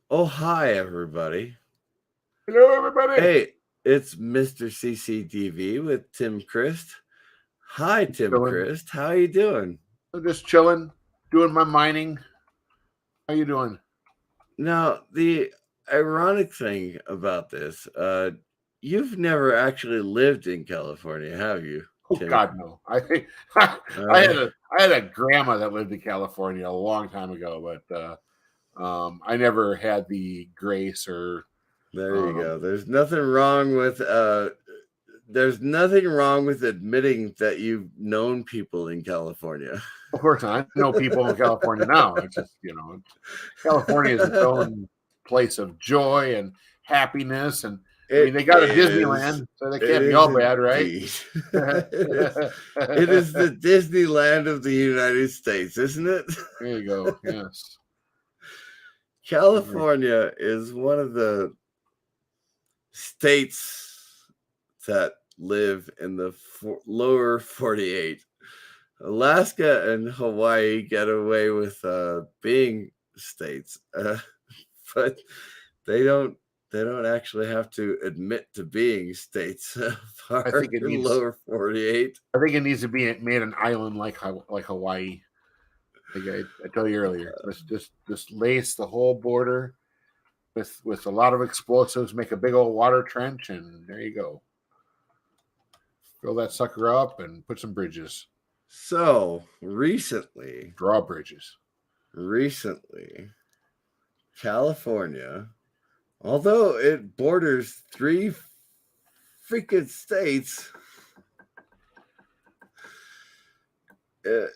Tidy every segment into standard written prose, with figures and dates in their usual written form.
Oh, hi, everybody. Hello, everybody. Hey, it's Mr. CCTV with Tim Christ. Hi, Tim Chilling. Christ. How you doing? I'm just chilling, doing my mining. How you doing? Now, the ironic thing about this, you've never actually lived in California, have you, Oh Tim? God, no. I think I Uh, had a grandma that lived in California a long time ago, but I never had the grace or there you um, go. There's nothing wrong with admitting that you've known people in California. of course not. I know people in California now. It's just California is its own place of joy and happiness, and I mean It they got a is. Disneyland, so they It can't be is all bad, right? indeed. It is the Disneyland of the United States, isn't it? There you go. Yes. California is one of the states that live in the lower 48. Alaska and Hawaii get away with being states, but they don't they don't actually have to admit to being states I far think it in needs lower 48. I think it needs to be made an island like Hawaii. Like I told you earlier, let's just lace the whole border with a lot of explosives, make a big old water trench, and there you go. Fill that sucker up and put some bridges, So recently, drawbridges. recently, California, although it borders three freaking states, uh,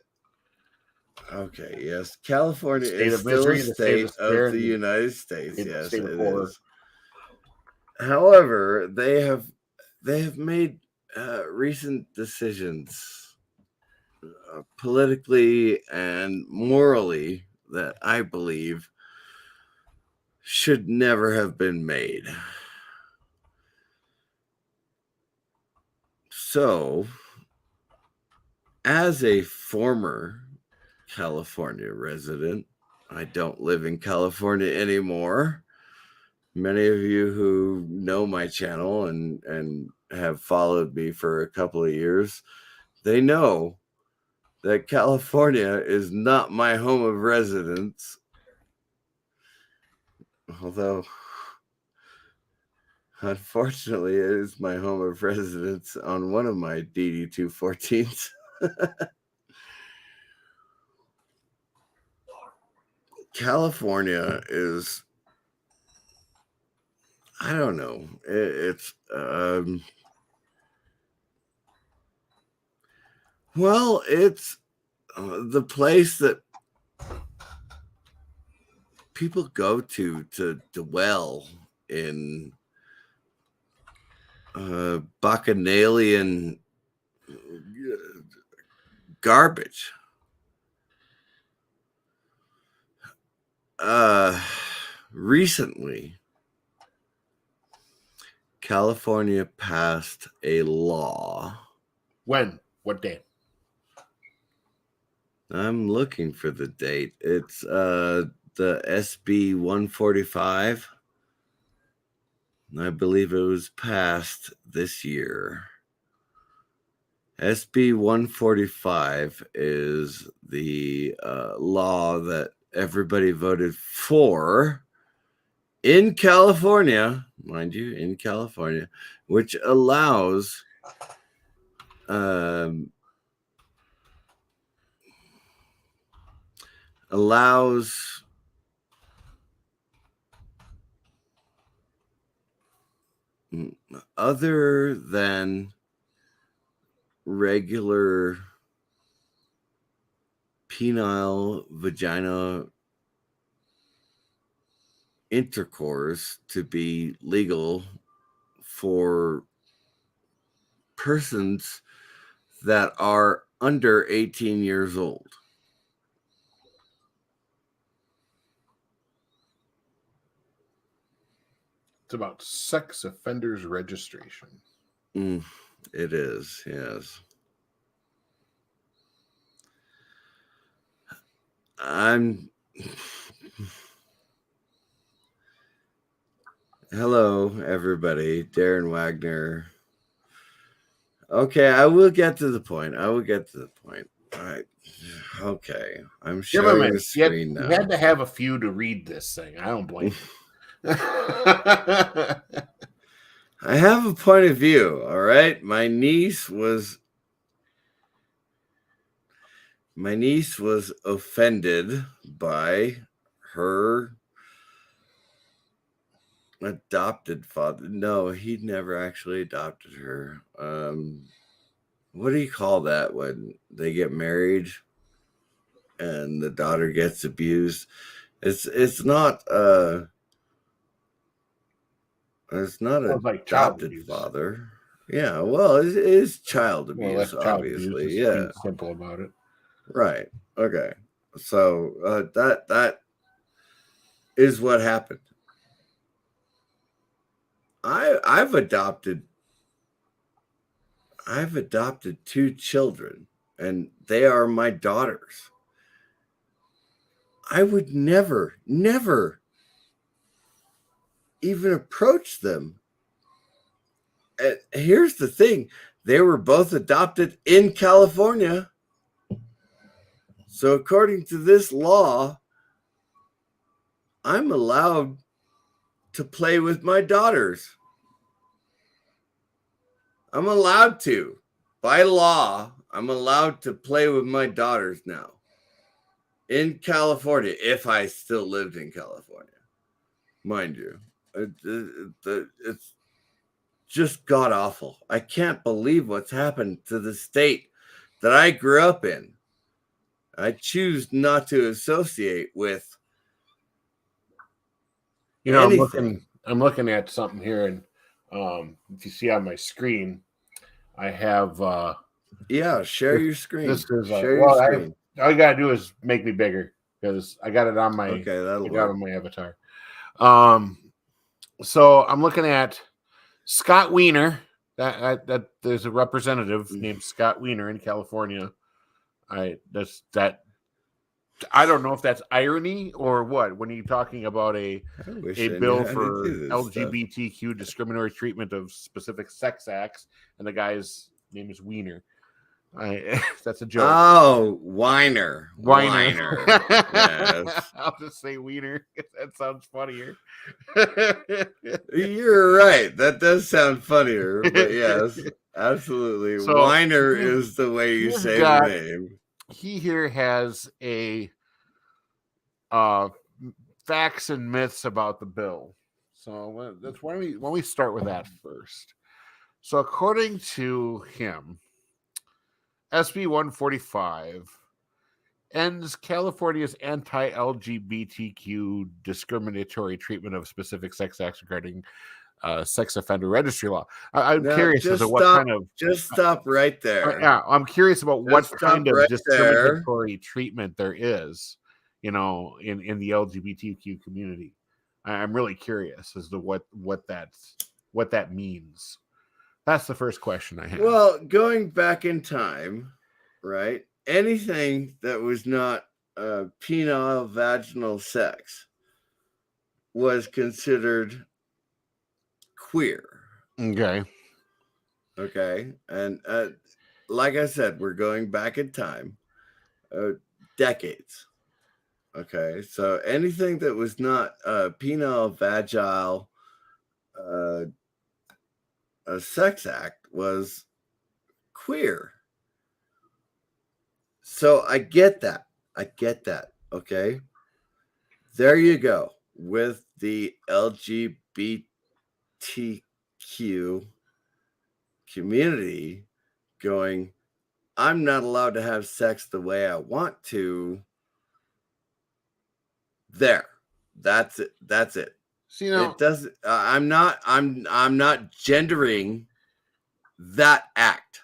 okay, yes, The California state is of still a misery, the state of state of despair, the and United States. the Yes, state of it horror. is. However, they have made recent decisions, politically and morally, that I believe should never have been made. So, as a former California resident, I don't live in California anymore. Many of you who know my channel and have followed me for a couple of years, they know that California is not my home of residence, although unfortunately it is my home of residence on one of my DD 214s. California is, I don't know, it's the place that people go to dwell in bacchanalian garbage. Uh, Recently, California passed a law. When? What day? I'm looking for the date. It's the SB 145. I believe it was passed this year. SB 145 is the law that everybody voted for in California, mind you, in California, which um, allows other than regular penile vagina intercourse to be legal for persons that are under 18 years old. It's about sex offenders registration. Mm, it is, yes. I'm Hello, everybody. Darren Wagner. Okay, I will get to the point. All right. Okay, I'm Give him sharing the it. screen You had now. to have a few to read this thing. I don't blame you. I have a point of view. All right, my niece was offended by her adopted father. No, he never actually adopted her. What do you call that when they get married and the daughter gets abused? It's not Sounds like child adopted abuse. father. Yeah, well, it is child Well, abuse, that's child abuse. obviously. Just Yeah, being simple about it. right. Okay, so that is what happened. I've adopted two children, and they are my daughters. I would never even approach them. And here's the thing, they were both adopted in California. So according to this law, I'm allowed to play with my daughters. I'm allowed to. By law, I'm allowed to play with my daughters now. In California, if I still lived in California. Mind you. It's just god awful. I can't believe what's happened to the state that I grew up in. I choose not to associate with anything. I'm looking at something here, and if you see on my screen, I have Yeah, share your screen. this is Share your screen. all you gotta do is make me bigger because I got it on my Okay, that'll work. on my avatar. So I'm looking at Scott Wiener. That there's a representative named Scott Wiener in California. I don't know if that's irony or what when you're talking about a bill for LGBTQ discriminatory treatment of specific sex acts, and the guy's name is Wiener. That's a joke. Oh, Weiner. Yes. I'll just say Wiener. That sounds funnier. You're right. That does sound funnier, but yes, absolutely. So, Weiner is the way you say the name. He here has a facts and myths about the bill. So that's why we start with that first. So according to him, SB 145 ends California's anti-LGBTQ discriminatory treatment of specific sex acts regarding sex offender registry law. I'm curious as to what kind of. Just stop right there. Yeah, I'm curious about what kind of discriminatory treatment there is, in the LGBTQ community. I'm really curious as to what that means. That's the first question I have. Well, going back in time, right? Anything that was not penile vaginal sex was considered queer. Okay. And like I said, we're going back in time, decades. Okay, so anything that was not penile vaginal a sex act was queer. So I get that. Okay. There you go with the LGBTQ community going, I'm not allowed to have sex the way I want to. There. That's it. See, it doesn't I'm not gendering that act.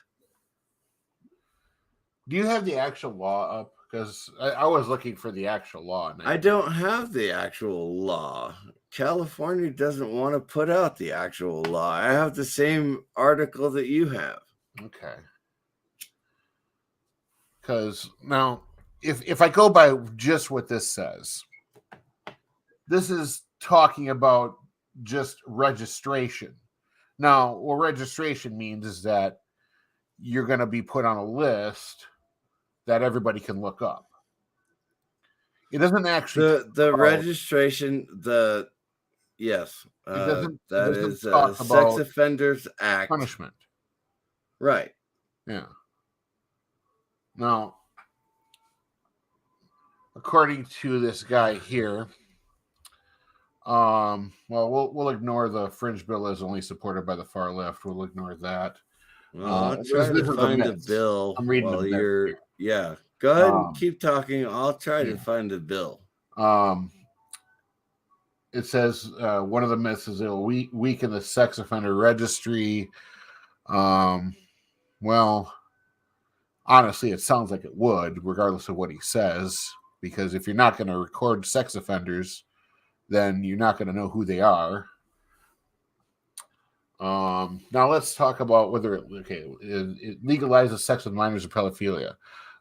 Do you have the actual law up? Because I was looking for the actual law. I don't have the actual law. California doesn't want to put out the actual law. I have the same article that you have. Okay. Because now, if I go by just what this says, this is talking about just registration. Now, what registration means is that you're going to be put on a list that everybody can look up. It doesn't actually the registration, yes, that is Sex Offenders Act punishment. Right. Yeah. Now, according to this guy here, well, we'll ignore the fringe bill as only supported by the far left. We'll ignore that. Well, I'll try to find a bill while you're. Yeah, go ahead and keep talking. I'll try to find a bill. It says one of the myths is it'll weaken the sex offender registry. Well, honestly, it sounds like it would, regardless of what he says, because if you're not going to record sex offenders, then you're not going to know who they are. Now let's talk about whether it legalizes sex with minors or pedophilia.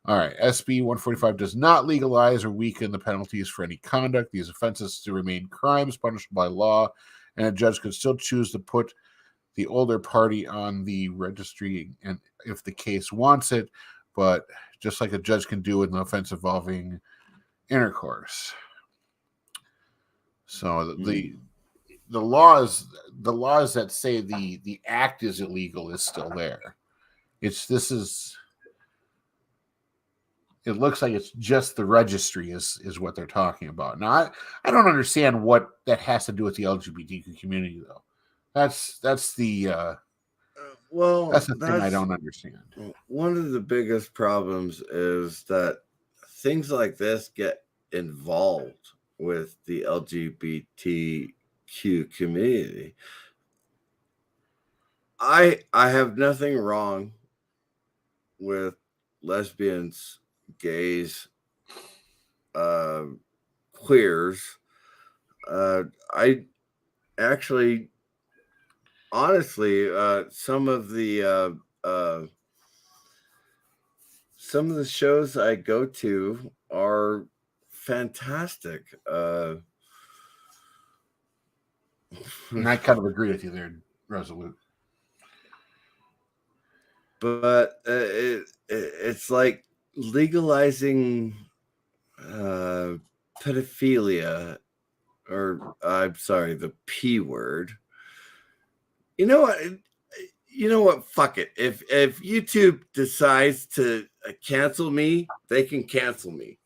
All right, SB 145 does not legalize or weaken the penalties for any conduct. These offenses to remain crimes punishable by law, and a judge could still choose to put the older party on the registry, and if the case wants it, but just like a judge can do with an offense involving intercourse. So the laws that say the act is illegal is still there. It looks like it's just the registry is what they're talking about. Now I don't understand what that has to do with the LGBTQ community though. That's the thing I don't understand. One of the biggest problems is that things like this get involved with the LGBTQ community. I have nothing wrong with lesbians, gays, queers. I actually, honestly, some of the shows I go to are fantastic. And I kind of agree with you there, Resolute. But it's like legalizing pedophilia, or I'm sorry, the P word. You know what? Fuck it. If YouTube decides to cancel me, they can cancel me.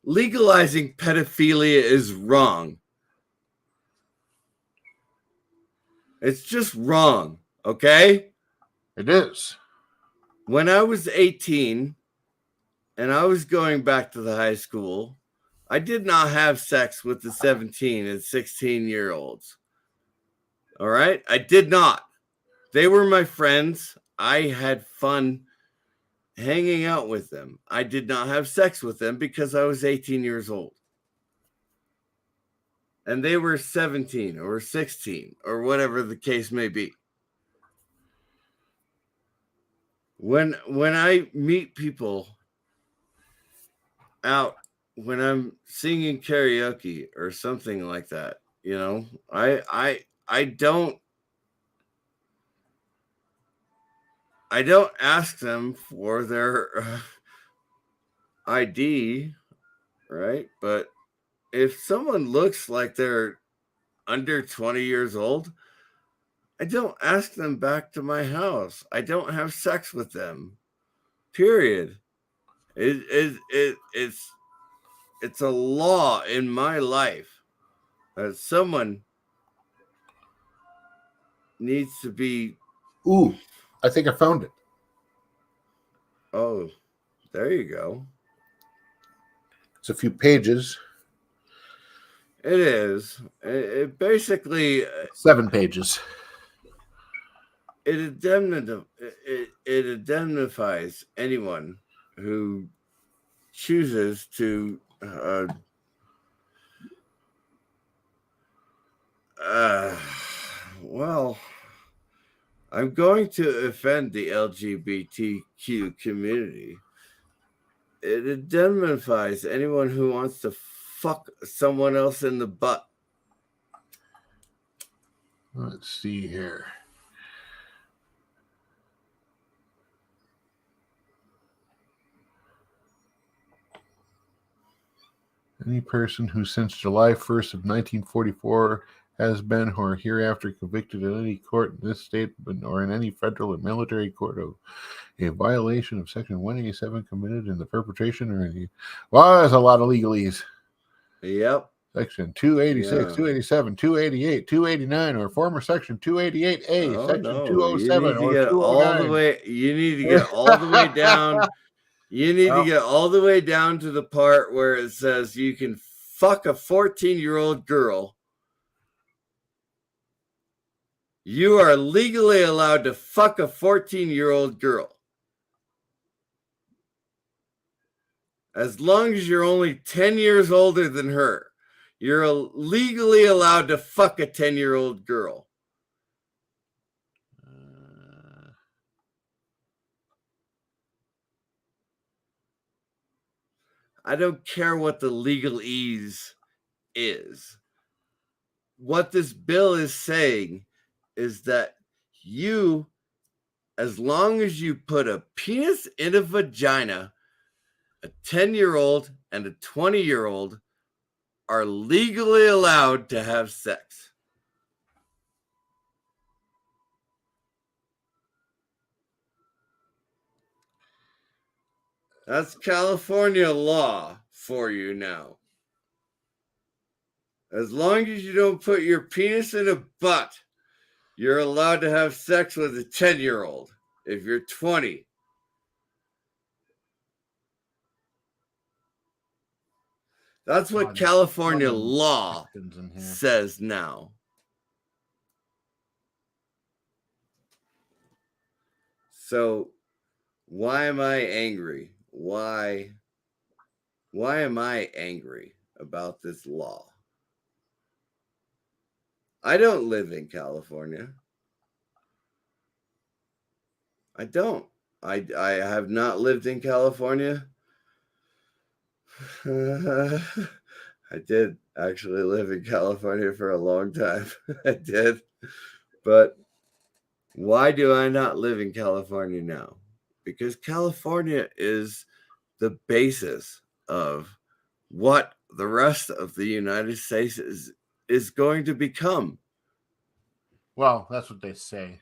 Legalizing pedophilia is wrong. It's just wrong. Okay? It is. When I was 18 and I was going back to the high school, I did not have sex with the 17 and 16-year-olds. All right? I did not. They were my friends. I had fun hanging out with them. I did not have sex with them because I was 18 years old. And they were 17 or 16 or whatever the case may be. When I meet people out, when I'm singing karaoke or something like that, you know, I don't ask them for their ID, right? But if someone looks like they're under 20 years old, I don't ask them back to my house. I don't have sex with them. Period. It's a law in my life that someone needs to be. Ooh, I think I found it. Oh, there you go. It's a few pages. It is. It basically 7 pages. It indemnifies anyone who chooses to well, I'm going to offend the LGBTQ community. It indemnifies anyone who wants to fuck someone else in the butt. Let's see here. Any person who since July 1st of 1944 has been or hereafter convicted in any court in this state or in any federal or military court of a violation of Section 187 committed in the perpetration or any... Well, there's a lot of legalese. Yep. Section 286, Yeah. 287, 288, 289, or former Section 288A, Oh Section no, 207, you need to or get all the 209. way. You need to get all the way down. You need to get all the way down to the part where it says you can fuck a 14-year-old girl. You are legally allowed to fuck a 14-year-old girl. As long as you're only 10 years older than her, you're legally allowed to fuck a 10-year-old girl. I don't care what the legalese is. What this bill is saying is that you, as long as you put a penis in a vagina, a 10-year-old and a 20-year-old are legally allowed to have sex. That's California law for you now. As long as you don't put your penis in a butt, you're allowed to have sex with a 10-year-old if you're 20. That's what California law says now. So why am I angry? Why am I angry about this law? I don't live in California. I don't. I have not lived in California. I did actually live in California for a long time. I did. But why do I not live in California now? Because California is the basis of what the rest of the United States is going to become. Well, that's what they say.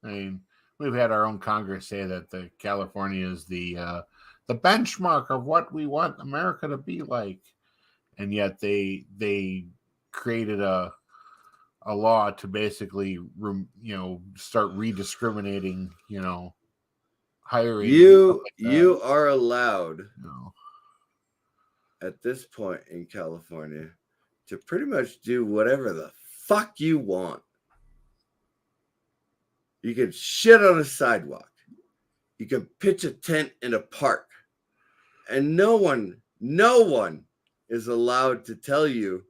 I mean, we've had our own Congress say that the California is the benchmark of what we want America to be like, and yet they created a law to basically start rediscriminating, hiring. You are allowed at this point in California to pretty much do whatever the fuck you want. You can shit on a sidewalk. You can pitch a tent in a park. And no one is allowed to tell you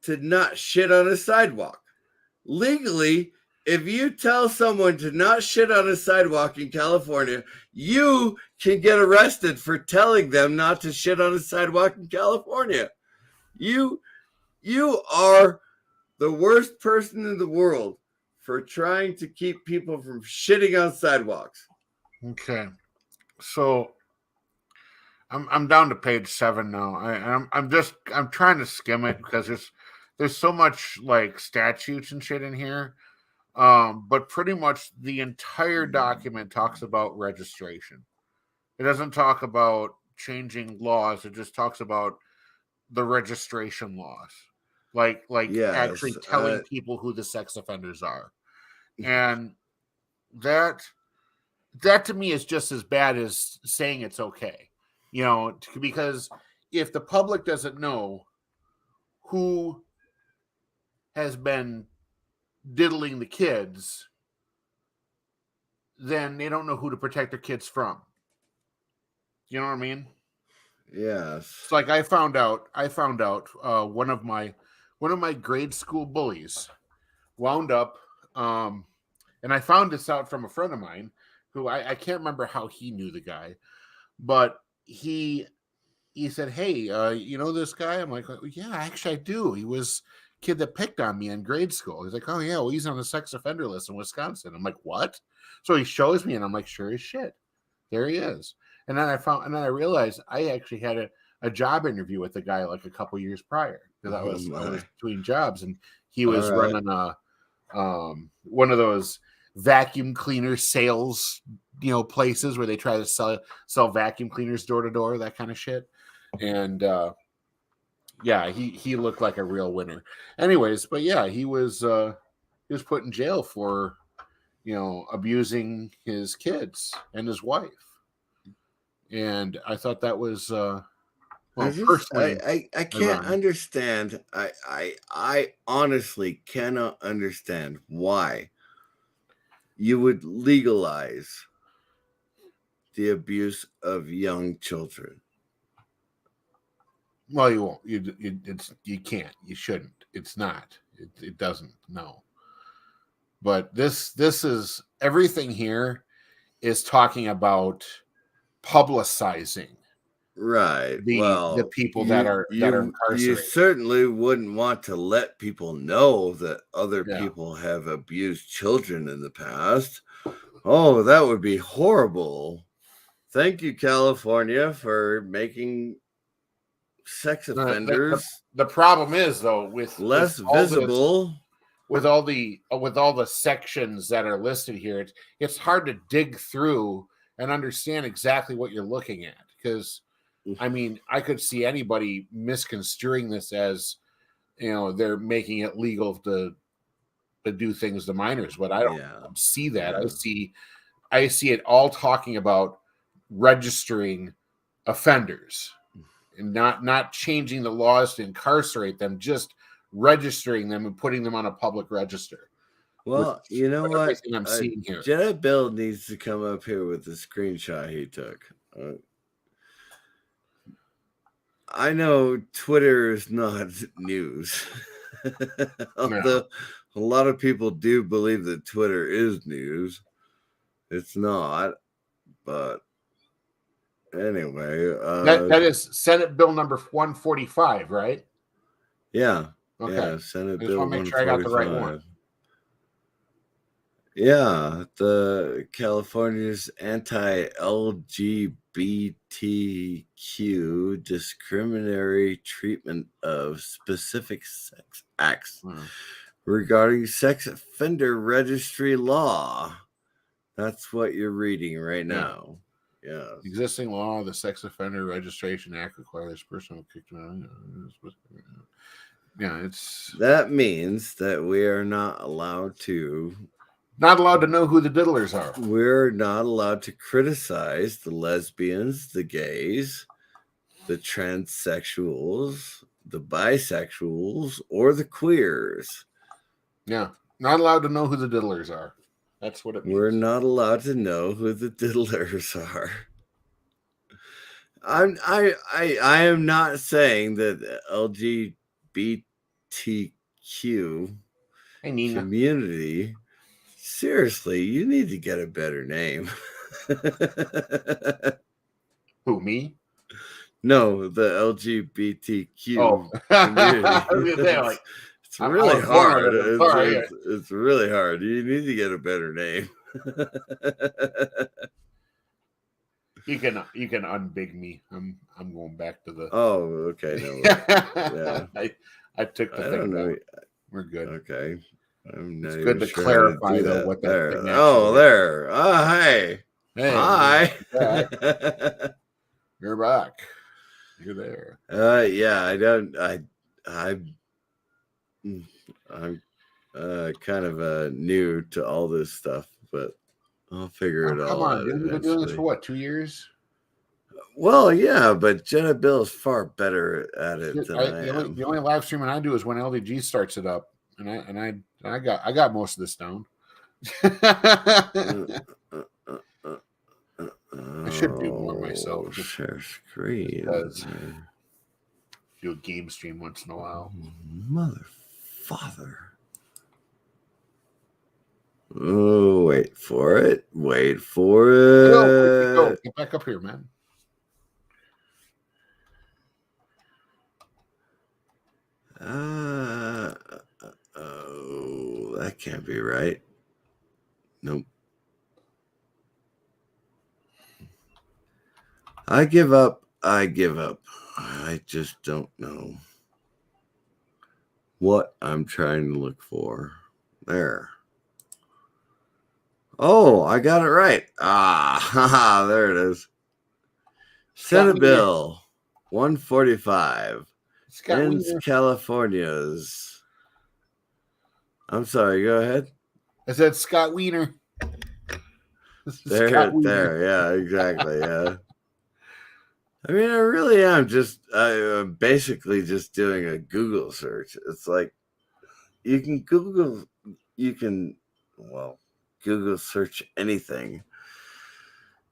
to not shit on a sidewalk. Legally, if you tell someone to not shit on a sidewalk in California, you can get arrested for telling them not to shit on a sidewalk in California. You are the worst person in the world for trying to keep people from shitting on sidewalks. Okay, so I'm down to page 7 now. I'm trying to skim it because there's so much like statutes and shit in here. But pretty much the entire document talks about registration. It doesn't talk about changing laws. It just talks about the registration laws, like Yes, actually telling people who the sex offenders are, and that to me is just as bad as saying it's okay, because if the public doesn't know who has been diddling the kids, then they don't know who to protect their kids from. You know what I mean? Yes. It's like I found out one of my grade school bullies wound up, and I found this out from a friend of mine who I can't remember how he knew the guy, but he said, "Hey, you know this guy?" I'm like, "Yeah, actually I do. He was kid that picked on me in grade school. He's like, oh yeah, well, he's on the sex offender list in Wisconsin. I'm like, what? So he shows me, and I'm like, sure as shit, there he is. And then I realized I actually had a job interview with the guy like a couple years prior, because I was between jobs, and he was running a one of those vacuum cleaner sales, places where they try to sell vacuum cleaners door to door, that kind of shit. And yeah, he looked like a real winner. Anyways, but yeah, he was put in jail for abusing his kids and his wife. And I thought that was personally, I can't understand. I honestly cannot understand why you would legalize the abuse of young children. Well, you won't. You can't. You shouldn't. It's not. It doesn't. No. But this is everything here is talking about publicizing, right? The people that are incarcerated. You certainly wouldn't want to let people know that other people have abused children in the past. Oh, that would be horrible. Thank you, California, for making sex offenders the problem is, though, with less visible. With all the sections that are listed here, it's hard to dig through and understand exactly what you're looking at, because I mean, I could see anybody misconstruing this as they're making it legal to do things to minors, but I don't see that. I see it all talking about registering offenders and not changing the laws to incarcerate them, just registering them and putting them on a public register. Well, you know what? I'm seeing here. Jedi Bill needs to come up here with the screenshot he took. I know Twitter is not news. Although a lot of people do believe that Twitter is news. It's not. But anyway. That is Senate Bill number 145, right? Yeah. Okay. Yeah, Senate Bill 145. I just want to make sure I got the right one. Yeah, the California's anti-LGBTQ discriminatory treatment of specific sex acts regarding sex offender registry law. That's what you're reading right now. Yeah. Existing law, the Sex Offender Registration Act requires personal that means that we are not allowed to know who the diddlers are. We're not allowed to criticize the lesbians, the gays, the transsexuals, the bisexuals, or the queers. Yeah, not allowed to know who the diddlers are. That's what it means. We're not allowed to know who the diddlers are. I am not saying that LGBTQ community. Seriously, you need to get a better name. Who, me? No, the LGBTQ community. It's really hard. It's really hard. You need to get a better name. You can unbig me. I'm going back to the. Oh, okay. No, yeah. I took the thing down. We're good. Okay. It's good to clarify though what that there. Oh, there. Oh, hey. Hi. You're back. You're there. Yeah. I'm kind of new to all this stuff, but I'll figure it all out. Come on, dude. You've been doing this for what, 2 years? Well, yeah, but Jenna Bill is far better at it than I am. The only live streaming I do is when LDG starts it up, and I got most of this down. I should do more myself. Share screen. Do a game stream once in a while. Mother father. Oh, wait for it. Wait for it. Go. Get back up here, man. That can't be right. Nope. I give up. I give up. I just don't know what I'm trying to look for. There. Oh, I got it right. Ah, there it is. Senate Bill 145 ends California's. I'm sorry, go ahead. I said Scott Wiener. There, yeah, exactly, yeah. I mean, I really am just basically just doing a Google search. It's like you can Google search anything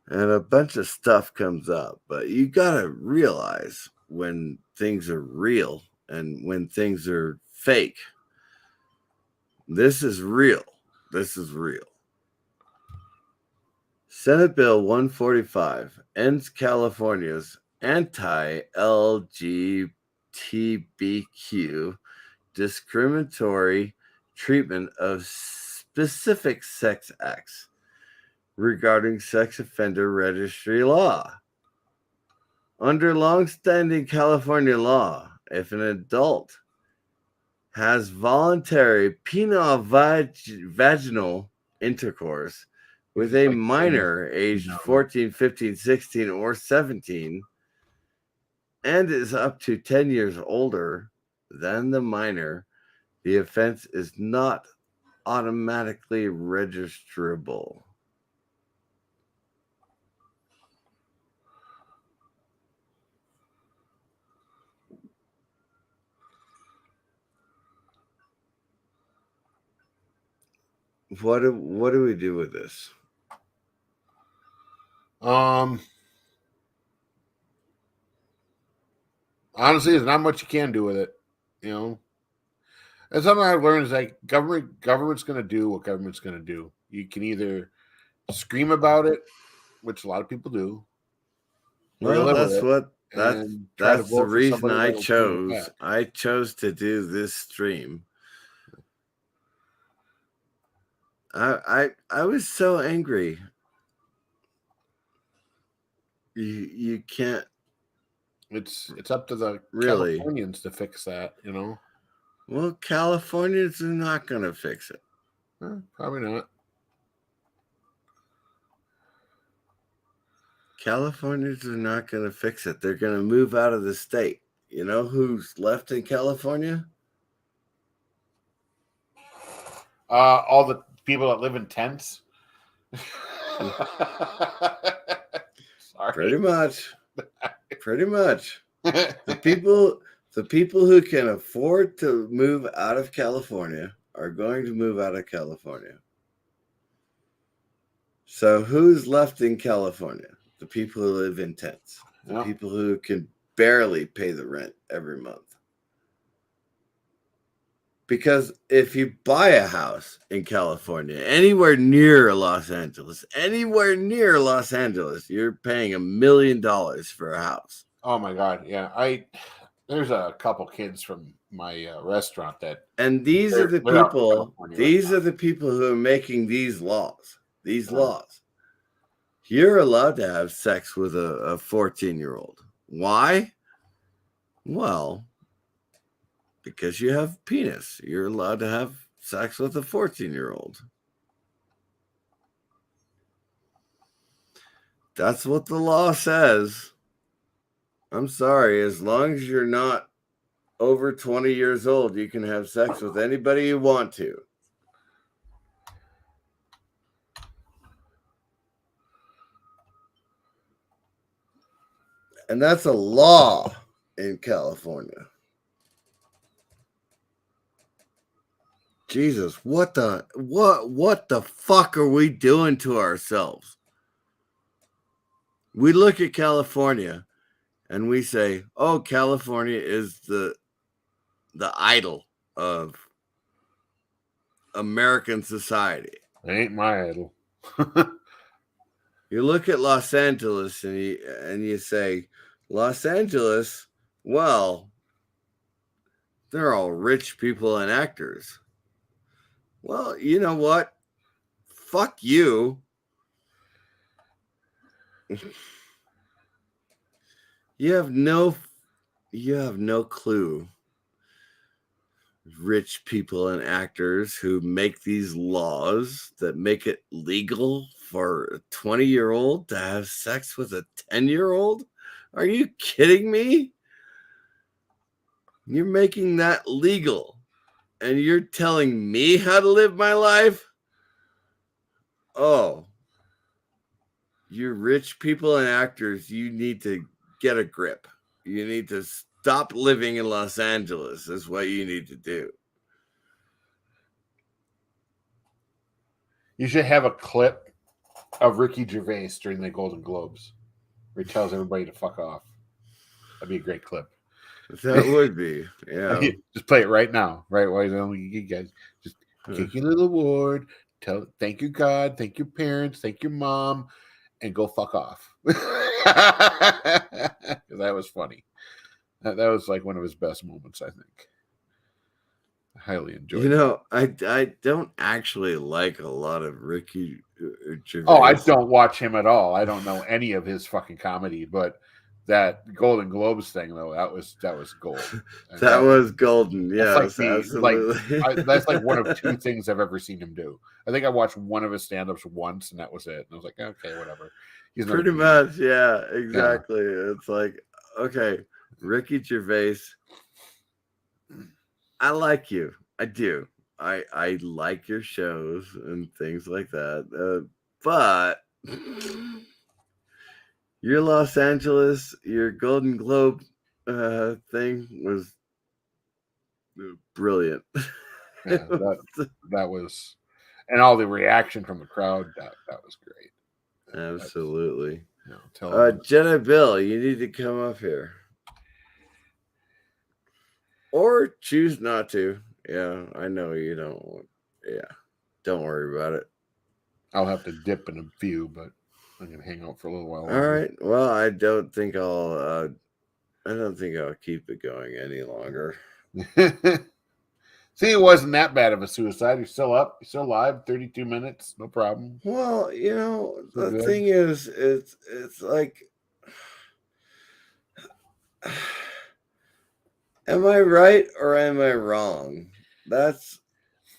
and a bunch of stuff comes up, but you gotta realize when things are real and when things are fake. This is real. This is real. Senate Bill 145 ends California's anti-LGBTQ discriminatory treatment of specific sex acts regarding sex offender registry law. Under long-standing California law, if an adult has voluntary penile vaginal intercourse with a minor aged 14, 15, 16, or 17 and is up to 10 years older than the minor, the offense is not automatically registrable. What do we do with this? Honestly, there's not much you can do with it. You know, and something I've learned is like government's going to do what government's going to do. You can either scream about it, which a lot of people do. Well, that's the reason I chose. I chose to do this stream. I was so angry. You can't. It's up to the Californians to fix that, you know. Well, Californians are not going to fix it. Probably not. Californians are not going to fix it. They're going to move out of the state. You know who's left in California? All the people that live in tents. Pretty much. The people who can afford to move out of California are going to move out of California. So who's left in California? The people who live in tents. The people who can barely pay the rent every month. Because if you buy a house in California, anywhere near Los Angeles, you're paying $1 million for a house. Oh my God. Yeah. There's a couple kids from my restaurant and these are the people who are making these laws. You're allowed to have sex with a 14-year-old. Why? Well, because you have penis. You're allowed to have sex with a 14-year-old. That's what the law says. I'm sorry. As long as you're not over 20 years old, you can have sex with anybody you want to. And that's a law in California. Jesus, what the fuck are we doing to ourselves? We look at California and we say, "Oh, California is the idol of American society." It ain't my idol. You look at Los Angeles and you say, Los Angeles, well, they're all rich people and actors. Well, you know what? Fuck you. You have no clue. Rich people and actors who make these laws that make it legal for a 20-year-old to have sex with a 10-year-old? Are you kidding me? You're making that legal and you're telling me how to live my life? Oh, you rich people and actors, you need to get a grip. You need to stop living in Los Angeles, is what you need to do. You should have a clip of Ricky Gervais during the Golden Globes where he tells everybody to fuck off. That'd be a great clip. That would be, yeah. Just play it right now, right? Why don't you guys just take your little award, thank you God, thank your parents, thank your mom, and go fuck off. That was funny. That was like one of his best moments, I think. I highly enjoyed it. You know, I don't actually like a lot of Ricky Gervais. Oh, I don't watch him at all. I don't know any of his fucking comedy, but that Golden Globes thing though, that was gold. That was golden. That's Yes, absolutely. that's like one of two things I've ever seen him do. I think I watched one of his stand-ups once, and that was it. And I was like, okay, whatever. He's pretty much, yeah, exactly. Yeah. It's like, okay, Ricky Gervais, I like you. I do. I like your shows and things like that. But your Los Angeles, your Golden Globe thing was brilliant. Yeah, that was, and all the reaction from the crowd, that was great. Absolutely. That's, Jenna Bill, you need to come up here. Or choose not to. Yeah, I know you don't want. Yeah, don't worry about it. I'll have to dip in a few, but I'm gonna hang out for a little while longer. All right. Well, I don't think I'll keep it going any longer. See, it wasn't that bad of a suicide. You're still up. You're still alive. 32 minutes. No problem. Well, you know, the thing is, it's like, am I right or am I wrong? That's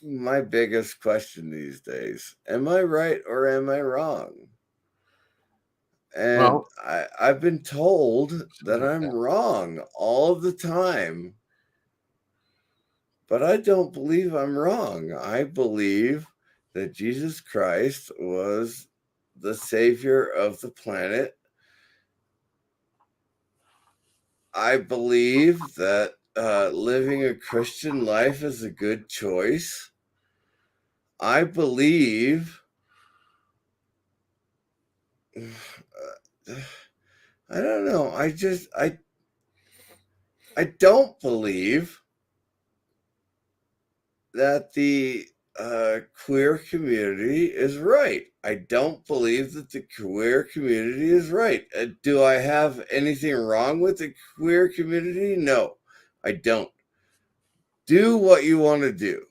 my biggest question these days. Am I right or am I wrong? And I've been told that I'm wrong all the time. But I don't believe I'm wrong. I believe that Jesus Christ was the savior of the planet. I believe that living a Christian life is a good choice. I believe. I don't know. I don't believe that the queer community is right. I don't believe that the queer community is right. Do I have anything wrong with the queer community? No, I don't. Do what you want to do.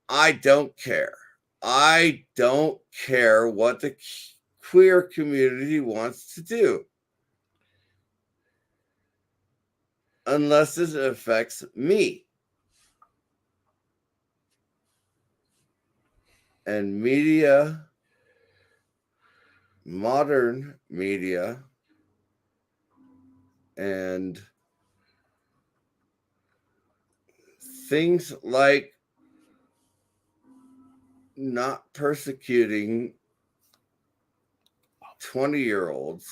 I don't care. I don't care what the queer community wants to do. Unless it affects me. And media, modern media, and things like not persecuting 20-year-olds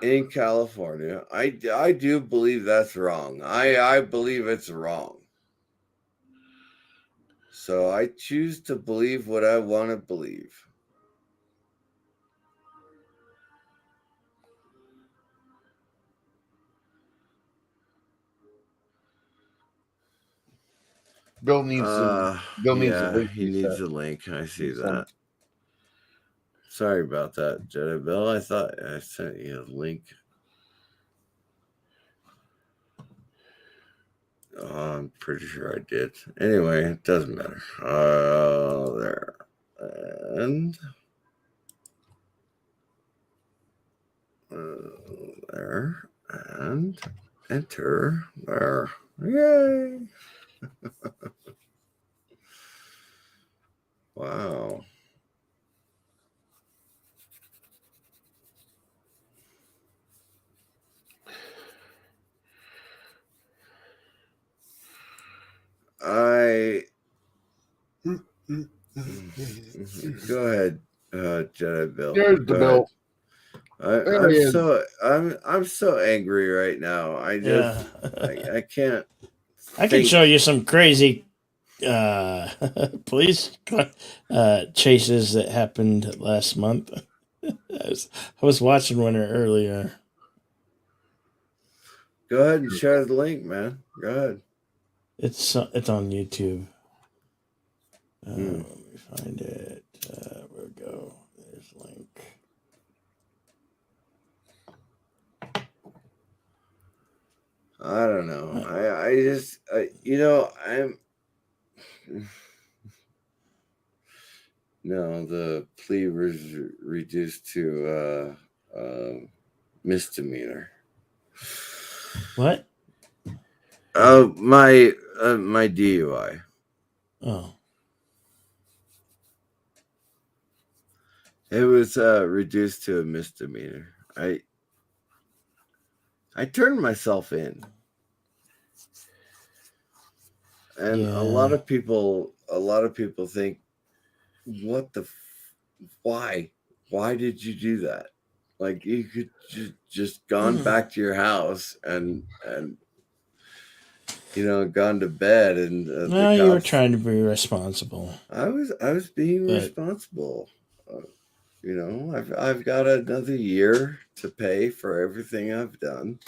in California, I do believe that's wrong. I believe it's wrong. So I choose to believe what I want to believe. Bill needs a link. He needs a link. I see that. Sorry about that, Jenna Bill. I thought I sent you a link. I'm pretty sure I did. Anyway, it doesn't matter. There. And there. And enter. There. Yay. Wow. Go ahead, Jedi Bill. There's the bill. I'm so angry right now. I just I can't. I can show you some crazy police chases that happened last month. I was watching one earlier. Go ahead and share the link, man. Go ahead. It's on YouTube. Let me find it. Where we go? There's the link. I don't know. I just you know, I'm no, the plea was reduced to misdemeanor. What? My DUI. Oh. It was reduced to a misdemeanor. I turned myself in. And a lot of people think, what the why did you do that? Like, you could just gone back to your house and gone to bed, and no, you were trying to be responsible. I was being responsible. I've got another year to pay for everything I've done,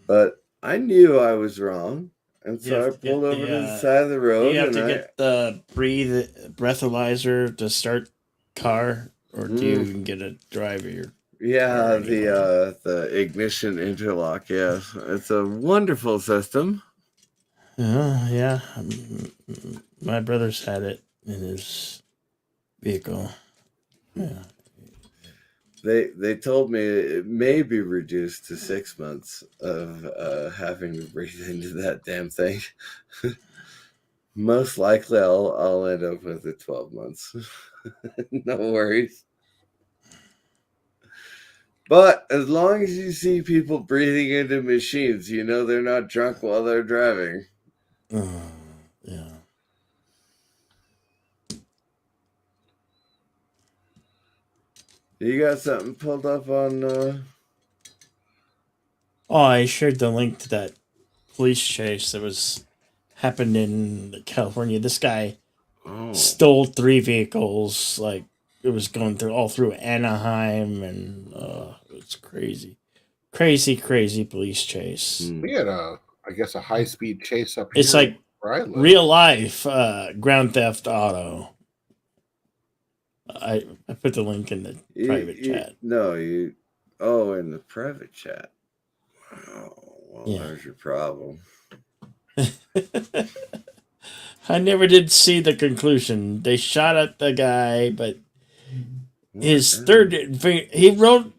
but I knew I was wrong. And so I pulled over to the side of the road. Do you have to get the breathalyzer to start car, or do you even get a driver? Yeah, the ignition interlock. Yes, it's a wonderful system. Yeah, my brother's had it in his vehicle. Yeah. They told me it may be reduced to 6 months of having to breathe into that damn thing. Most likely, I'll end up with it 12 months. No worries. But as long as you see people breathing into machines, you know they're not drunk while they're driving. Yeah. You got something pulled up on? Oh, I shared the link to that police chase that happened in California. This guy stole 3 vehicles. Like, it was going all through Anaheim, and it's crazy police chase. We had a high-speed chase up here. It's like real life Grand Theft Auto. I put the link in the private chat. In the private chat. Oh, well, there's your problem. I never did see the conclusion. They shot at the guy, but he rode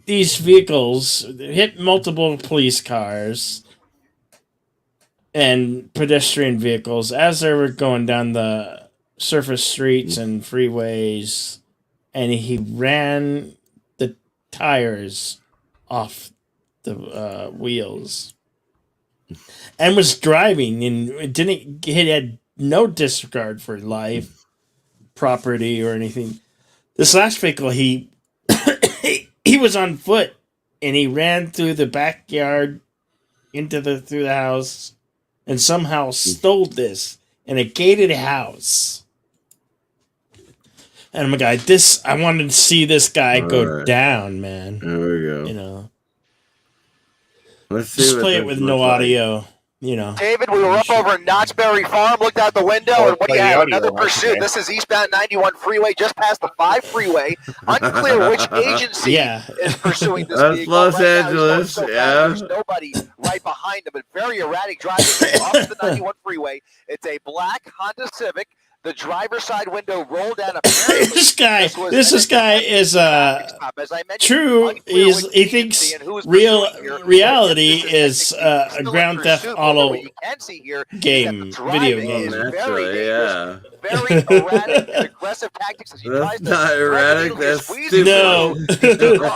these vehicles, hit multiple police cars and pedestrian vehicles as they were going down the surface streets and freeways, and he ran the tires off the wheels and was driving, and he had no disregard for life, property, or anything. This last vehicle, he was on foot, and he ran through the backyard through the house, and somehow stole this in a gated house. And I'm like, I wanted to see this guy go down, man. There we go. Let's see. Just play it with no audio. you know. David, we were up over Knott's Berry Farm, looked out the window, and what do you have? Another pursuit. This is eastbound 91 freeway, just past the 5 freeway. Unclear which agency is pursuing this That's vehicle. Los right Angeles, now, he's going so yeah. fast, there's nobody right behind him, but very erratic driving off the 91 freeway. It's a black Honda Civic. The driver's side window rolled down. This guy is true. He thinks reality is a Grand Theft Auto game, video game. Naturally, yeah. Very erratic and aggressive tactics as he tries to. That's not erratic. That's stupid. No,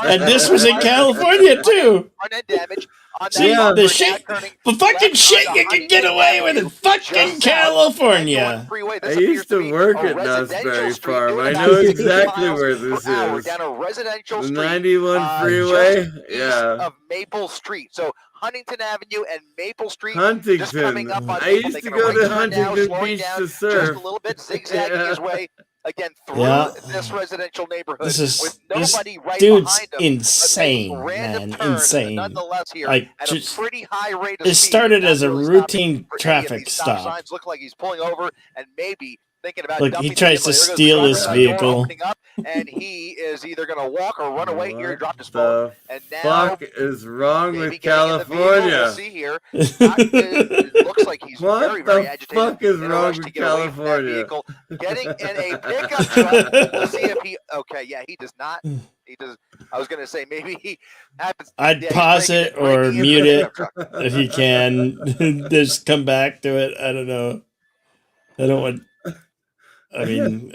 and this was in California too. Front end damage. See, the shit, the fucking shit you can get away with in fucking California. I used to work at Knott's Berry Farm. I know exactly where this is. Down a residential The street, 91 freeway? just Yeah. east of Maple Street. So Huntington Avenue and Maple Street. Just Huntington. coming up on I used to go to Huntington slowing Beach down to surf. just a little bit, zigzagging his way again through this residential neighborhood with nobody right dude's behind him. insane, man, insane. Nonetheless, here like, at a pretty high rate of it speed. started as a Not really routine stopping for any of traffic these stop stop. signs. Look like he's pulling over and maybe thinking about Look, dumping he tries the to vehicle. steal There goes this the driver's side door vehicle. opening up, and he is either going to walk or run away here. Dropped his phone. The And now, fuck is wrong maybe with getting in the vehicle. California? We'll see here. It looks like he's What very, very the agitated. fuck is in a wrong rush with to get away from that California? vehicle. Getting in a pickup truck. We'll see if he. Okay, yeah, he does not. He does. I was going to say maybe he happens. I'd pause it or mute it if you can. Just come back to it. I don't know. I don't want. I mean,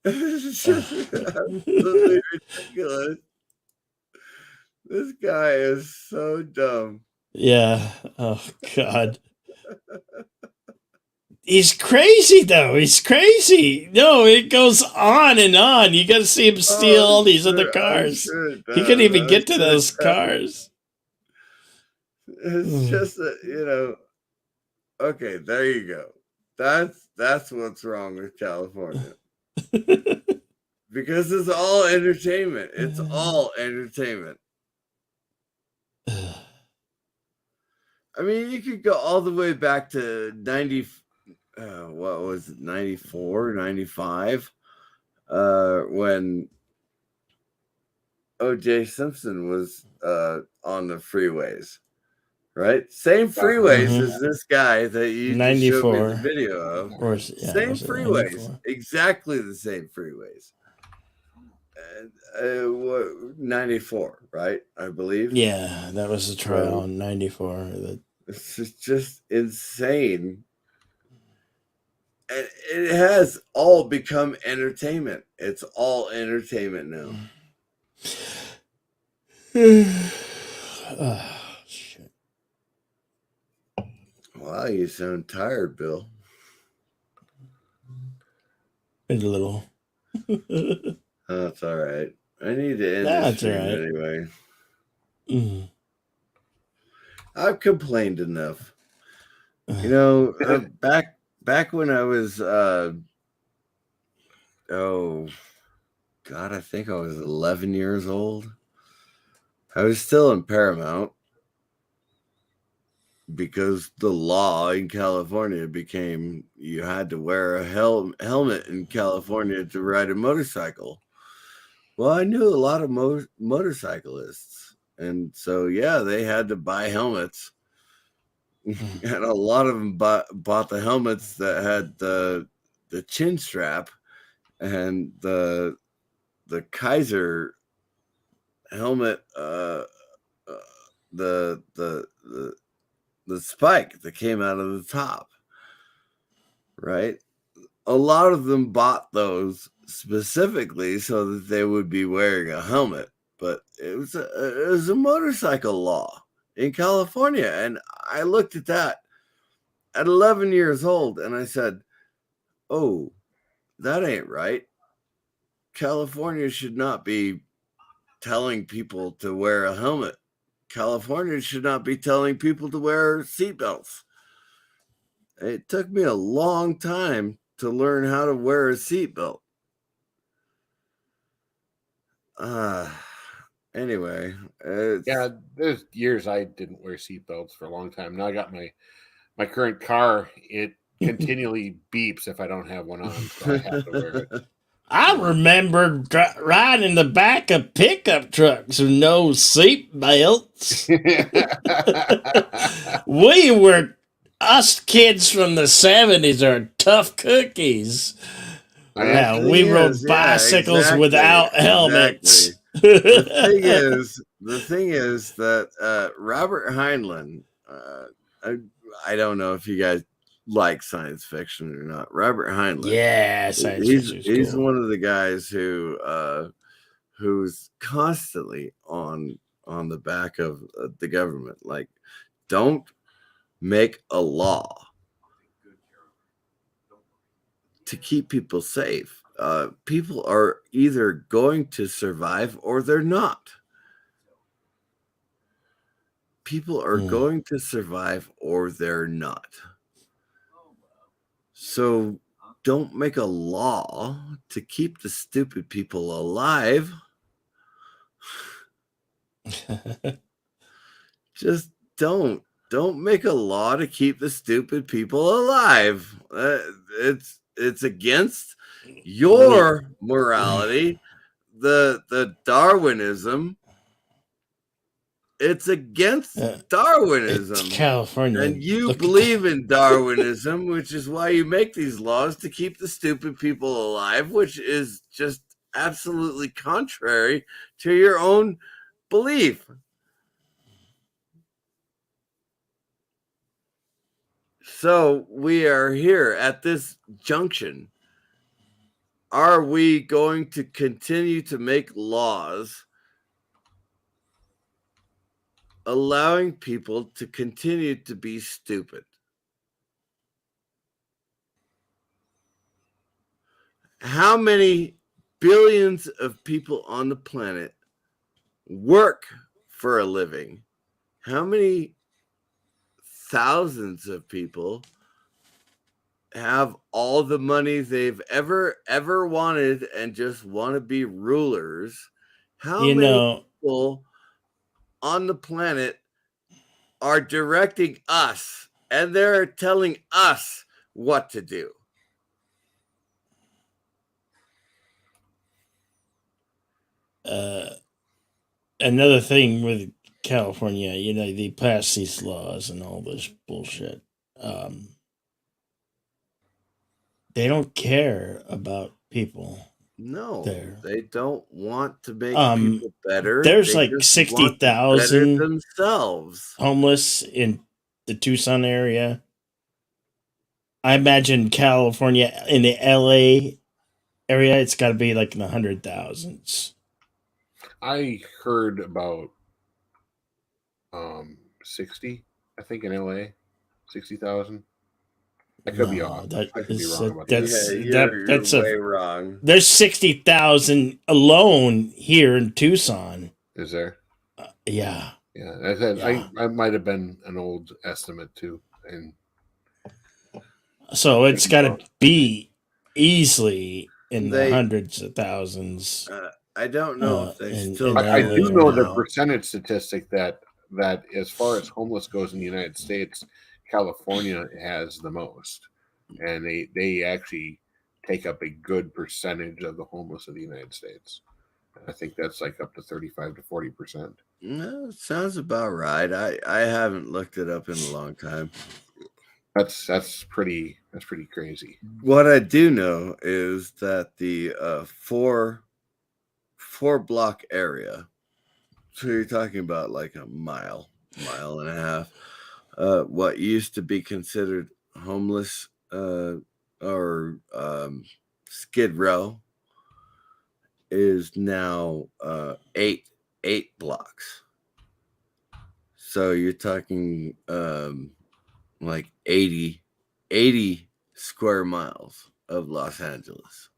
It's just absolutely ridiculous. This guy is so dumb. yeah. Oh God. He's crazy though. He's crazy. No, it goes on and on. You got to see him steal all these other cars. He couldn't even get to those cars. It's just that, okay, there you go. That's what's wrong with California. Because it's all entertainment. It's all entertainment. I mean, you could go all the way back to 94, 95, when O.J. Simpson was on the freeways. Right? Same freeways as this guy that you just showed me the video of. Same freeways. 94? Exactly the same freeways. 94, right? I believe. Yeah, that was the trial in 94. It's just insane. And it has all become entertainment. It's all entertainment now. Shit. Wow, you sound tired, Bill. A little. That's all right. I need to end this stream anyway. Mm. I've complained enough. Back when I was I think I was 11 years old. I was still in Paramount because the law in California became you had to wear a helmet in California to ride a motorcycle. Well, I knew a lot of motorcyclists, and so they had to buy helmets, and a lot of them bought the helmets that had the chin strap and the Kaiser helmet, the spike that came out of the top, right? A lot of them bought those specifically so that they would be wearing a helmet, but it was a motorcycle law in California, and I looked at that at 11 years old, and I said, "Oh, that ain't right. California should not be telling people to wear a helmet. California should not be telling people to wear seatbelts." It took me a long time to learn how to wear a seatbelt. Anyway, yeah, there's years I didn't wear seatbelts for a long time. Now I got my current car. It continually beeps if I don't have one on, so I have to wear it. I remember riding in the back of pickup trucks with no seat belts. Us kids from the 70s are tough cookies. Yeah, we rode bicycles without helmets. The thing is that Robert Heinlein, I don't know if you guys like science fiction or not. Robert Heinlein, yeah, he's cool. One of the guys who's constantly on the back of the government. Like, don't make a law to keep people safe. People are either going to survive or they're not. People are going to survive or they're not. So don't make a law to keep the stupid people alive. Just don't make a law to keep the stupid people alive. It's against your morality, the Darwinism. It's against Darwinism. It's California. And you believe in Darwinism, which is why you make these laws to keep the stupid people alive, which is just absolutely contrary to your own belief. So we are here at this junction. Are we going to continue to make laws allowing people to continue to be stupid? How many billions of people on the planet work for a living? How many thousands of people have all the money they've ever wanted and just want to be rulers? How many people on the planet are directing us and they're telling us what to do? Another thing with California, they pass these laws and all this bullshit. They don't care about people. No, there. They don't want to make people better. There's like 60,000 themselves homeless in the Tucson area. I imagine California, in the LA area, it's got to be like in the 100,000s. I heard about 60, I think, in LA, 60,000. I could be off. I could be wrong about that. That's way wrong. There's 60,000 alone here in Tucson. Is there? Yeah. Yeah. I might have been an old estimate too, and so it's got to be easily in the hundreds of thousands. I don't know if they still. I do know the percentage statistic that as far as homeless goes in the United States, California has the most, and they actually take up a good percentage of the homeless of the United States. I think that's like up to 35 to 40%. No, sounds about right. I haven't looked it up in a long time. That's pretty crazy. What I do know is that the four block area, so you're talking about like a mile and a half, what used to be considered homeless or Skid Row is now 8 blocks. So you're talking like 80 square miles of Los Angeles.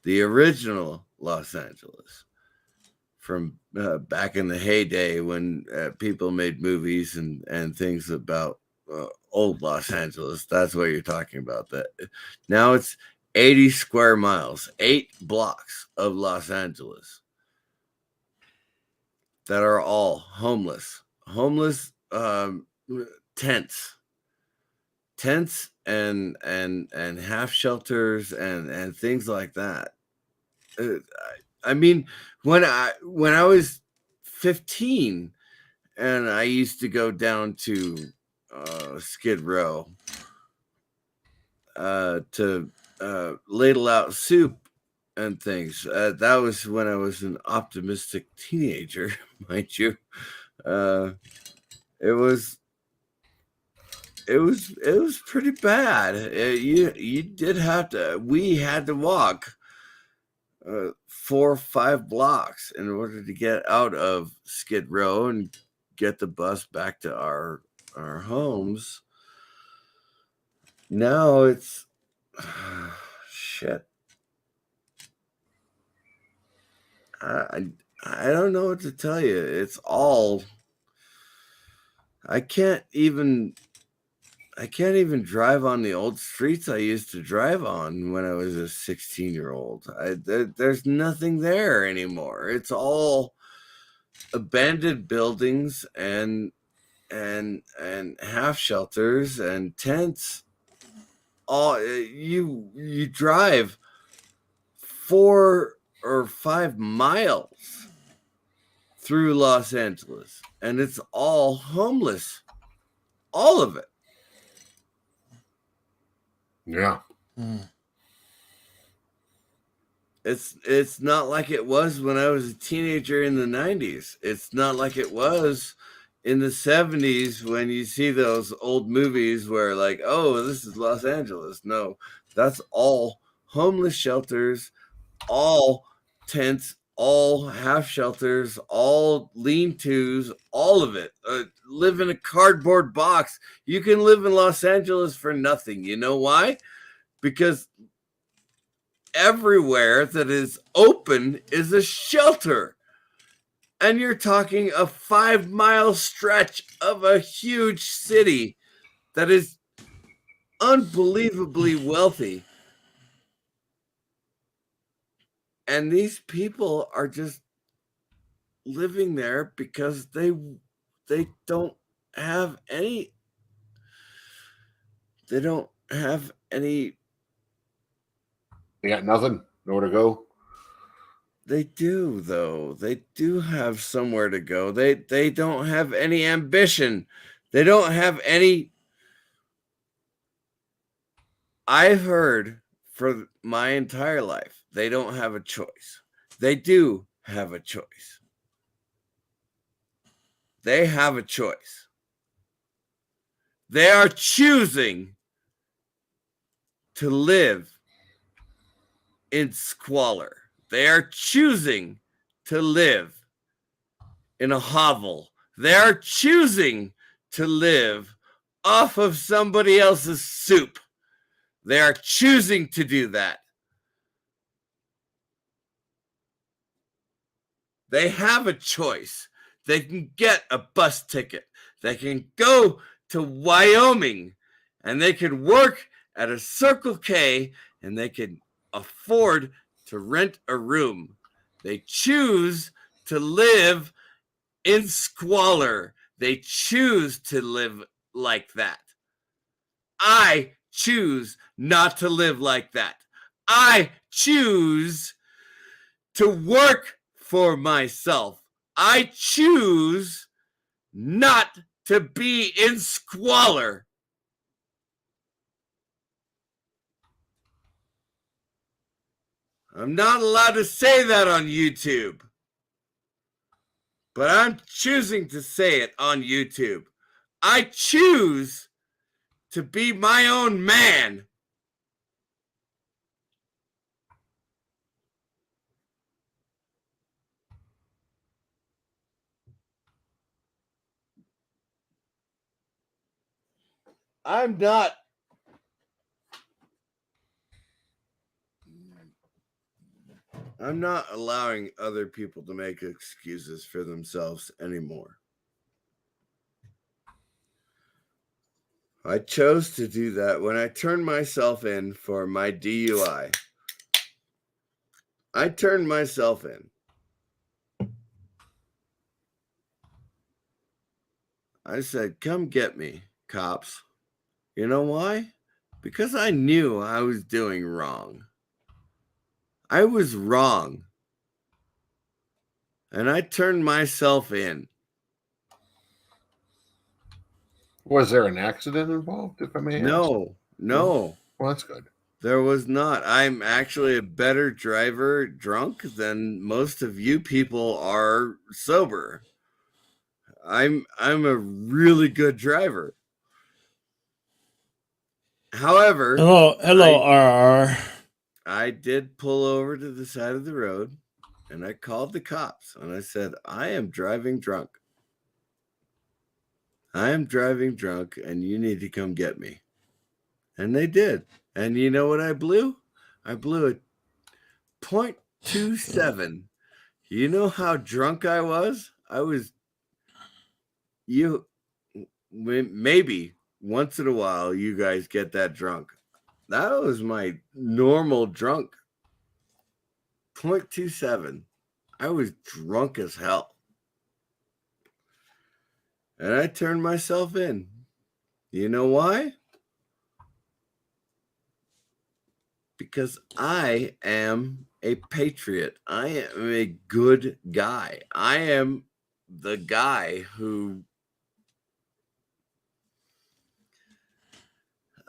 The original Los Angeles from back in the heyday when people made movies and things about old Los Angeles. That's what you're talking about. That now it's 80 square miles, 8 blocks of Los Angeles. that are all homeless tents and half shelters and things like that. I mean, when I was 15 and I used to go down to Skid Row to ladle out soup and things. That was when I was an optimistic teenager, mind you. It was pretty bad. You did have to. We had to walk 4 or 5 blocks in order to get out of Skid Row and get the bus back to our homes. Now it's shit. I don't know what to tell you. It's all. I can't even drive on the old streets I used to drive on when I was a 16-year-old. There's nothing there anymore. It's all abandoned buildings and half shelters and tents. All you drive 4 or 5 miles through Los Angeles and it's all homeless. All of it. Yeah. It's not like it was when I was a teenager in the 90s. It's not like it was in the 70s when you see those old movies where like, oh, this is Los Angeles. No, that's all homeless shelters, all tents, all half shelters, all lean-tos, all of it. Live in a cardboard box. You can live in Los Angeles for nothing. You know why? Because everywhere that is open is a shelter. And you're talking a 5-mile stretch of a huge city that is unbelievably wealthy. And these people are just living there because they don't have any. They don't have any. They got nothing. Nowhere to go. They do, though. They do have somewhere to go. They don't have any ambition. They don't have any. I've heard for my entire life, they don't have a choice. They do have a choice. They have a choice. They are choosing to live in squalor. They are choosing to live in a hovel. They are choosing to live off of somebody else's soup. They are choosing to do that. They have a choice. They can get a bus ticket. They can go to Wyoming and they can work at a Circle K and they can afford to rent a room. They choose to live in squalor. They choose to live like that. I choose not to live like that. I choose to work for myself. I choose not to be in squalor. I'm not allowed to say that on YouTube, but I'm choosing to say it on YouTube. I choose to be my own man. I'm not allowing other people to make excuses for themselves anymore. I chose to do that when I turned myself in for my DUI. I turned myself in. I said, come get me, cops. You know why? Because I knew I was doing wrong. I was wrong. And I turned myself in. Was there an accident involved, if I may ask? No. Well, that's good. There was not. I'm actually a better driver drunk than most of you people are sober. I'm a really good driver. However, hello, RR. I did pull over to the side of the road and I called the cops and I said, I am driving drunk. I am driving drunk and you need to come get me. And they did. And you know what I blew? I blew a 0.27. You know how drunk I was? I was, maybe once in a while you guys get that drunk. That was my normal drunk. 0.27. I was drunk as hell. And I turned myself in. You know why? Because I am a patriot. I am a good guy. I am the guy who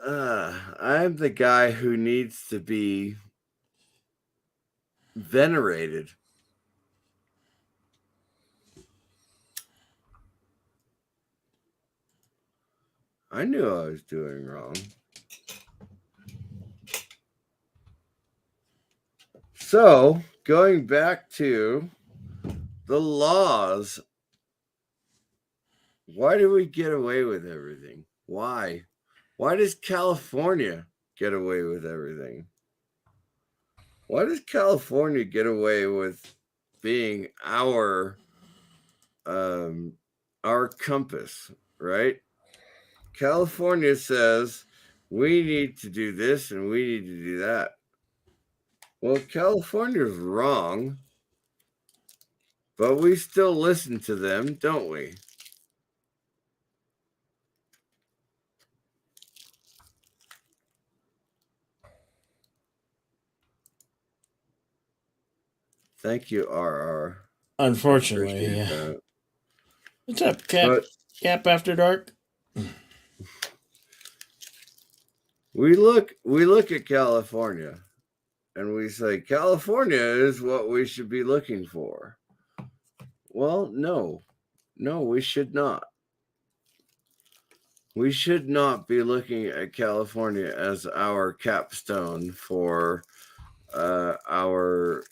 I'm the guy who needs to be venerated. I knew I was doing wrong. So, going back to the laws, why do we get away with everything? Why? Why does California get away with everything? Why does California get away with being our compass, right? California says we need to do this and we need to do that. Well, California's wrong, but we still listen to them, don't we? Thank you, RR. Unfortunately, yeah. What's up, Cap? Cap After Dark? We look at California and we say California is what we should be looking for. Well, no, we should not. We should not be looking at California as our capstone for our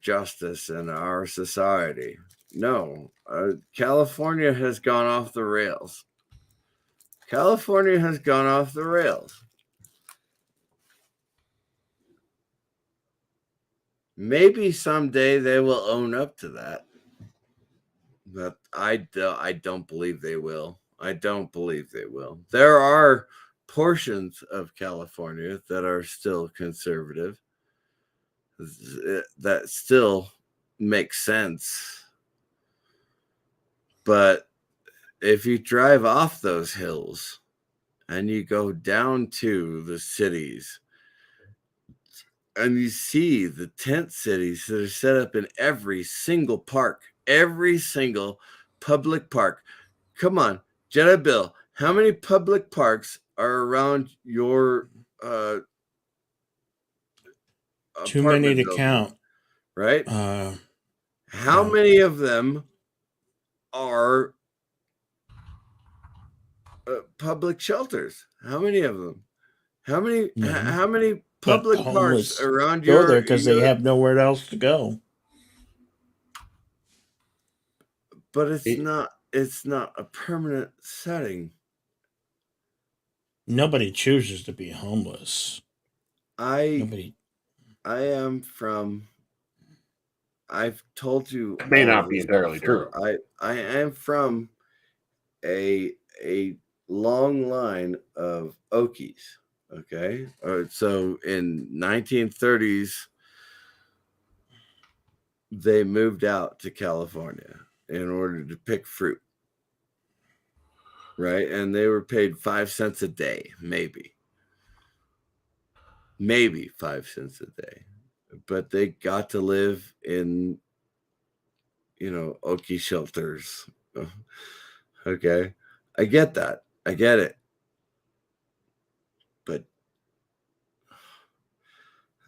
justice and our society. No, California has gone off the rails. California has gone off the rails. Maybe someday they will own up to that. But I don't believe they will. I don't believe they will. There are portions of California that are still conservative, that still makes sense. But if you drive off those hills and you go down to the cities and you see the tent cities that are set up in every single park, every single public park. Come on, Jedi Bill, how many public parks are around your too many to building, count, right? How many of them are public shelters? How many of them? How many public parks around go there because they have nowhere else to go? But it's not a permanent setting. Nobody chooses to be homeless. I am from. I've told you. It may not be entirely true. I am from a long line of Okies. Okay, so in 1930s, they moved out to California in order to pick fruit. right? And they were paid 5 cents a day, maybe 5 cents a day, but they got to live in, Okie shelters. Okay, I get that. I get it, but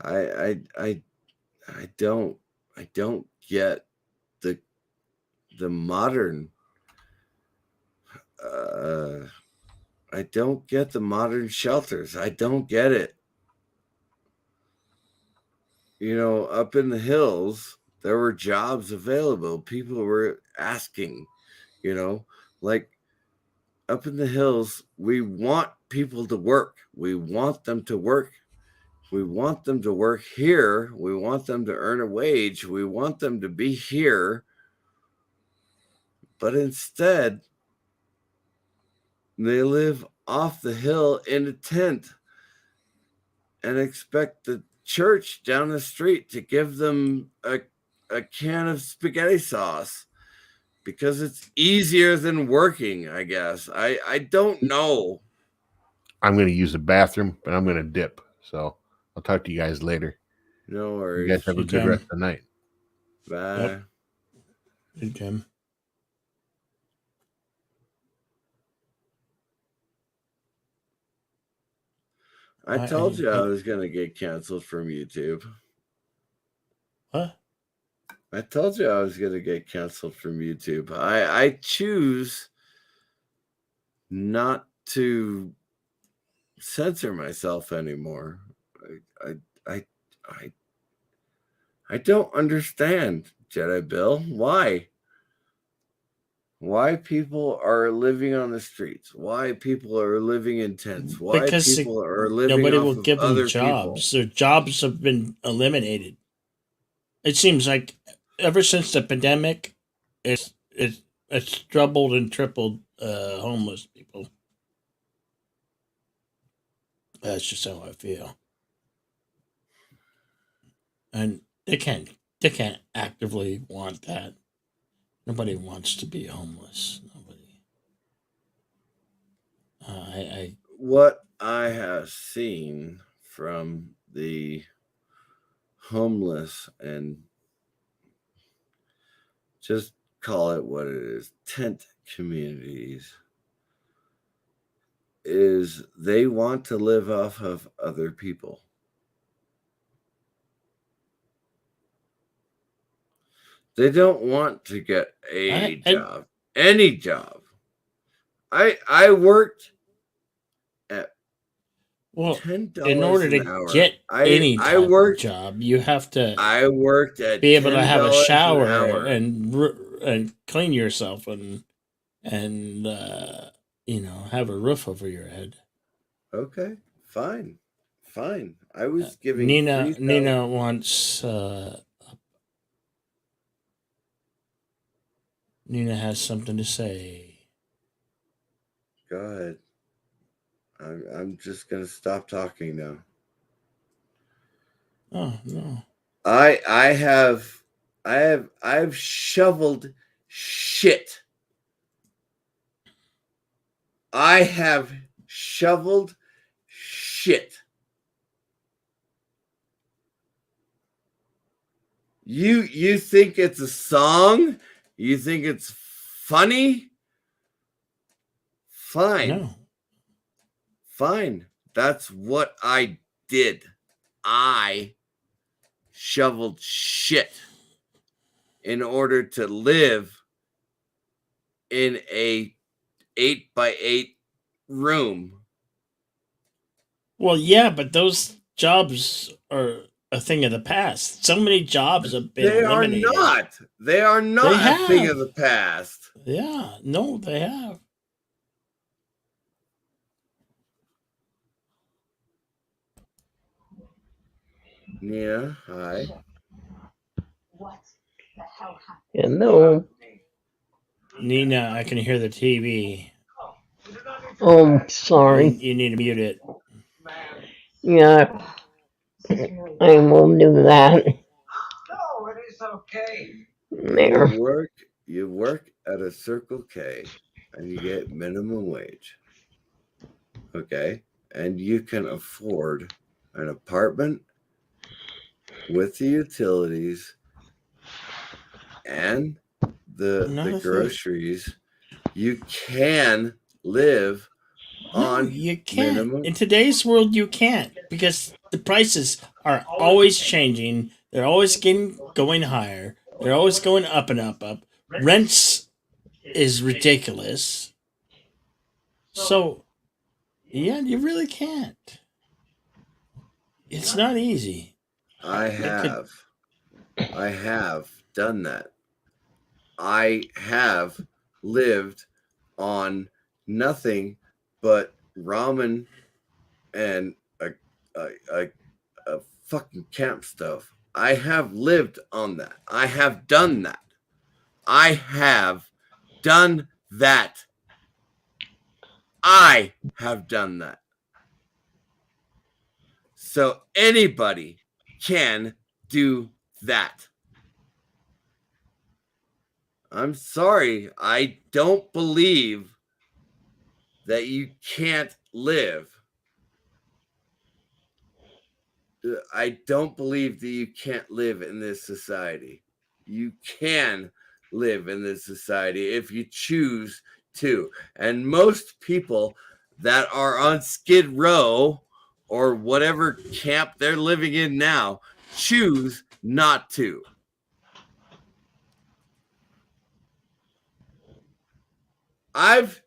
I don't get the modern. I don't get the modern shelters. I don't get it. Up in the hills, there were jobs available. People were asking, like up in the hills, we want people to work. We want them to work. We want them to work here. We want them to earn a wage. We want them to be here. But instead, they live off the hill in a tent and expect the church down the street to give them a can of spaghetti sauce because it's easier than working, I guess. I don't know. I'm going to use the bathroom, but I'm going to dip. So I'll talk to you guys later. No worries. You guys have a good rest of the night. Bye. Yep. Good, Jim. I told you I was going to get canceled from YouTube. What? I told you I was going to get canceled from YouTube. I choose not to censor myself anymore. I don't understand, Jedi Bill. Why? Why people are living on the streets? Why people are living in tents? Why because people are living nobody off will of give them other jobs. people? Their jobs have been eliminated. It seems like ever since the pandemic, it's doubled and tripled homeless people. That's just how I feel. And they can't actively want that. Nobody wants to be homeless. Nobody. What I have seen from the homeless, and just call it what it is, tent communities, is they want to live off of other people. They don't want to get a job, any job. I worked at $10 in order an to hour. get any type of job, you have to. I worked at be able to have a shower an and clean yourself and have a roof over your head. Okay, fine. I was giving Nina wants. Nina has something to say. Go ahead. I'm just gonna stop talking now. Oh no. I've shoveled shit. I have shoveled shit. You think it's a song? You think it's funny? Fine. No. Fine. That's what I did. I shoveled shit in order to live in a 8x8 room. Well, yeah, but those jobs are a thing of the past. So many jobs have been eliminated. They are not a thing of the past. Yeah, no, they have. Yeah, hi. What the hell happened? Hello. Nina, I can hear the TV. Oh, sorry. You need to mute it. Yeah, I will do that. No, it is okay. There. You work at a Circle K. and you get minimum wage. Okay? And you can afford an apartment with the utilities and the groceries. You can live on you can't. minimum. In today's world, you can't because the prices are always changing. They're always going higher. They're always going up and up. Rents is ridiculous. So, yeah, you really can't. It's not easy. I have done that. I have lived on nothing but ramen and a fucking camp stove. I have lived on that. I have done that. I have done that. I have done that. So anybody can do that. I'm sorry. I don't believe that you can't live. I don't believe that you can't live in this society. You can live in this society if you choose to. And most people that are on Skid Row or whatever camp they're living in now choose not to. I've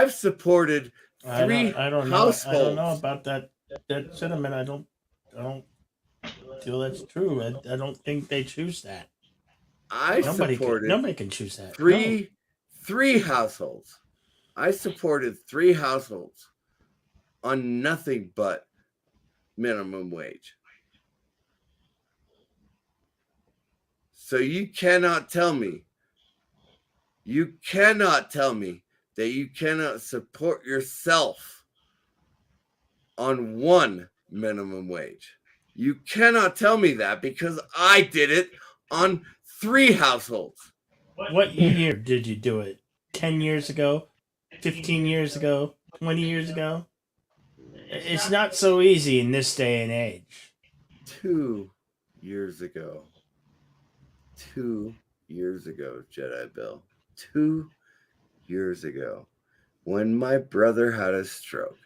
supported three households. I don't know about that sentiment. I don't feel that's true. I don't think they choose that. Nobody can choose that. Three households. I supported 3 households on nothing but minimum wage. So you cannot tell me that you cannot support yourself on 1 minimum wage. You cannot tell me that because I did it on 3 households. What year did you do it? 10 years ago? 15 years ago? 20 years ago? It's not so easy in this day and age. 2 years ago. 2 years ago, Jedi Bill. 2 years ago, when my brother had a stroke.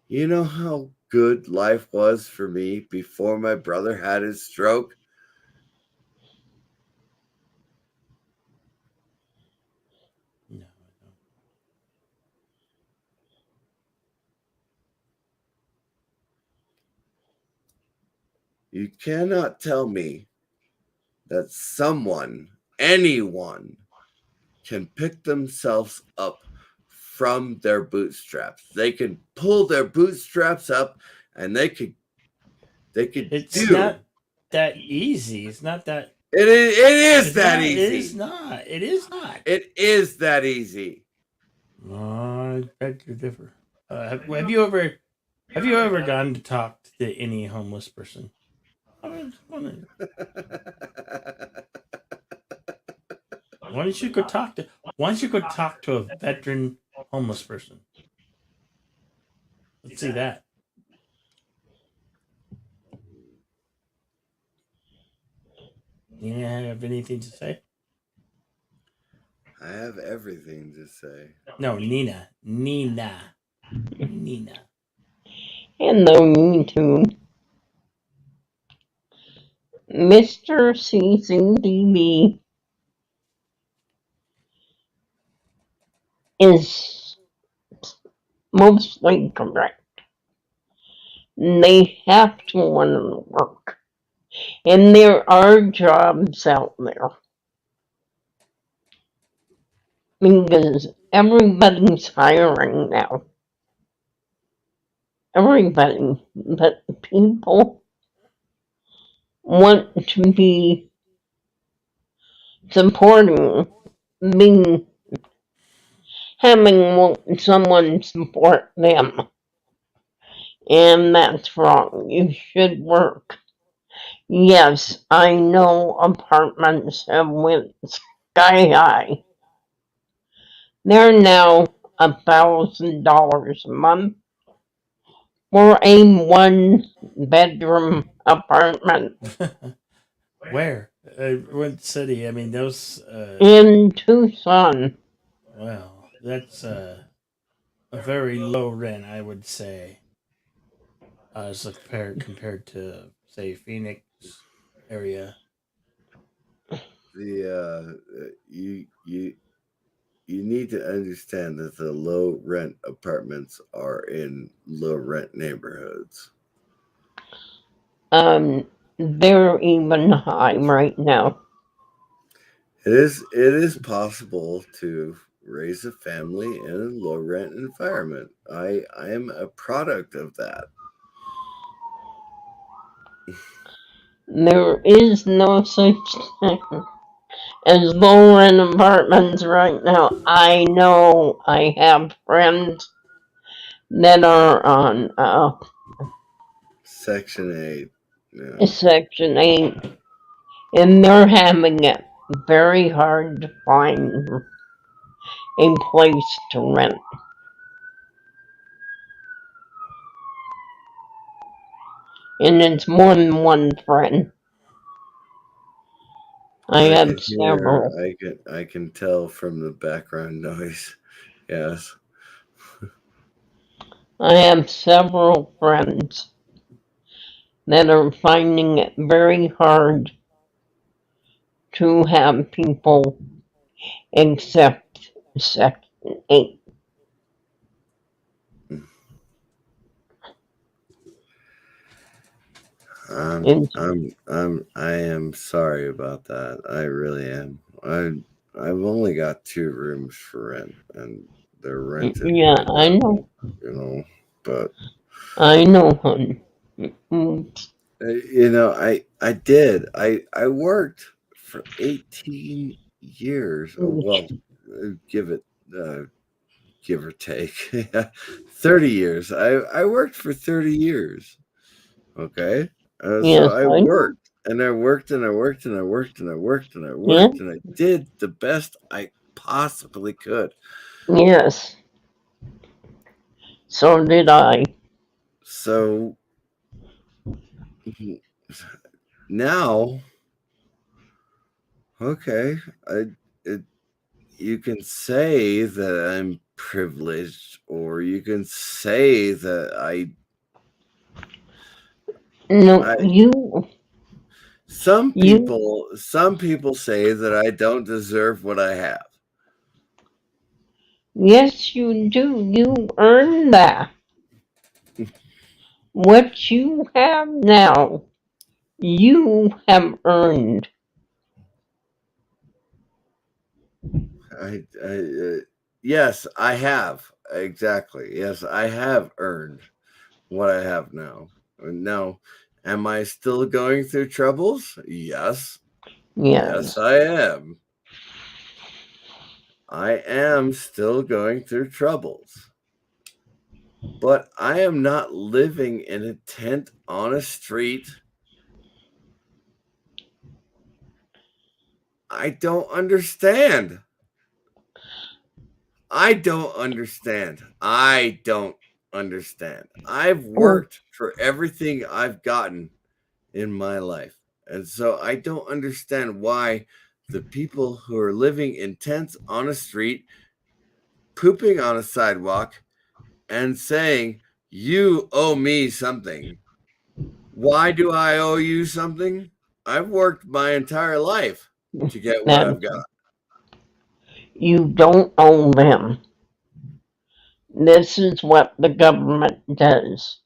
You know how good life was for me before my brother had his stroke? No. You cannot tell me that anyone, can pick themselves up from their bootstraps. They can pull their bootstraps up and they could It's not that easy. It's not that It is that easy. It is not. It is not. It is that easy. I beg to differ. Have you ever gone to talk to any homeless person? Why don't you go talk to a veteran homeless person? Let's see that. You have anything to say? I have everything to say. No, Nina. Hello, YouTube. Mr. CCTV is mostly correct. They have to want to work. And there are jobs out there. Because everybody's hiring now. Everybody. But people want to be supporting, having someone support them. And that's wrong. You should work. Yes, I know apartments have went sky high. They're now $1,000 a month for a 1-bedroom apartment Where? What city? I mean, those. in Tucson. Well, that's a very low rent, I would say, as compared to say Phoenix area. You need to understand that the low rent apartments are in low rent neighborhoods. They're even high right now. It is possible to raise a family in a low rent environment. I am a product of that. There is no such thing as low rent apartments right now. I know I have friends that are on Section 8. Yeah. Section 8, and they're having it very hard to find a place to rent. And it's more than one friend. I have several. I can tell from the background noise. Yes. I have several friends that are finding it very hard to have people accept Section 8. I am sorry about that. I really am. I've only got 2 rooms for rent, and they're rented Yeah, right I now. know. You know, but I know, hon. I did. I worked for 18 years. Oh, well, give it give or take 30 years. I worked for 30 years. Okay. So Yes, I I know. worked and I worked and I worked and I worked and I worked and I Yeah. worked and I did the best I possibly could. Yes. So did I. So now, okay, it, you can say that I'm privileged, or you can say that No, you. some people say that I don't deserve what I have. Yes, you do. You earned that. What you have now, you have earned. Yes, I have. Exactly. Yes, I have earned what I have now. Now, am I still going through troubles? Yes. Yes. Yes, I am. I am still going through troubles. But I am not living in a tent on a street. I don't understand. I don't understand. I don't understand. I've worked for everything I've gotten in my life. And so I don't understand why the people who are living in tents on a street, pooping on a sidewalk, and saying, "You owe me something." Why do I owe you something? I've worked my entire life to get what I've got. You don't owe them. This is what the government does.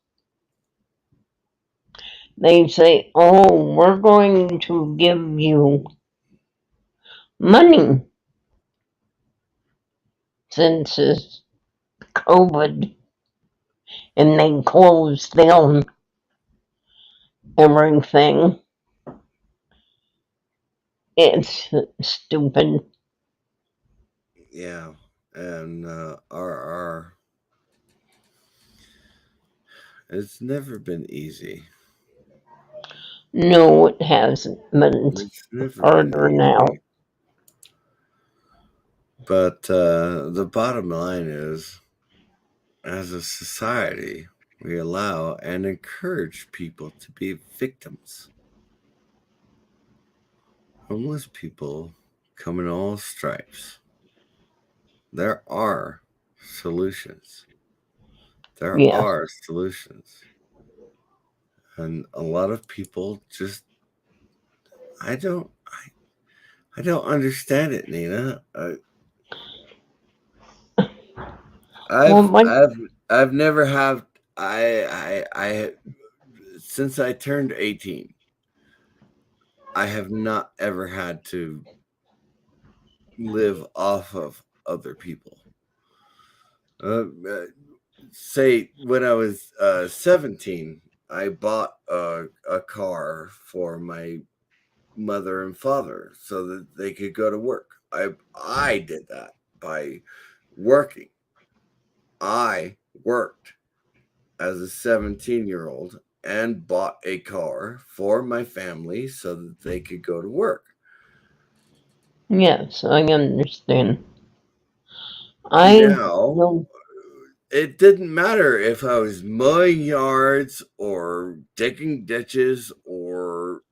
They say, oh, we're going to give you money since it's COVID and they closed down everything. It's stupid. Yeah. And it's never been easy. No, it hasn't, but it's It's never been harder now. easy. But the bottom line is, as a society, we allow and encourage people to be victims. Homeless people come in all stripes. There are solutions. There Yeah. are solutions. And a lot of people just, I don't understand it, Nina. I've never have I since I turned 18, I have not ever had to live off of other people. Say when I was 17, I bought a car for my mother and father so that they could go to work. I did that by working. I worked as a 17-year-old and bought a car for my family so that they could go to work. Yes, I understand. Now, it didn't matter if I was mowing yards or digging ditches or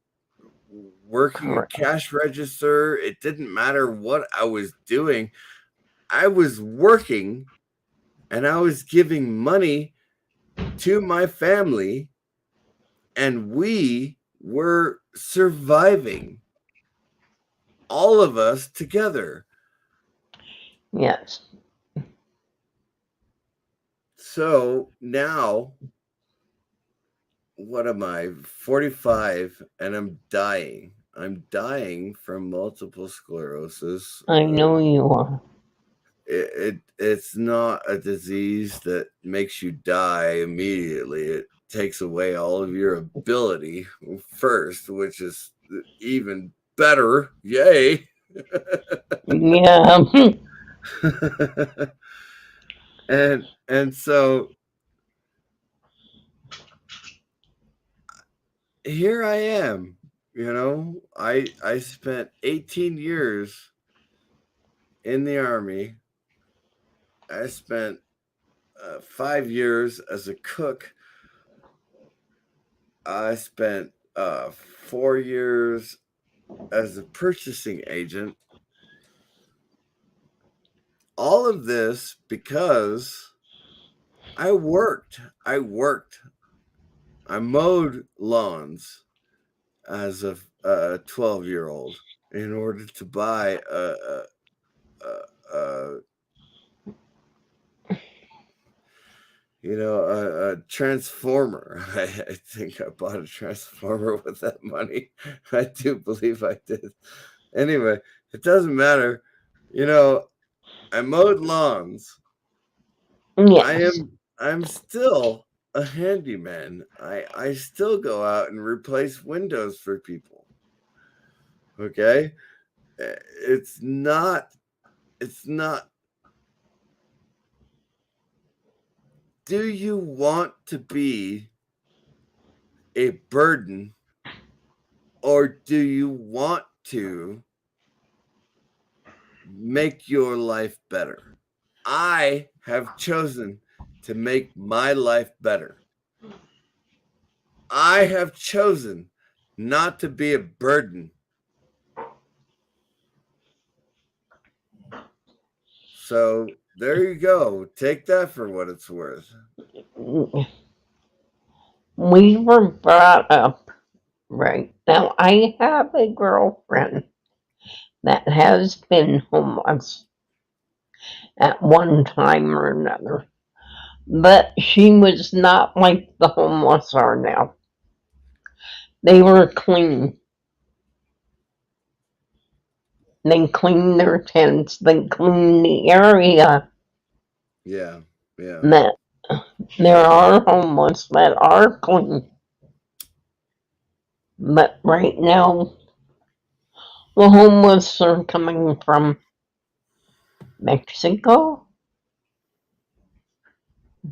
working a cash register. It didn't matter what I was doing. I was working and I was giving money to my family, and we were surviving, all of us together. Yes. So now, what am I? 45, and I'm dying. I'm dying from multiple sclerosis. I know you are. It's not a disease that makes you die immediately. It takes away all of your ability first, which is even better. Yay. Yeah. and so here I am. I spent 18 years in the Army. I spent 5 years as a cook. I spent 4 years as a purchasing agent. All of this because I worked. I mowed lawns as a 12-year-old in order to buy a transformer. I think I bought a transformer with that money. I do believe I did. Anyway, it doesn't matter. I mowed lawns. Yes. I'm still a handyman. I still go out and replace windows for people. Okay? It's not do you want to be a burden, or do you want to make your life better? I have chosen to make my life better. I have chosen not to be a burden. So there you go. Take that for what it's worth. We were brought up right. Now, I have a girlfriend that has been homeless at one time or another, but she was not like the homeless are now. They were clean. They cleaned their tents. They cleaned the area. Yeah. That there are homeless that are clean. But right now, the homeless are coming from Mexico.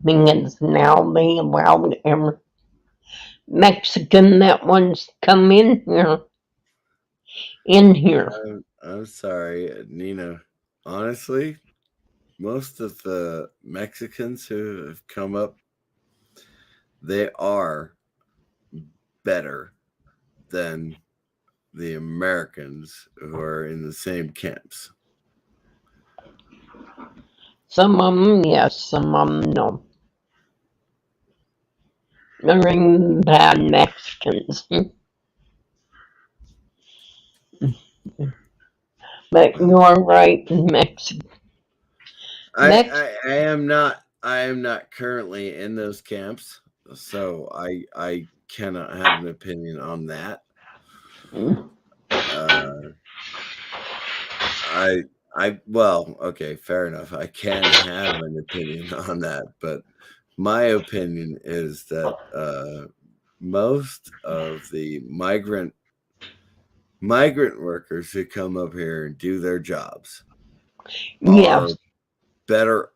Because now they allowed every Mexican that wants to come in here. I'm sorry, Nina. honestly, most of the Mexicans who have come up, they are better than the Americans who are in the same camps. Some of them, yes, some of them, no. They're bad Mexicans. But you're right, I am not currently in those camps, so I cannot have an opinion on that. Well, okay, fair enough. I can have an opinion on that, but my opinion is that most of the migrant workers who come up here and do their jobs are yes, better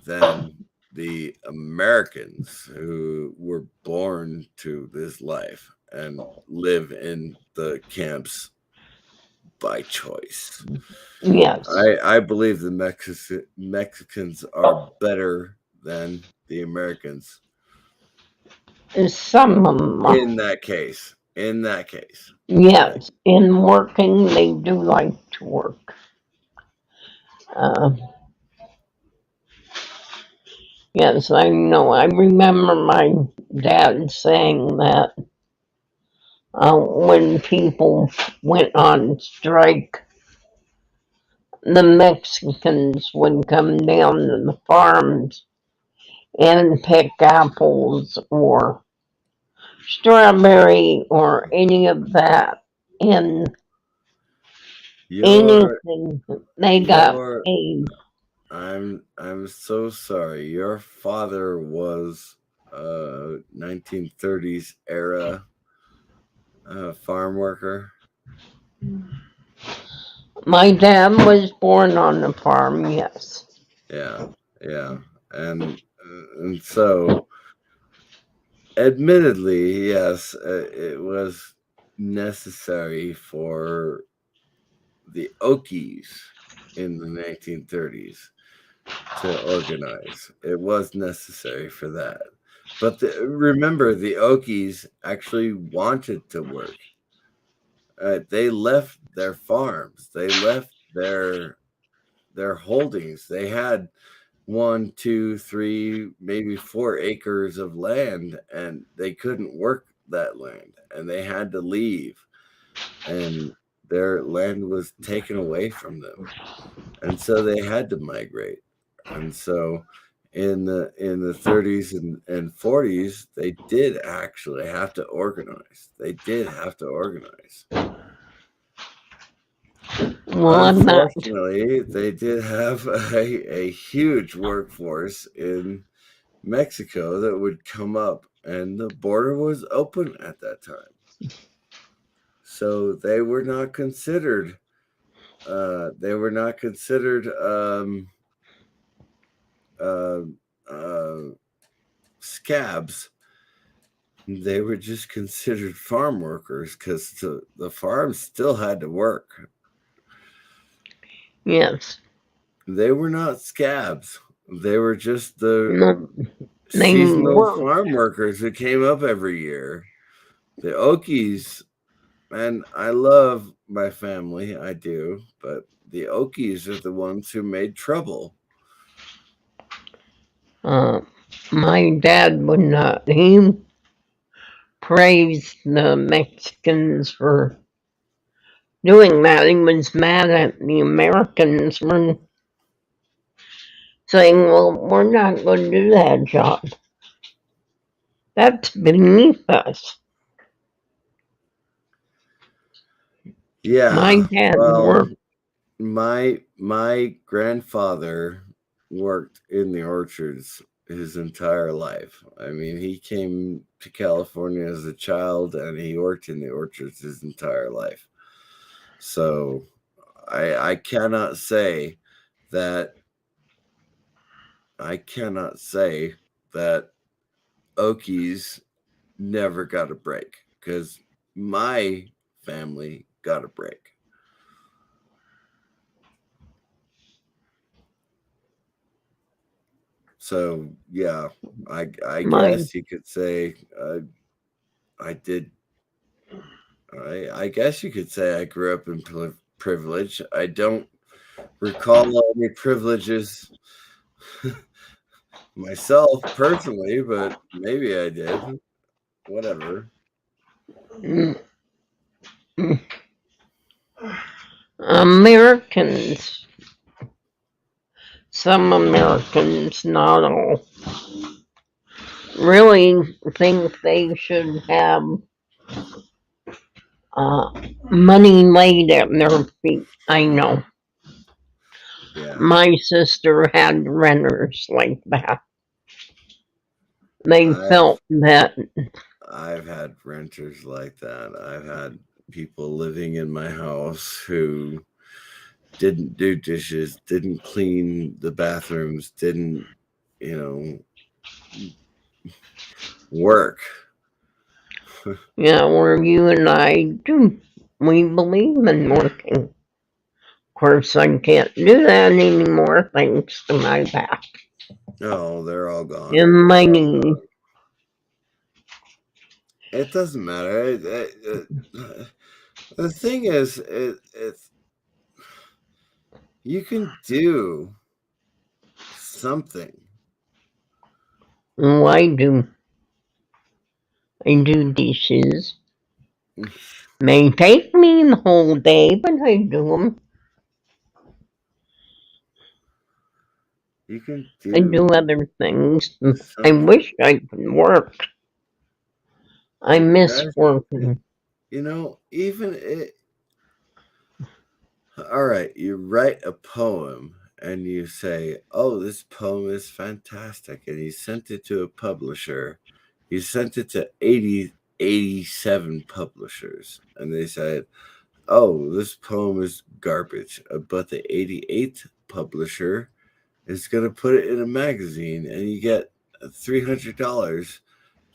than the Americans who were born to this life and live in the camps by choice. yes. I believe the Mexicans are better than the Americans Some of them, in that case. yes. In working, they do like to work. Yes, I know. I remember my dad saying that when people went on strike, the Mexicans would come down to the farms and pick apples or strawberry or any of that. And Your anything they got your paid. I'm so sorry. Your father was 1930s era farm worker. My dad was born on the farm, yes. Yeah, and so, admittedly, yes, it was necessary for the Okies in the 1930s to organize. It was necessary for that. But remember, the Okies actually wanted to work. They left their farms. They left their holdings. They had 1, 2, 3, maybe 4 acres of land, and they couldn't work that land, and they had to leave, and their land was taken away from them, and so they had to migrate. And so in the 30s and 40s, they did actually have to organize. Well, I'm not. Unfortunately, they did have a huge workforce in Mexico that would come up, and the border was open at that time. So they were not considered uh, uh, scabs. They were just considered farm workers because the farms still had to work. Yes. They were not scabs. They were just the No, they seasonal work. farm workers who came up every year. The Okies, and I love my family, I do, but the Okies are the ones who made trouble. My dad would not. He praised the Mexicans for doing that. He was mad at the Americans for saying, well, we're not going to do that job. That's beneath us. Yeah. My dad worked. My grandfather worked in the orchards his entire life. I mean, he came to California as a child and he worked in the orchards his entire life. So I cannot say that Okies never got a break, because my family got a break. So yeah, I My guess you could say I did. I guess you could say I grew up in privilege. I don't recall any privileges myself personally, but maybe I did. Whatever. Americans, some Americans, not all, really think they should have money laid at their feet. I know. Yeah. My sister had renters like that. They felt that. I've had renters like that. I've had people living in my house who didn't do dishes, didn't clean the bathrooms, didn't, work. Yeah, where you and I do. We believe in working. Of course, I can't do that anymore thanks to my back Oh, they're all gone. and my knee. It doesn't matter. The thing is, it's you can do something. Oh, I do. I do dishes. May take me the whole day, but I do them. You can I do do other things. I something. wish I could work. I miss working. Even it. All right, you write a poem and you say, "Oh, this poem is fantastic," and you sent it to a publisher. You sent it to 87 publishers, and they said, "Oh, this poem is garbage," but the 88th publisher is going to put it in a magazine, and you get $300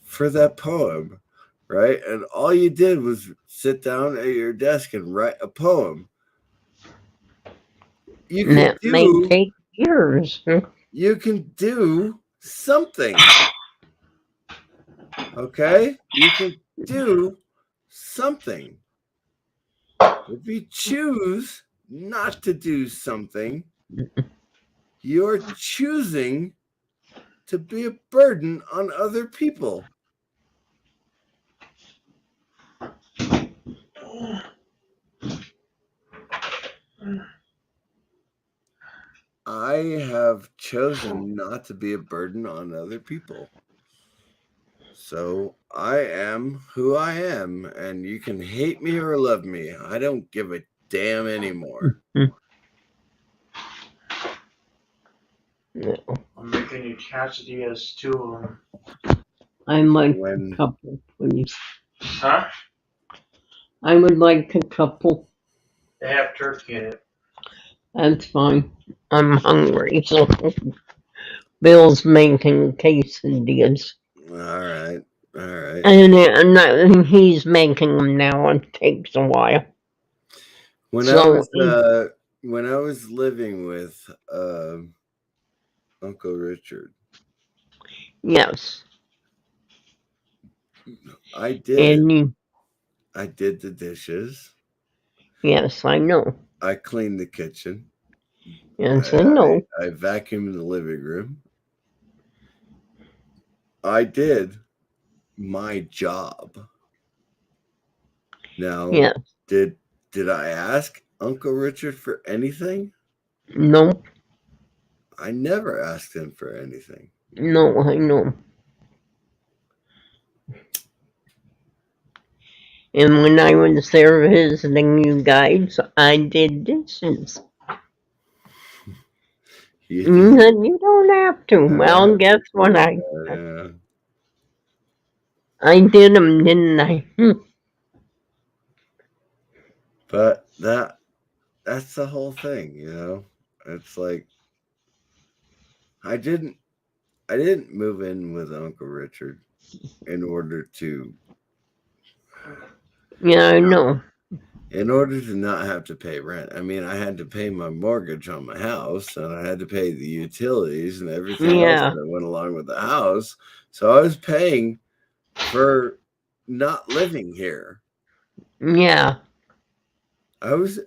for that poem, right? And all you did was sit down at your desk and write a poem. That may take years. You can do something. Okay? You can do something. If you choose not to do something, you're choosing to be a burden on other people. I have chosen not to be a burden on other people. So I am who I am, and you can hate me or love me. I don't give a damn anymore. No. I'm making you quesadillas too. I'd like a couple, please. Huh? I would like a couple. They have turkey in it. That's fine. I'm hungry, so Bill's making quesadillas. All right. And he's making them now. It takes a while. When I was living with Uncle Richard, yes, I did and the dishes. yes, I know. I cleaned the kitchen. Yes, I know. I vacuumed the living room. I did my job. Now, Yes. did I ask Uncle Richard for anything? No. I never asked him for anything. No, I know. And when I was there visiting you guys, I did dishes. You said you don't have to. Well, guess what? I did them, didn't I? But that's the whole thing, It's like I didn't move in with Uncle Richard in order to Yeah, I know. in order to not have to pay rent. I mean, I had to pay my mortgage on my house, and I had to pay the utilities and everything else Yeah. that went along with the house. So I was paying for not living here. Yeah. I was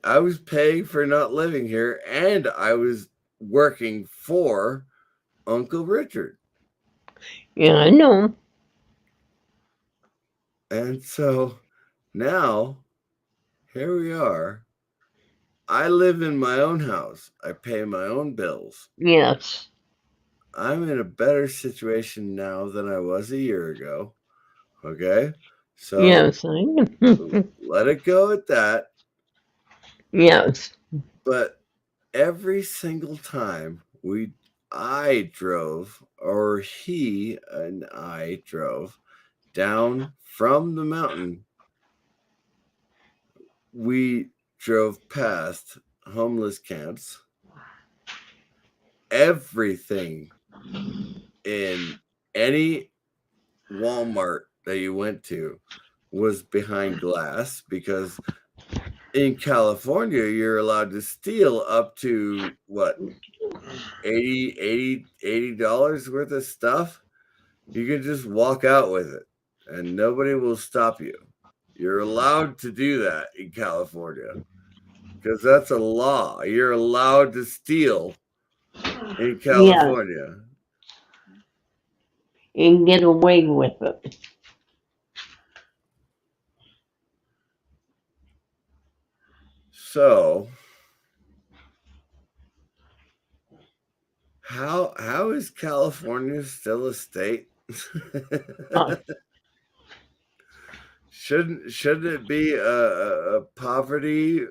paying for not living here, and I was working for Uncle Richard. Yeah, I know. And so now here we are. I live in my own house. I pay my own bills. Yes. I'm in a better situation now than I was a year ago. Okay? So Yes. let it go at that. Yes. But every single time I drove, or he and I drove down from the mountain, we drove past homeless camps. Everything in any Walmart that you went to was behind glass, because in California you're allowed to steal up to what, $80 worth of stuff. You can just walk out with it and nobody will stop you. You're allowed to do that in California because that's a law. You're allowed to steal in Yeah. California. And get away with it. So how is California still a state? Uh, Shouldn't it be a poverty,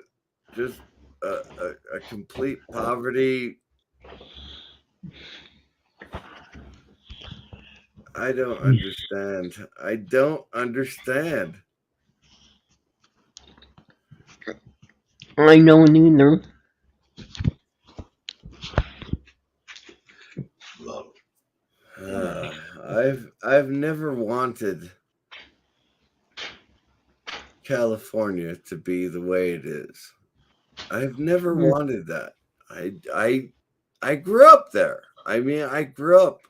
just a complete poverty? I don't understand. I don't understand. I don't either. I've never wanted California to be the way it is. I've never wanted that. I grew up there. I mean, I grew up.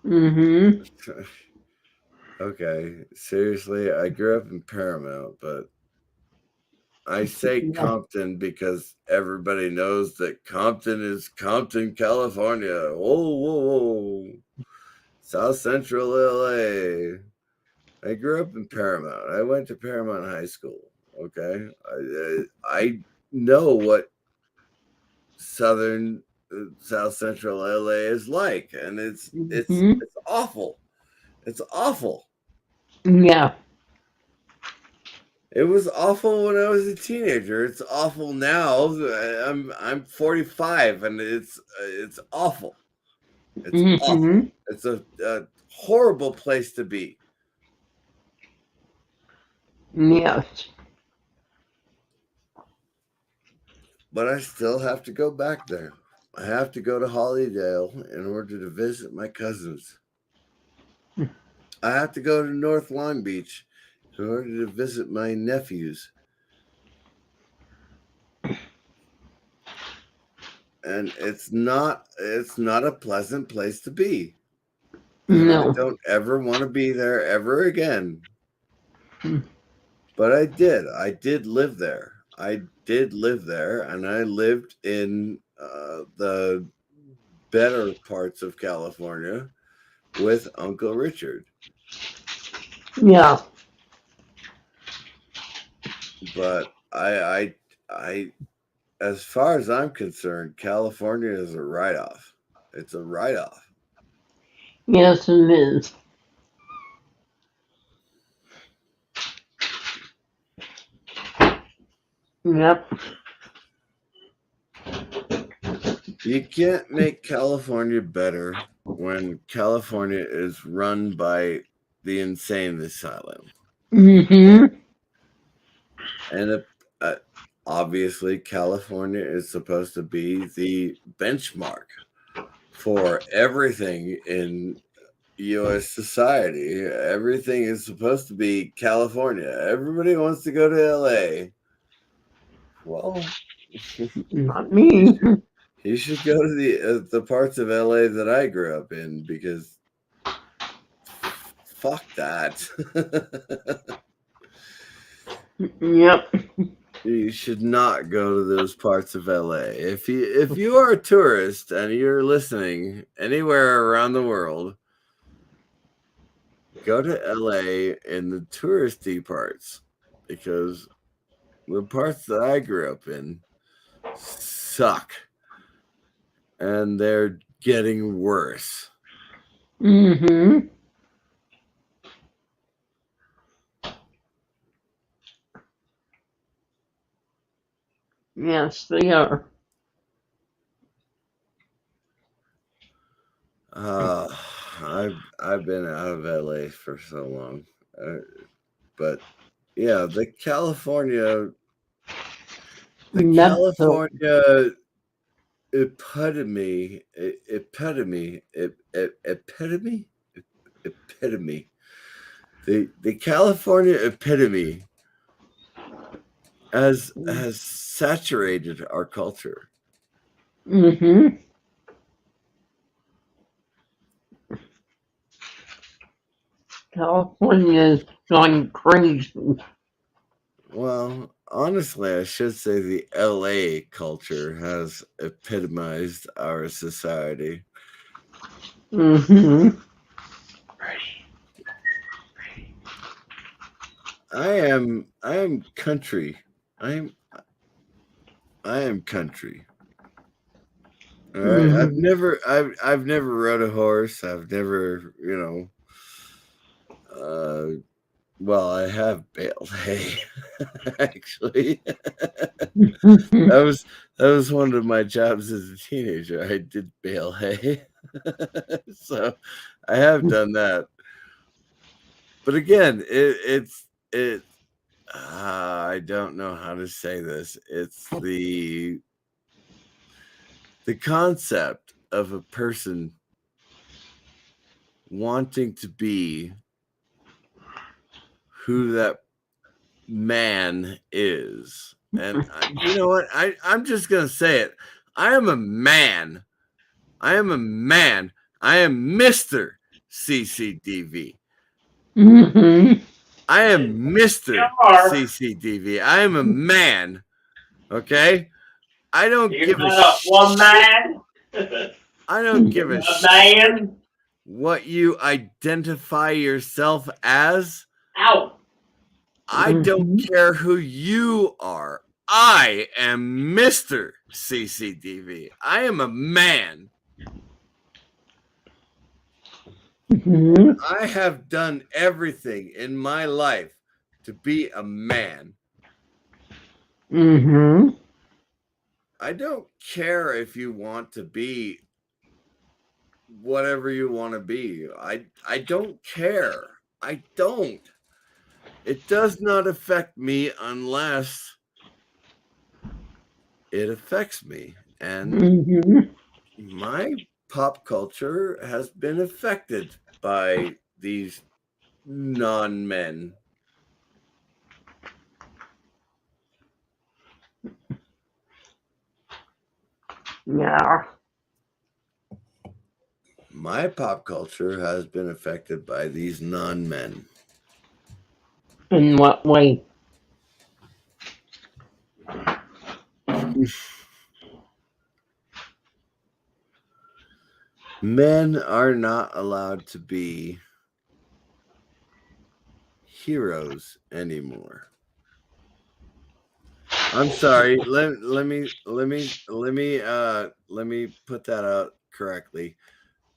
Mm-hmm. Okay, seriously, I grew up in Paramount, but I say Yeah. Compton because everybody knows that Compton is Compton, California. Whoa, whoa, whoa. South Central LA. I grew up in Paramount. I went to Paramount High School. Okay. I know what Southern, South Central LA is like, and it's Mm-hmm. awful. It's awful. Yeah. It was awful when I was a teenager. It's awful now. I'm 45, and it's awful. It's Mm-hmm. awful. It's a horrible place to be. Yes. But I still have to go back there. I have to go to Hollydale in order to visit my cousins. I have to go to North Long Beach in order to visit my nephews. And it's not a pleasant place to be. And I No. don't ever want to be there ever again. Mm. But I did. I did live there. I did live there, and I lived in the better parts of California with Uncle Richard. Yeah. But I, as far as I'm concerned, California is a write-off. It's a write-off. Yes, it is. Yep. You can't make California better when California is run by the insane asylum. Mm-hmm. And obviously, California is supposed to be the benchmark for everything in U.S. society. Everything is supposed to be California. Everybody wants to go to L.A. Well, Not me. you should go to the parts of LA that I grew up in, because fuck that. Yep. You should not go to those parts of LA. If you are a tourist and you're listening anywhere around the world, go to LA in the touristy parts, because the parts that I grew up in suck. And they're getting worse. Mm-hmm. Yes, they are. I've been out of LA for so long, but yeah, the California epitome, the California epitome has saturated our culture. Mm-hmm. California's gone crazy. Well, honestly, I should say the LA culture has epitomized our society. Mm-hmm. I am country. I am country. All right. Mm-hmm. I've never rode a horse. I've never, well, I have baled hay. Actually, that was one of my jobs as a teenager. I did bale hay. So I have done that. But again, I don't know how to say this. It's the concept of a person wanting to be who that man is. And you know what? I'm just going to say it. I am a man. I am a man. I am Mr. CCDV. Mm-hmm. I am Mr. CCDV. I am a man. Okay? I don't give a one man. I don't give a shit what you identify yourself as. Out. I don't care who you are. I am Mr. CCDV. I am a man. Mm-hmm. I have done everything in my life to be a man. Mm-hmm. I don't care if you want to be whatever you want to be. I don't care. I don't. It does not affect me unless it affects me. And Mm-hmm. my pop culture has been affected by these non-men. Yeah. My pop culture has been affected by these non-men. In what way? Men are not allowed to be heroes anymore. I'm sorry. Let me put that out correctly.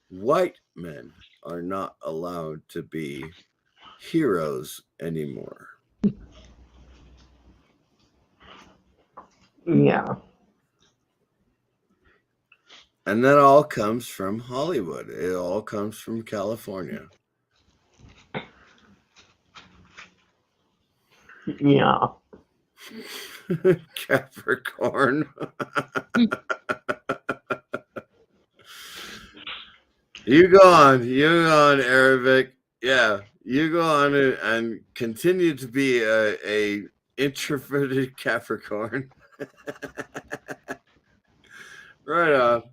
White men are not allowed to be heroes anymore. Yeah. And that all comes from Hollywood. It all comes from California. Yeah. Capricorn. You go on, Arabic. Yeah, you go on and continue to be a introverted Capricorn. Right on.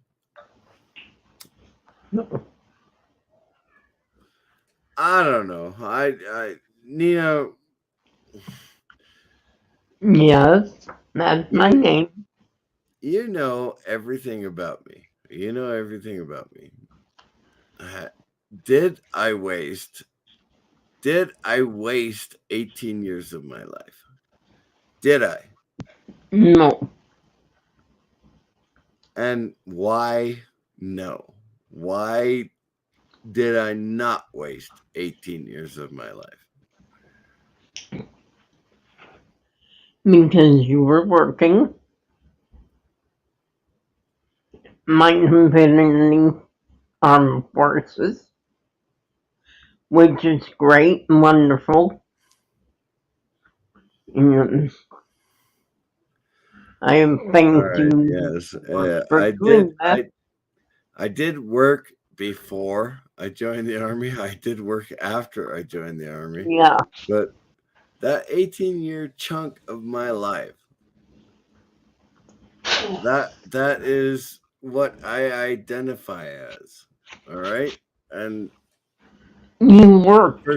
I don't know. Nina. Yes, that's my name. You know everything about me. You know everything about me. Did I waste 18 years of my life? Did I? No. And why no? Why did I not waste 18 years of my life? Because you were working. Might have been in the armed forces, which is great and wonderful. And I thank you Yes. for doing that. I did work before I joined the army. I did work after I joined the army. Yeah. But that 18-year chunk of my life, that is what I identify as. All right? And you worked.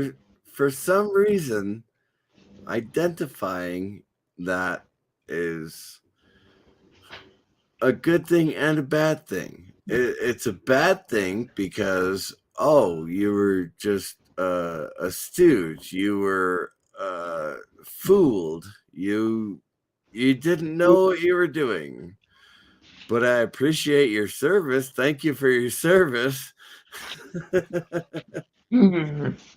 For some reason, identifying that is a good thing and a bad thing. It's a bad thing because you were just a stooge. You were fooled. You didn't know what you were doing. But I appreciate your service. Thank you for your service.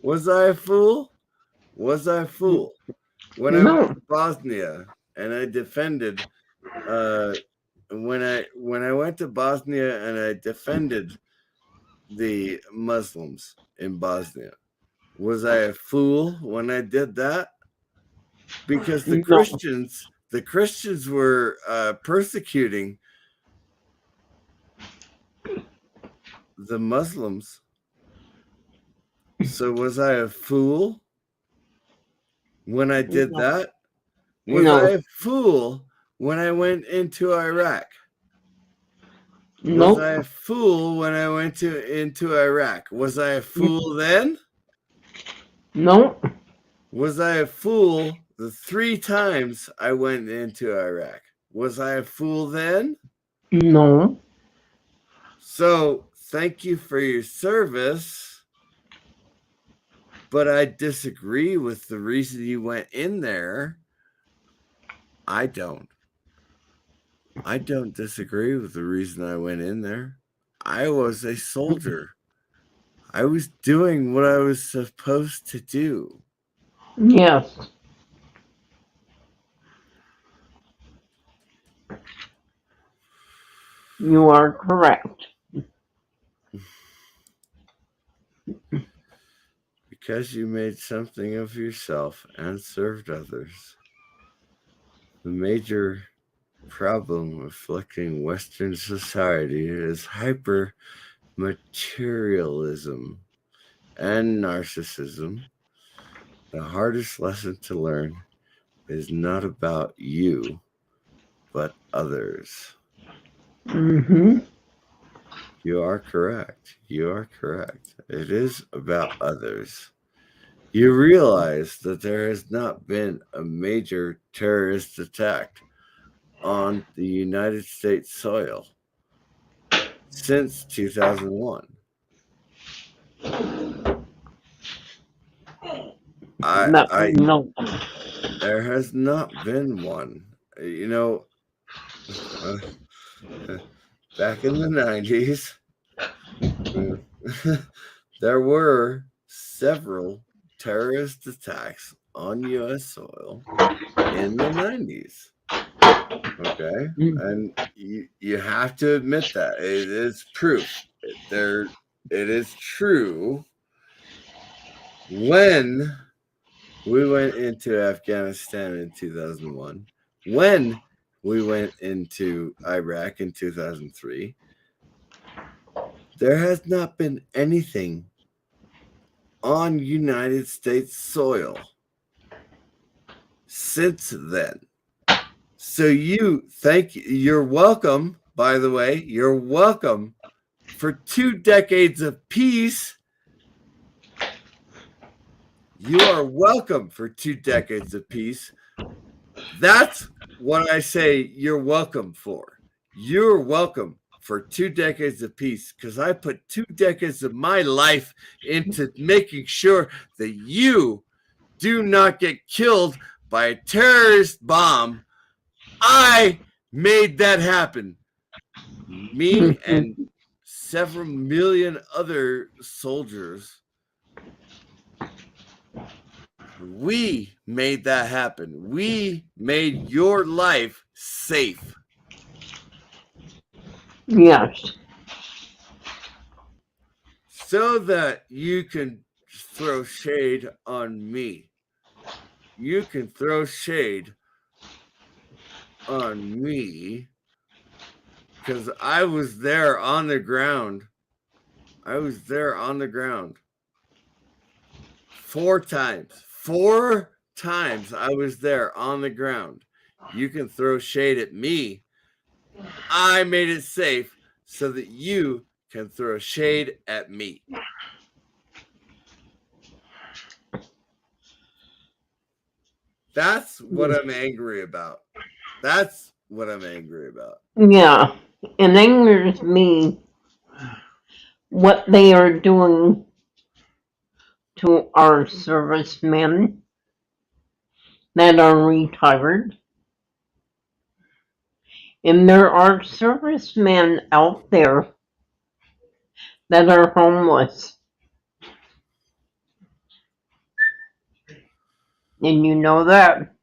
Was I a fool? Was I a fool? When I went to Bosnia and I defended when I went to Bosnia and I defended the Muslims in Bosnia, was I a fool when I did that? Because the Christians were persecuting the Muslims. So was I a fool when I did that? Was I a fool when I went into Iraq? Was I a fool when I went into Iraq? Was I a fool then? No. Was I a fool the 3 times I went into Iraq? Was I a fool then? No. So thank you for your service, but I disagree with the reason you went in there. I don't disagree with the reason I went in there. I was a soldier. I was doing what I was supposed to do. Yes. You are correct. Because you made something of yourself and served others. The major problem afflicting Western society is hyper materialism and narcissism. The hardest lesson to learn is not about you, but others. You are correct. You are correct. It is about others. You realize that there has not been a major terrorist attack on the United States soil since 2001. No. There has not been one. You know, back in the 90s, there were several terrorist attacks on U.S. soil in the 90s. Okay, and you have to admit that it is proof. It is true. When we went into Afghanistan in 2001, when we went into Iraq in 2003, There has not been anything on United States soil since then. So you're welcome, by the way, you're welcome for 2 decades of peace. You are welcome for 2 decades of peace. That's what I say you're welcome for. You're welcome for 2 decades of peace because I put 2 decades of my life into making sure that you do not get killed by a terrorist bomb. I made that happen. Me and several million other soldiers, we made that happen. We made your life safe. Yes. So that you can throw shade on me. You can throw shade on me because I was there on the ground. I was there on the ground 4 times. 4 times I was there on the ground. You can throw shade at me. I made it safe so that you can throw shade at me. That's what I'm angry about. That's what I'm angry about. Yeah. It angers me what they are doing to our servicemen that are retired. And there are servicemen out there that are homeless. And you know that.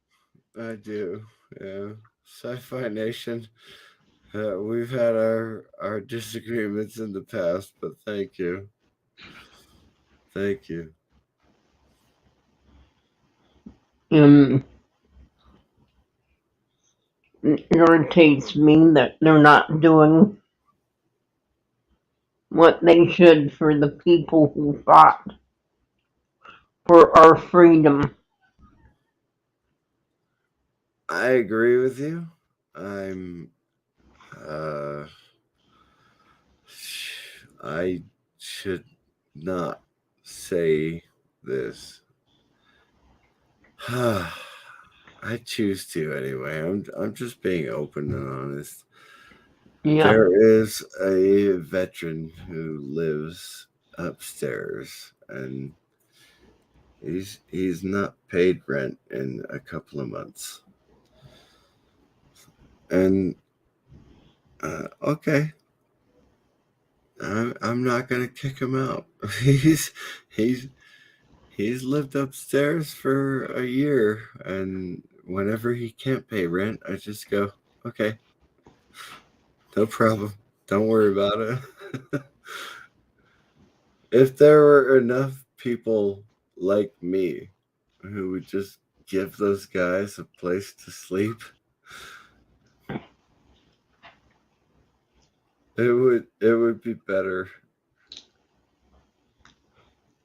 I do. Yeah. Sci-Fi Nation. We've had our disagreements in the past, but thank you. Thank you. It irritates me that they're not doing what they should for the people who fought for our freedom. I agree with you. I should not say this. I choose to anyway. I'm just being open and honest. Yeah. There is a veteran who lives upstairs and he's not paid rent in a couple of months. And okay, I'm not gonna kick him out. he's lived upstairs for a year, and whenever he can't pay rent, I just go, okay, no problem. Don't worry about it. If there were enough people like me who would just give those guys a place to sleep, it would be better.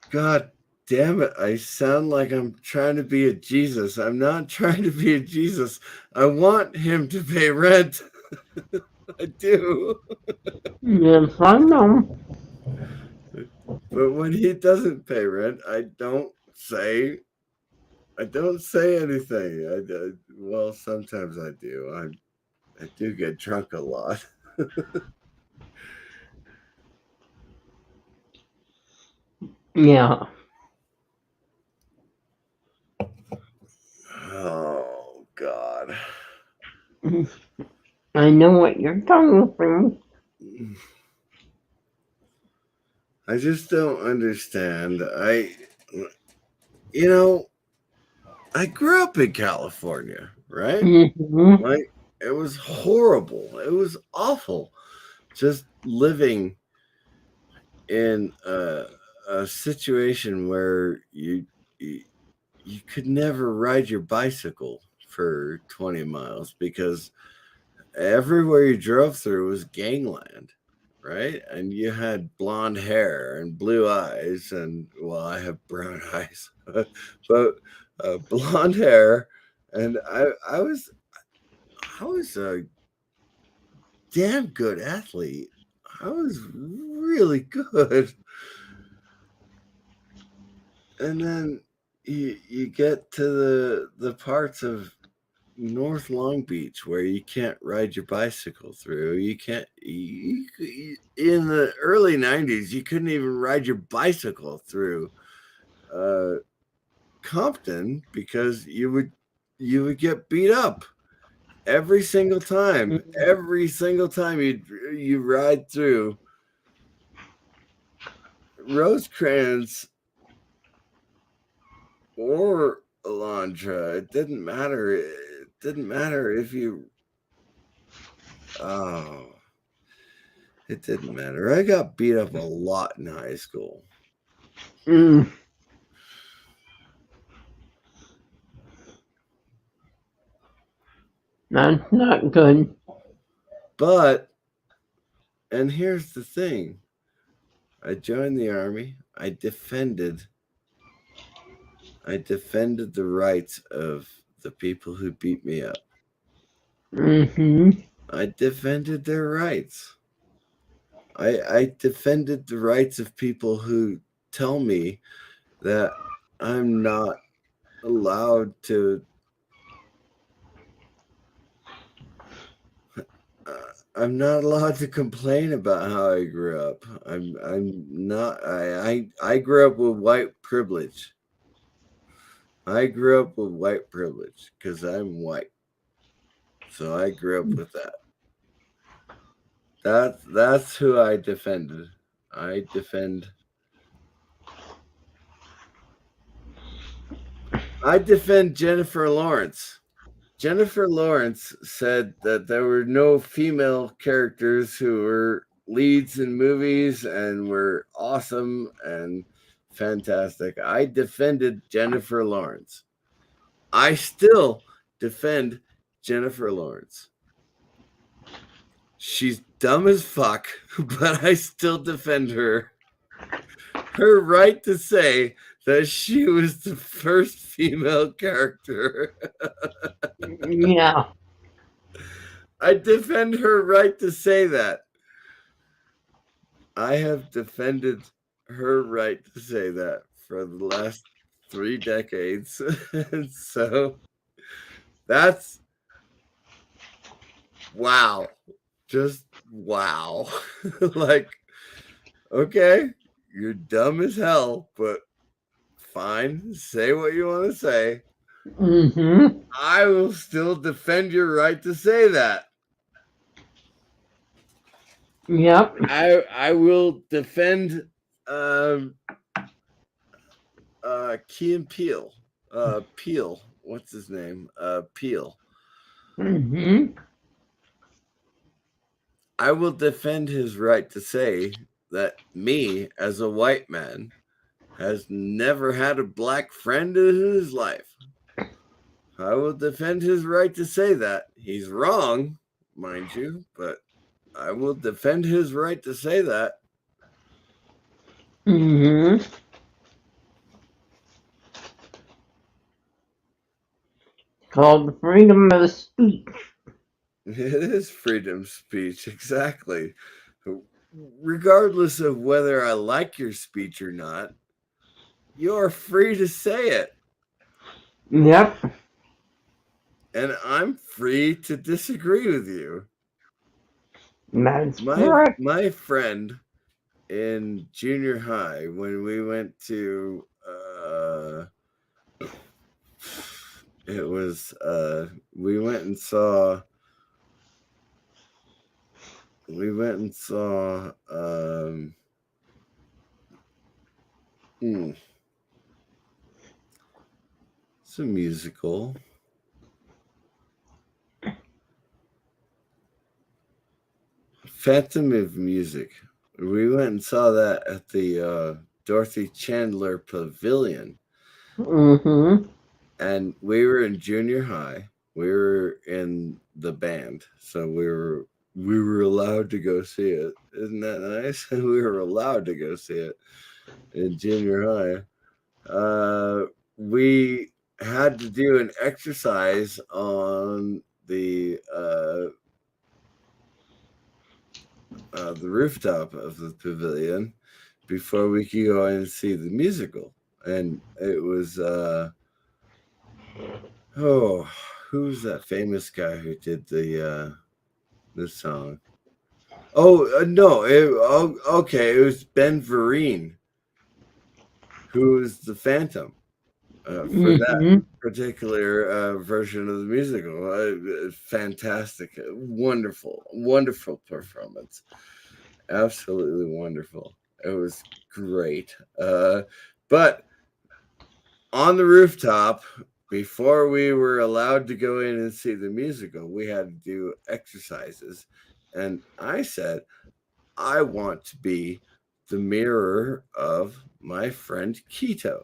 God damn it, I sound like I'm trying to be a Jesus. I'm not trying to be a Jesus. I want him to pay rent. I do. Yes, I know. But when he doesn't pay rent, I don't say anything. Well, sometimes I do. I do get drunk a lot. Yeah. Oh God. I know what you're talking from. I just don't understand. I grew up in California, right? Mm-hmm. Like it was horrible. It was awful. Just living in a situation where you could never ride your bicycle for 20 miles because everywhere you drove through was gangland. right? And you had blonde hair and blue eyes, and well, I have brown eyes, but blonde hair, and I was a damn good athlete. I was really good. And then you get to the parts of North Long Beach where you can't ride your bicycle through. You can't. In the early '90s, you couldn't even ride your bicycle through Compton because you would get beat up every single time. Every single time you ride through Rosecrans or Alondra, it didn't matter. It didn't matter if you. Oh, it didn't matter. I got beat up a lot in high school. That's not good. But, and here's the thing, I joined the army. I defended the rights of the people who beat me up. I defended their rights. I defended the rights of people who tell me that I'm not allowed to. I'm not allowed to complain about how I grew up. I'm not. I grew up with white privilege. I grew up with white privilege because I'm white. So I grew up with that. That's who I defended. I defend Jennifer Lawrence. Jennifer Lawrence said that there were no female characters who were leads in movies and were awesome and fantastic. I defended Jennifer Lawrence. I still defend Jennifer Lawrence. She's dumb as fuck, but I still defend her. Her right to say that she was the first female character. Yeah. I defend her right to say that. I have defended her right to say that for the last 3 decades. And so that's wow. Just wow. Like, okay, you're dumb as hell, but fine, say what you want to say. I will still defend your right to say that. Yep. I will defend Key and Peele. Peele. What's his name? Peele. I will defend his right to say that me, as a white man, has never had a black friend in his life. I will defend his right to say that. He's wrong, mind you, but I will defend his right to say that. Called freedom of speech. It is freedom of speech, exactly. Regardless of whether I like your speech or not, you're free to say it. Yep. And I'm free to disagree with you. That's correct. My friend in junior high, when we went to it was we went and saw it's a musical. Phantom of Music. We went and saw that at the Dorothy Chandler Pavilion. And we were in junior high. We were in the band. So we were we were allowed to go see it. Isn't that nice? We were allowed to go see it in junior high. We had to do an exercise on the rooftop of the pavilion before we could go in and see the musical, and it was who's that famous guy who did the song? Oh no, okay, it was Ben Vereen, who was the Phantom for that particular version of the musical. Fantastic, wonderful, wonderful performance, absolutely wonderful. It was great. But on the rooftop, before we were allowed to go in and see the musical, we had to do exercises. And I said, I want to be the mirror of my friend Keto.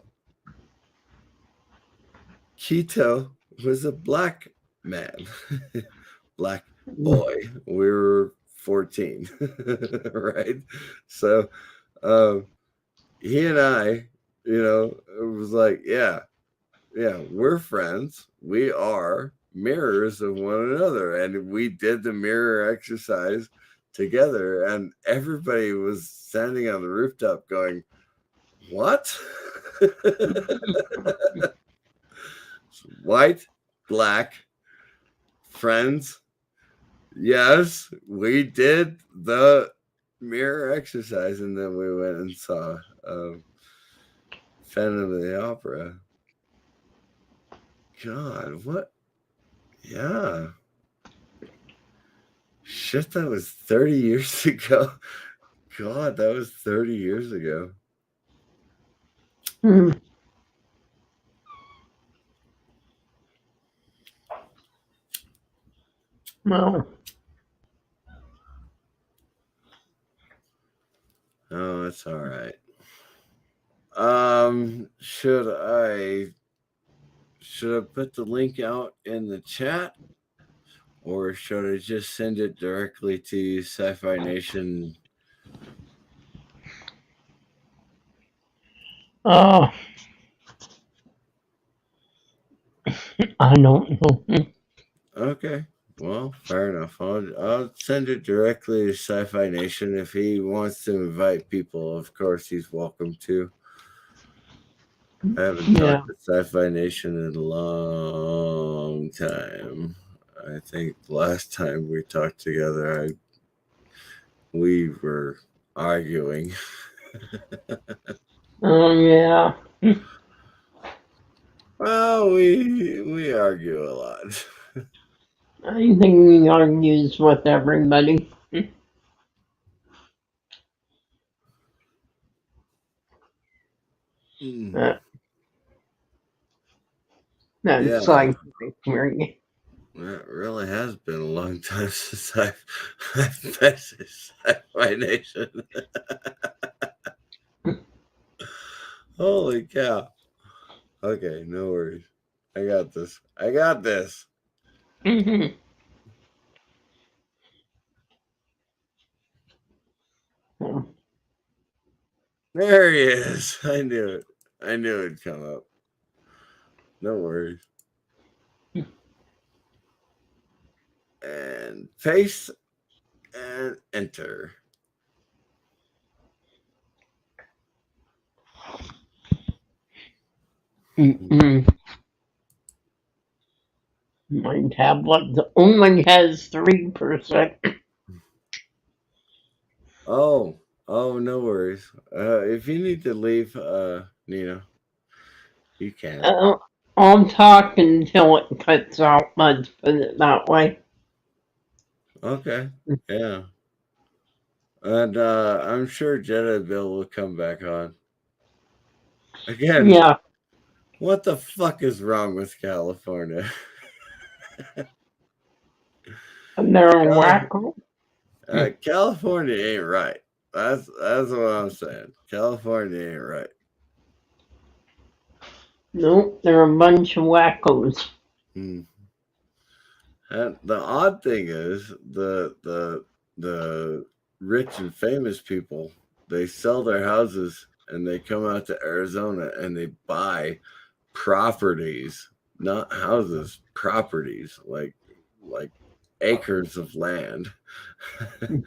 Keto was a black man, black boy. We were 14, right? So he and I, it was like, yeah, we're friends. We are mirrors of one another. And we did the mirror exercise together. And everybody was standing on the rooftop going, what? White, black, friends. Yes, we did the mirror exercise. And then we went and saw Phantom of the Opera. God, what? Yeah. Shit, that was 30 years ago. God, that was 30 years ago. Well. Oh, it's all right. Should I put the link out in the chat, or should I just send it directly to Sci-Fi Nation? I don't know. Okay, well, fair enough. I'll send it directly to Sci-Fi Nation. If he wants to invite people, of course he's welcome to. I haven't talked to Sci-Fi Nation in a long time. I think last time we talked together, we were arguing. Oh yeah. Well, we argue a lot. I think he argues with everybody. That's like It really has been a long time since I've messaged Sci-Fi Nation. Holy cow. Okay, no worries. I got this. There he is. I knew it. I knew it'd come up. No worries. And paste and enter. My tablet only has 3%. Oh, no worries. If you need to leave, Nina, you can. I'll talk until it cuts out. Let's put it that way. Okay. Yeah. And I'm sure Jedi Bill will come back on. Again. Yeah. What the fuck is wrong with California? They're wacko. California ain't right. That's what I'm saying. California ain't right. Nope, they're a bunch of wackos. And the odd thing is the rich and famous people, they sell their houses and they come out to Arizona and they buy properties, not houses, properties like acres of land. and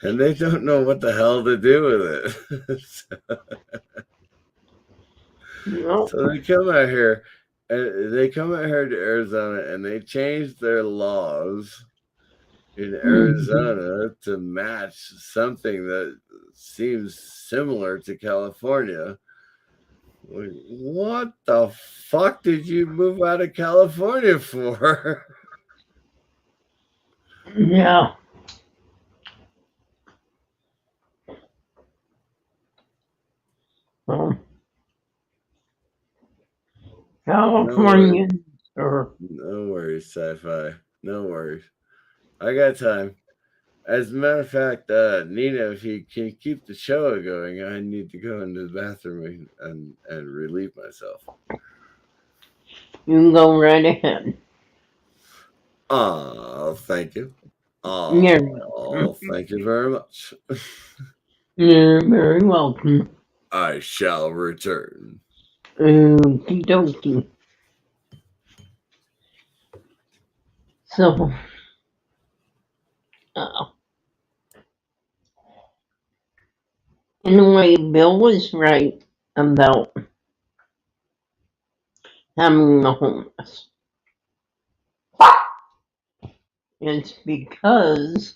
they don't know what the hell to do with it. So they come out here, and they come out here to Arizona, and they change their laws in Arizona to match something that seems similar to California. Like, what the fuck did you move out of California for? Yeah. California. No worries, sci-fi. No worries. I got time. As a matter of fact, Nina, if you can keep the show going, I need to go into the bathroom and relieve myself. You can go right ahead. Oh, thank you. You're Thank you very much. very welcome. I shall return. Okie dokie. So, in a way, Bill was right about having the homeless. It's because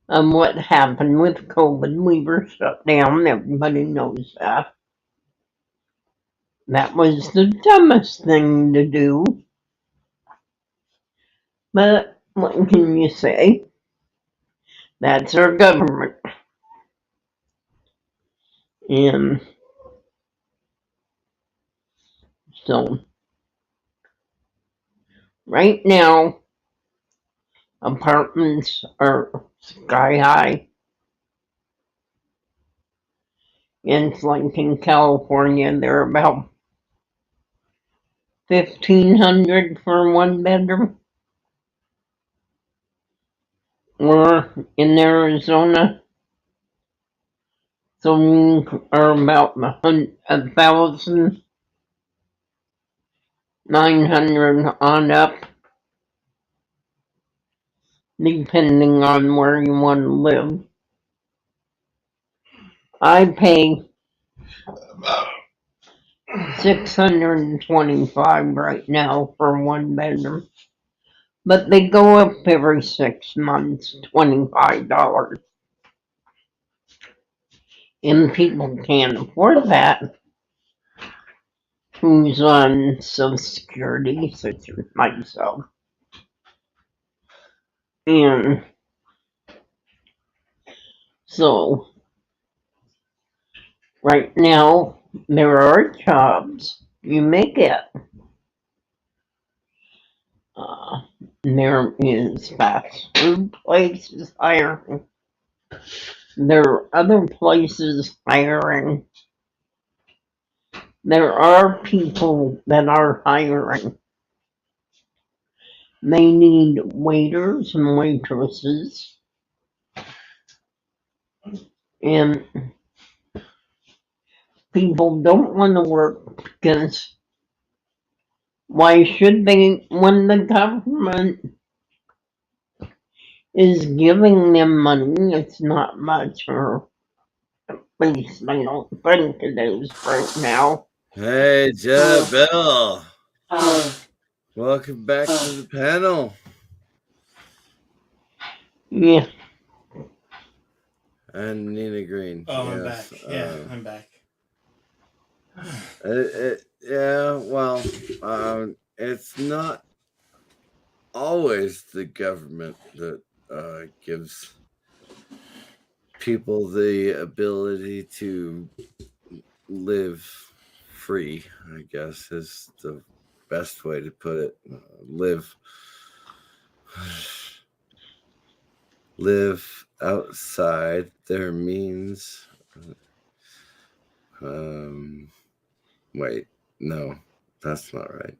of what happened with COVID. We were shut down. Everybody knows that. That was the dumbest thing to do. But what can you say? That's our government. And so, right now, apartments are sky high. It's like in California, they're about $1,500 for one bedroom. Or in Arizona, some are about 1,900 on up, depending on where you want to live. I pay $625 right now for one bedroom, but they go up every 6 months, $25. And people can't afford that. Who's on Social Security, such as myself. And so, right now, there are jobs you may get. There is fast food places hiring. There are other places hiring. There are people that are hiring. They need waiters and waitresses. And people don't want to work because why should they when the government is giving them money? It's not much, or at least I don't think it is right now. Hey, Bill. Welcome back to the panel. Yeah. And Nina Green. Oh, yes. I'm back. Yeah, I'm back. Yeah, well, it's not always the government that gives people the ability to live free, I guess is the best way to put it. Live outside their means. Wait, no, that's not right.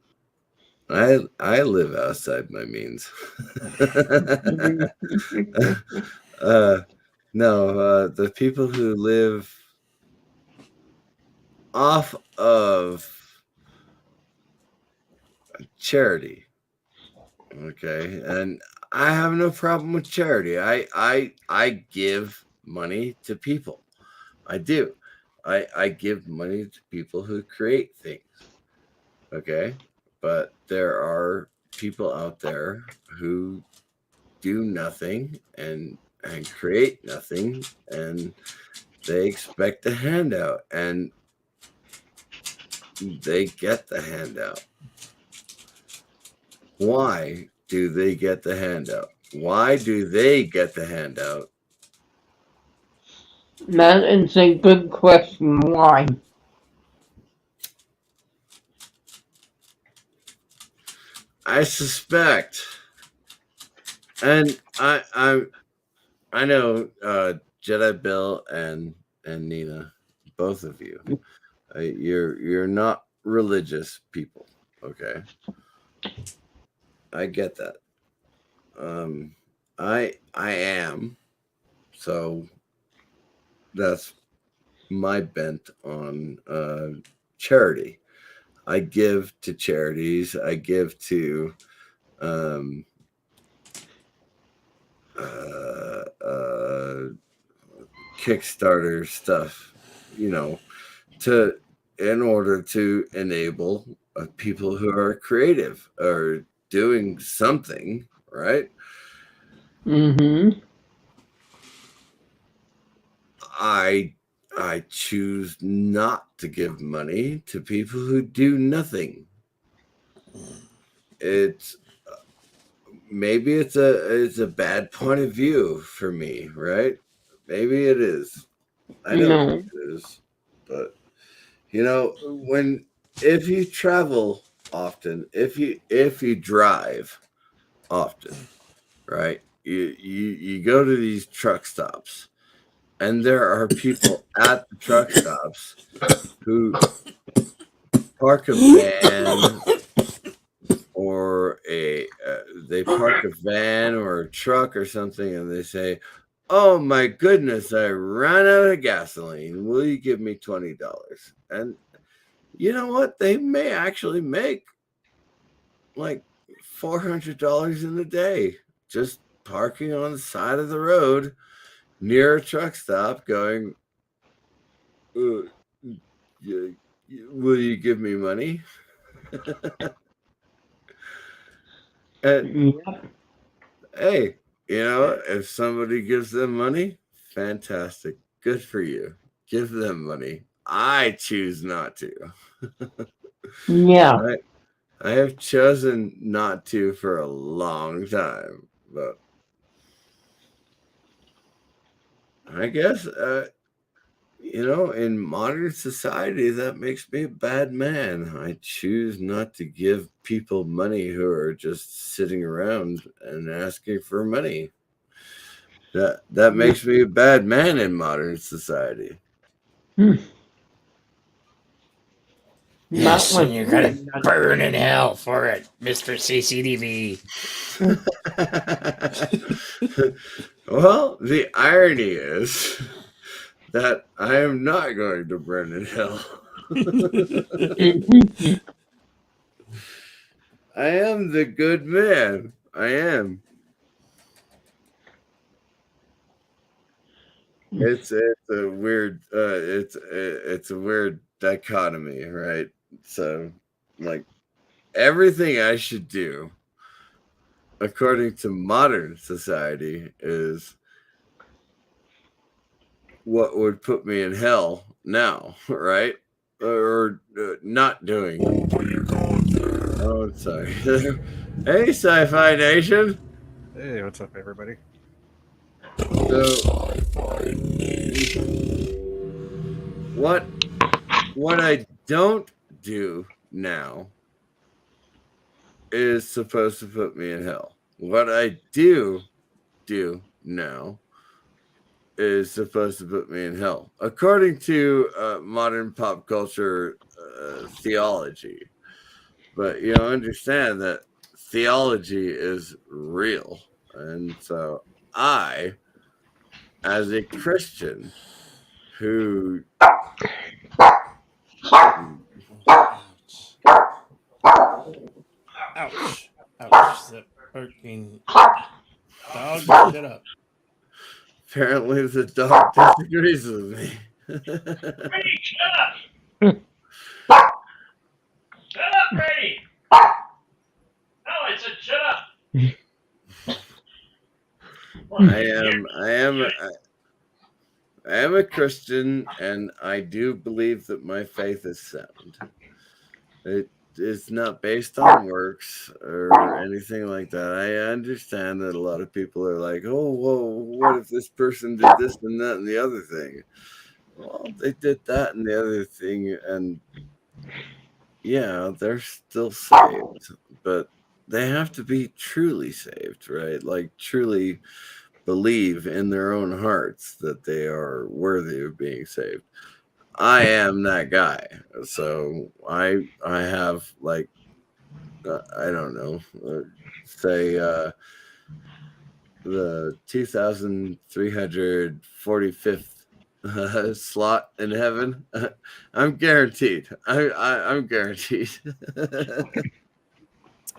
I live outside my means. No, the people who live off of charity, okay, and I have no problem with charity. I give money to people. I do. I give money to people who create things. Okay, but there are people out there who do nothing and create nothing, and they expect a handout, and they get the handout. Why do they get the handout? Why do they get the handout? That is a good question. Why? I suspect, and I know Jedi Bill and Nina, both of you, you're not religious people, okay? I get that. I am, so that's my bent on charity. I give to charities. I give to um, Kickstarter stuff, you know, to in order to enable people who are creative or doing something, right? Mm-hmm. I choose not to give money to people who do nothing. It's maybe it's a bad point of view for me, right? Maybe it is. I don't No. think it is. But if you travel often, if you drive often, right? You go to these truck stops, and there are people at the truck stops who park a van or they park a van or a truck or something, and they say, "Oh my goodness, I ran out of gasoline. Will you give me $20?" And you know what? They may actually make like $400 in a day just parking on the side of the road near a truck stop, going, "Will you give me money?" And Yep. hey, if somebody gives them money, fantastic. Good for you. Give them money. I choose not to. Yeah. I have chosen not to for a long time, but I guess, in modern society, that makes me a bad man. I choose not to give people money who are just sitting around and asking for money. That makes me a bad man in modern society. Hmm. Not Yes, and like you're gonna me. burn in hell for it, Mr. CCTV. Well, the irony is that I am not going to burn in hell. Mhm. I am the good man. I am. It's a weird it's a weird dichotomy, right? So, like, everything I should do according to modern society is what would put me in hell now, right? Or not doing. Oh, sorry. Hey, Sci-Fi Nation. Hey, what's up, everybody? So, what I don't do now is supposed to put me in hell. What I do now is supposed to put me in hell, according to modern pop culture theology. but you understand that theology is real. And so I, as a Christian who Ouch. Ouch. The barking dog, shut up. apparently the dog disagrees with me. Brady, shut up! Shut up, Brady! No, I said shut up. I am a Christian, and I do believe that my faith is sound. It is not based on works or anything like that. I understand that a lot of people are like, "Oh, well, what if this person did this and that and the other thing?" Well, they did that and the other thing, and yeah, they're still saved, but they have to be truly saved, right? Like truly believe in their own hearts that they are worthy of being saved. I am that guy, so I have like I don't know, say the 2,345th slot in heaven. I'm guaranteed. I'm guaranteed.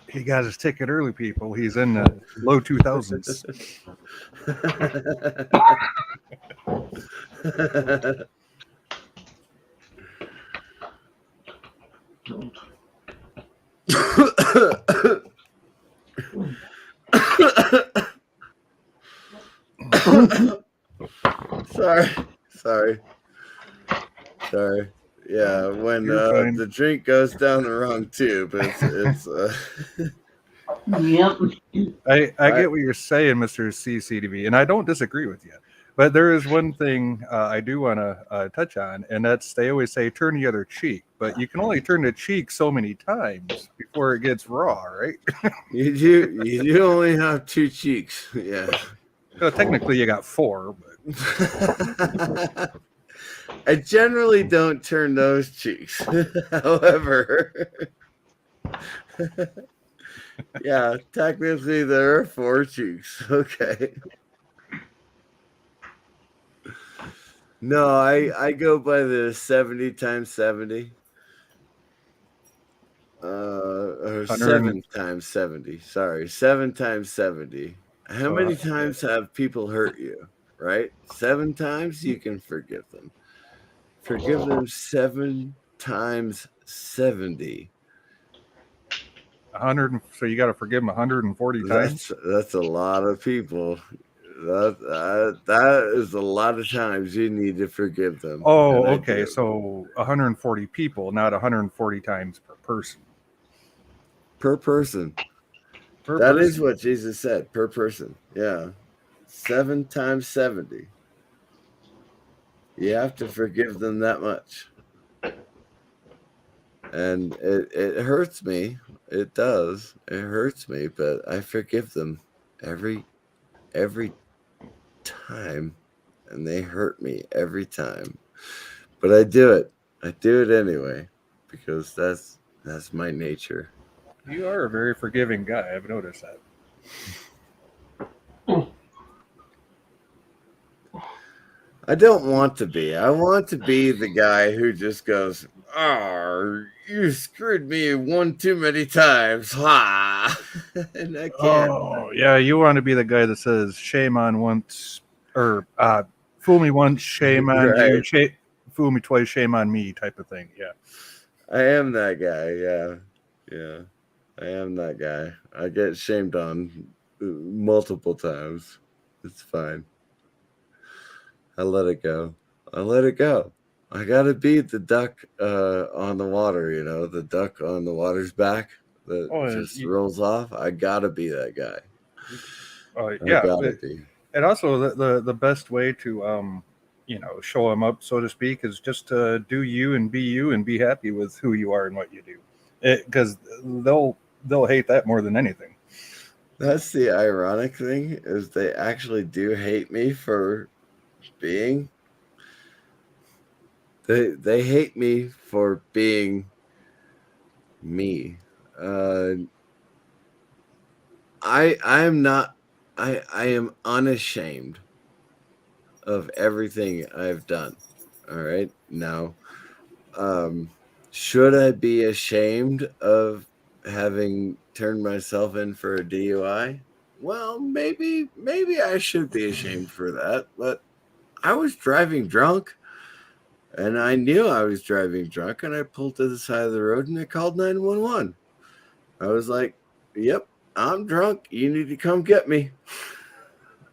He got his ticket early, people. He's in the low 2000s. Sorry. Yeah, when the drink goes down the wrong tube, it's Yep. I get what you're saying, Mr. CCTV, and I don't disagree with you. But there is one thing I do want to touch on, and that's they always say turn the other cheek, but you can only turn the cheek so many times before it gets raw, right? you do only have two cheeks, yeah. Well, technically, you got four. But I generally don't turn those cheeks. However, yeah, technically there are four cheeks. Okay. No, I go by the 70 times 70. Or 7 times 70. Sorry, 7 times 70. How many times have people hurt you? Right? 7 times you can forgive them. Forgive them 7 times 70. 100. So you got to forgive them 140 times. That's a lot of people. That is a lot of times you need to forgive them. Oh, okay. So 140 people, not 140 times per person. Per person. That is what Jesus said. Per person. Yeah. 7 times 70. You have to forgive them that much. And it hurts me. It does. It hurts me, but I forgive them every time, and they hurt me every time. But I do it. I do it anyway because that's my nature. You are a very forgiving guy. I've noticed that. I don't want to be. I want to be the guy who just goes, "Oh, you screwed me one too many times." Ha! And I can't. Oh, yeah, you want to be the guy that says shame on once, or fool me once, shame on Right. you, fool me twice, shame on me type of thing. Yeah. I am that guy. Yeah. I am that guy. I get shamed on multiple times. It's fine. I let it go. I gotta be the duck on the water, the duck on the water's back that just rolls off. I gotta be that guy. Yeah. Gotta be. And also the best way to show them up, so to speak, is just to do you and be happy with who you are and what you do, because they'll hate that more than anything. That's the ironic thing, is they actually do hate me for being. They hate me for being me. I'm not. I am unashamed of everything I've done. All right. Now, should I be ashamed of having turned myself in for a DUI? Well, maybe I should be ashamed for that, but I was driving drunk and I knew I was driving drunk and I pulled to the side of the road and I called 911. I was like, "Yep, I'm drunk. You need to come get me."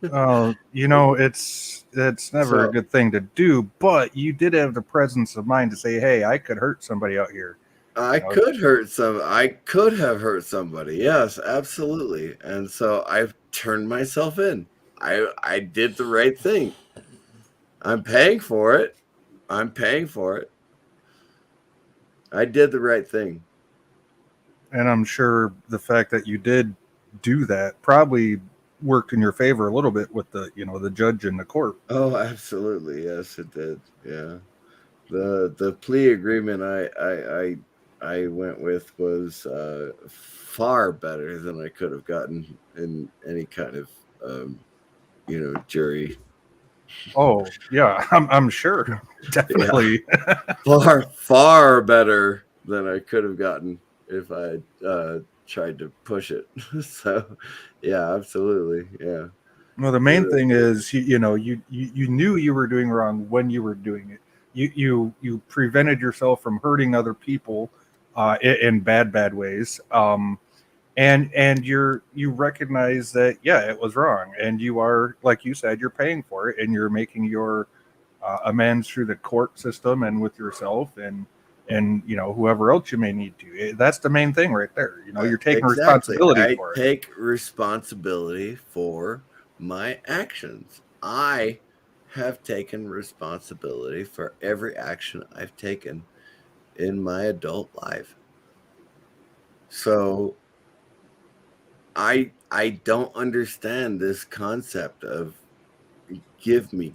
It's never a good thing to do, but you did have the presence of mind to say, "Hey, I could hurt somebody out here." I could have hurt somebody. Yes, absolutely. And so I've turned myself in. I did the right thing. I'm paying for it. I did the right thing. And I'm sure the fact that you did do that probably worked in your favor a little bit with the judge in the court. Oh, absolutely. Yes, it did. Yeah. The plea agreement I went with was far better than I could have gotten in any kind of jury. Oh yeah, I'm sure, definitely. Yeah. far better than I could have gotten if I tried to push it. So yeah, absolutely. Yeah. Well, the main thing is you knew you were doing wrong when you were doing it. You prevented yourself from hurting other people in bad ways. And you recognize that it was wrong, and you are, like you said, you're paying for it, and you're making your amends through the court system and with yourself and whoever else you may need to. That's the main thing right there. You're taking responsibility for it. I take responsibility for my actions. I have taken responsibility for every action I've taken in my adult life. So I don't understand this concept of give me.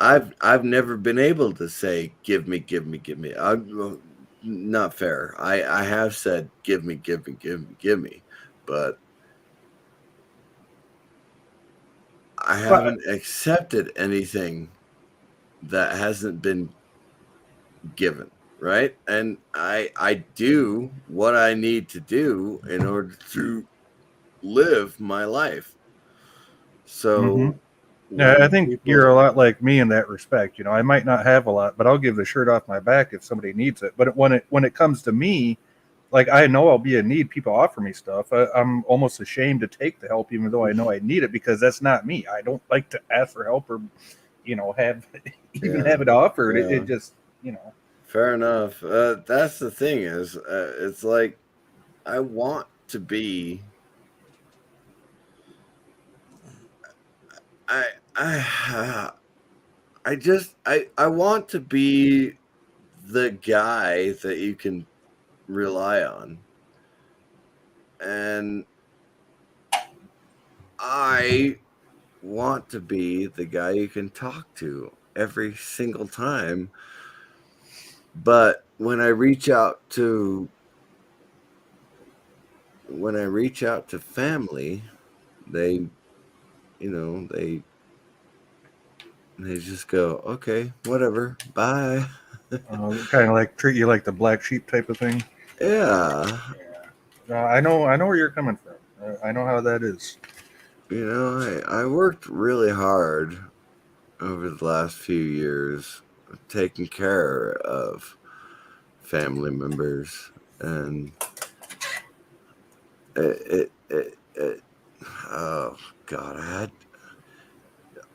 I've never been able to say give me. Not fair. I have said give me, but I haven't accepted anything that hasn't been given, right? And I do what I need to do in order to live my life. So yeah, I think you're a lot like me in that respect. I might not have a lot, but I'll give the shirt off my back if somebody needs it. But when it comes to me, like, I know I'll be in need. People offer me stuff. I'm almost ashamed to take the help, even though I know I need it, because that's not me. I don't like to ask for help or, have have it offered. Yeah. It just, Fair enough. That's the thing is, it's like I want to be. I want to be the guy that you can rely on. And I want to be the guy you can talk to every single time. But when I reach out to family, they just go, okay, whatever, bye. Kind of like treat you like the black sheep type of thing. Yeah. I know where you're coming from. I know how that is. I worked really hard over the last few years taking care of family members, and oh God,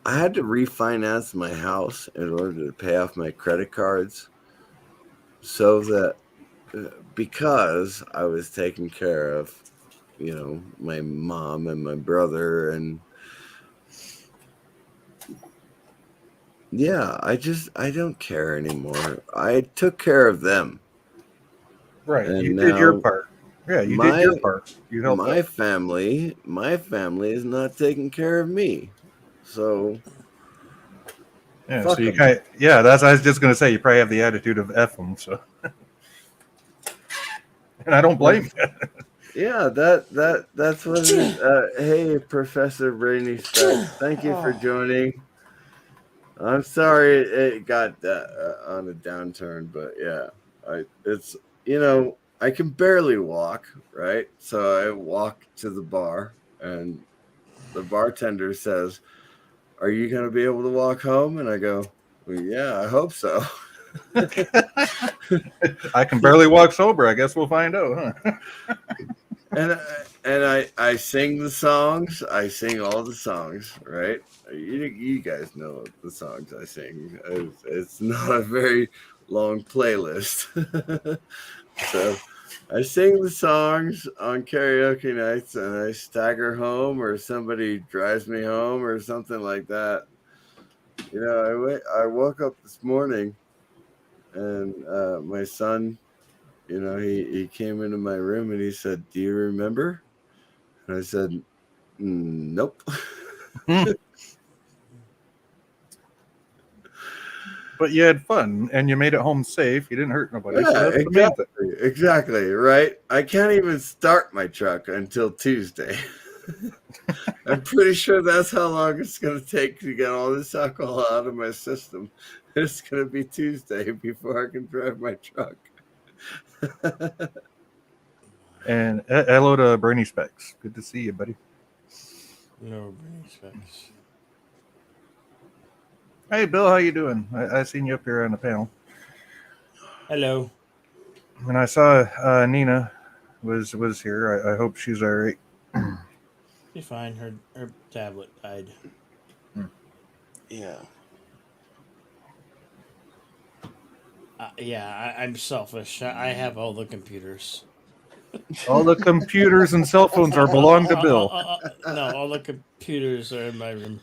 I had to refinance my house in order to pay off my credit cards, so that because I was taking care of my mom and my brother, and I don't care anymore. I took care of them. Right. And you did your part. Yeah, you did your part. You helped my family is not taking care of me. So Yeah, Fuck so you 'em. kind of, that's I was just gonna say you probably have the attitude of F them, so and I don't blame you. Yeah, that's what it is. Hey, Professor Brainy Specs, thank you for joining. I'm sorry it got on a downturn, but yeah, it's I can barely walk, right? So I walk to the bar, and the bartender says, "Are you going to be able to walk home?" And I go, "Well, yeah, I hope so." I can barely walk sober. I guess we'll find out, huh? And I sing the songs. I sing all the songs, right? You guys know the songs I sing. It's not a very long playlist. So I sing the songs on karaoke nights, and I stagger home, or somebody drives me home, or something like that. I woke up this morning, and my son, he came into my room and he said, "Do you remember?" And I said, "Nope." But you had fun and you made it home safe. You didn't hurt nobody, so Yeah, that's the main thing. exactly, right? I can't even start my truck until Tuesday. I'm pretty sure that's how long it's going to take to get all this alcohol out of my system. It's going to be Tuesday before I can drive my truck. And hello to Bernie Specs. Good to see you, buddy. No Bernie Specs. Hey, Bill, how you doing? I seen you up here on the panel, Hello. and I saw Nina was here. I hope she's all right. She's fine. Her tablet died. Yeah. Yeah, I'm selfish. I have all the computers. All the computers and cell phones are belong to Bill. No, all the computers are in my room.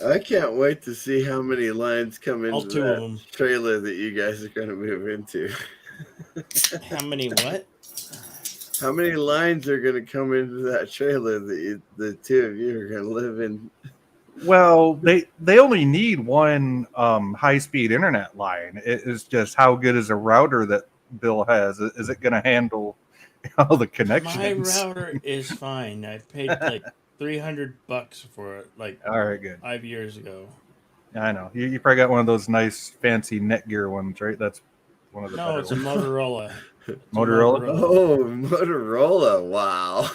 I can't wait to see how many lines come All into two of that them. trailer that you guys are going to move into. How many what? How many lines are going to come into that trailer that the two of you are going to live in? Well, they only need one high speed internet line. It is just how good is a router that Bill has? Is it going to handle all the connections? My router is fine. I paid like $300 for it, like All right, good. 5 years ago. I know you probably got one of those nice fancy Netgear ones, right? That's one of the No, better it's a ones. Motorola. It's a Motorola? Oh, Motorola! Wow.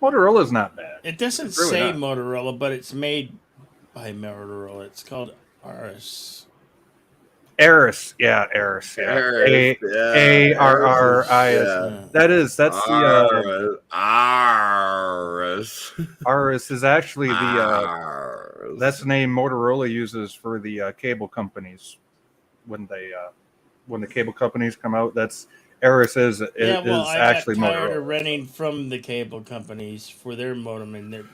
Motorola's not bad. It doesn't It's really say not. Motorola, but it's made by Motorola. It's called Aris. Aris, yeah, Aris, yeah. Aris, Arris. yeah. That's the Aris. Aris is actually Aris. that's the name Motorola uses for the cable companies when the cable companies come out. That's Aris is I actually got tired Motorola. of renting from the cable companies for their modem, and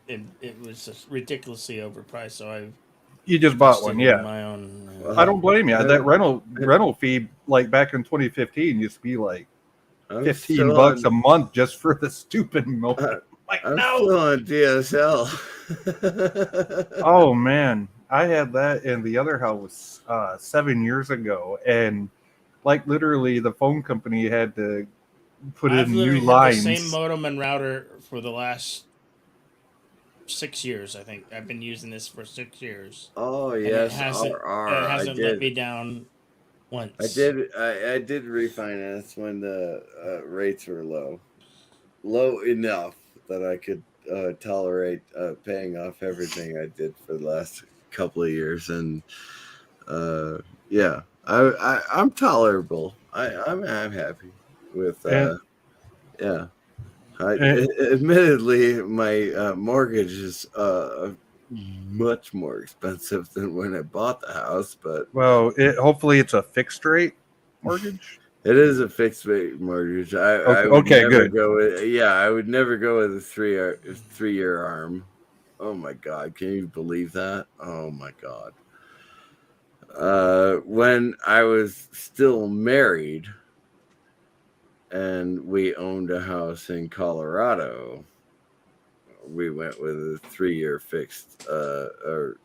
it was just ridiculously overpriced. So I You just bought one, invested in yeah. my own. I don't blame you. That rental fee, like back in 2015, used to be like I'm $15 a month just for the stupid modem. I'm still on DSL. Oh man, I had that in the other house 7 years ago, and like literally the phone company had to put I've in new literally had lines. the same modem and router for the last 6 years. I think I've been using this for 6 years. Oh And yes, it hasn't let me down once. I did refinance when the rates were low enough that I could tolerate paying off everything I did for the last couple of years, and yeah, I'm tolerable. I'm happy with yeah. Admittedly, my mortgage is much more expensive than when I bought the house, but hopefully it's a fixed rate mortgage. It is a fixed rate mortgage. I would Okay, never good. go with I would never go with a 3-year arm. Oh my god, can you believe that? Oh my god. When I was still married and we owned a house in Colorado, we went with a 3-year fixed or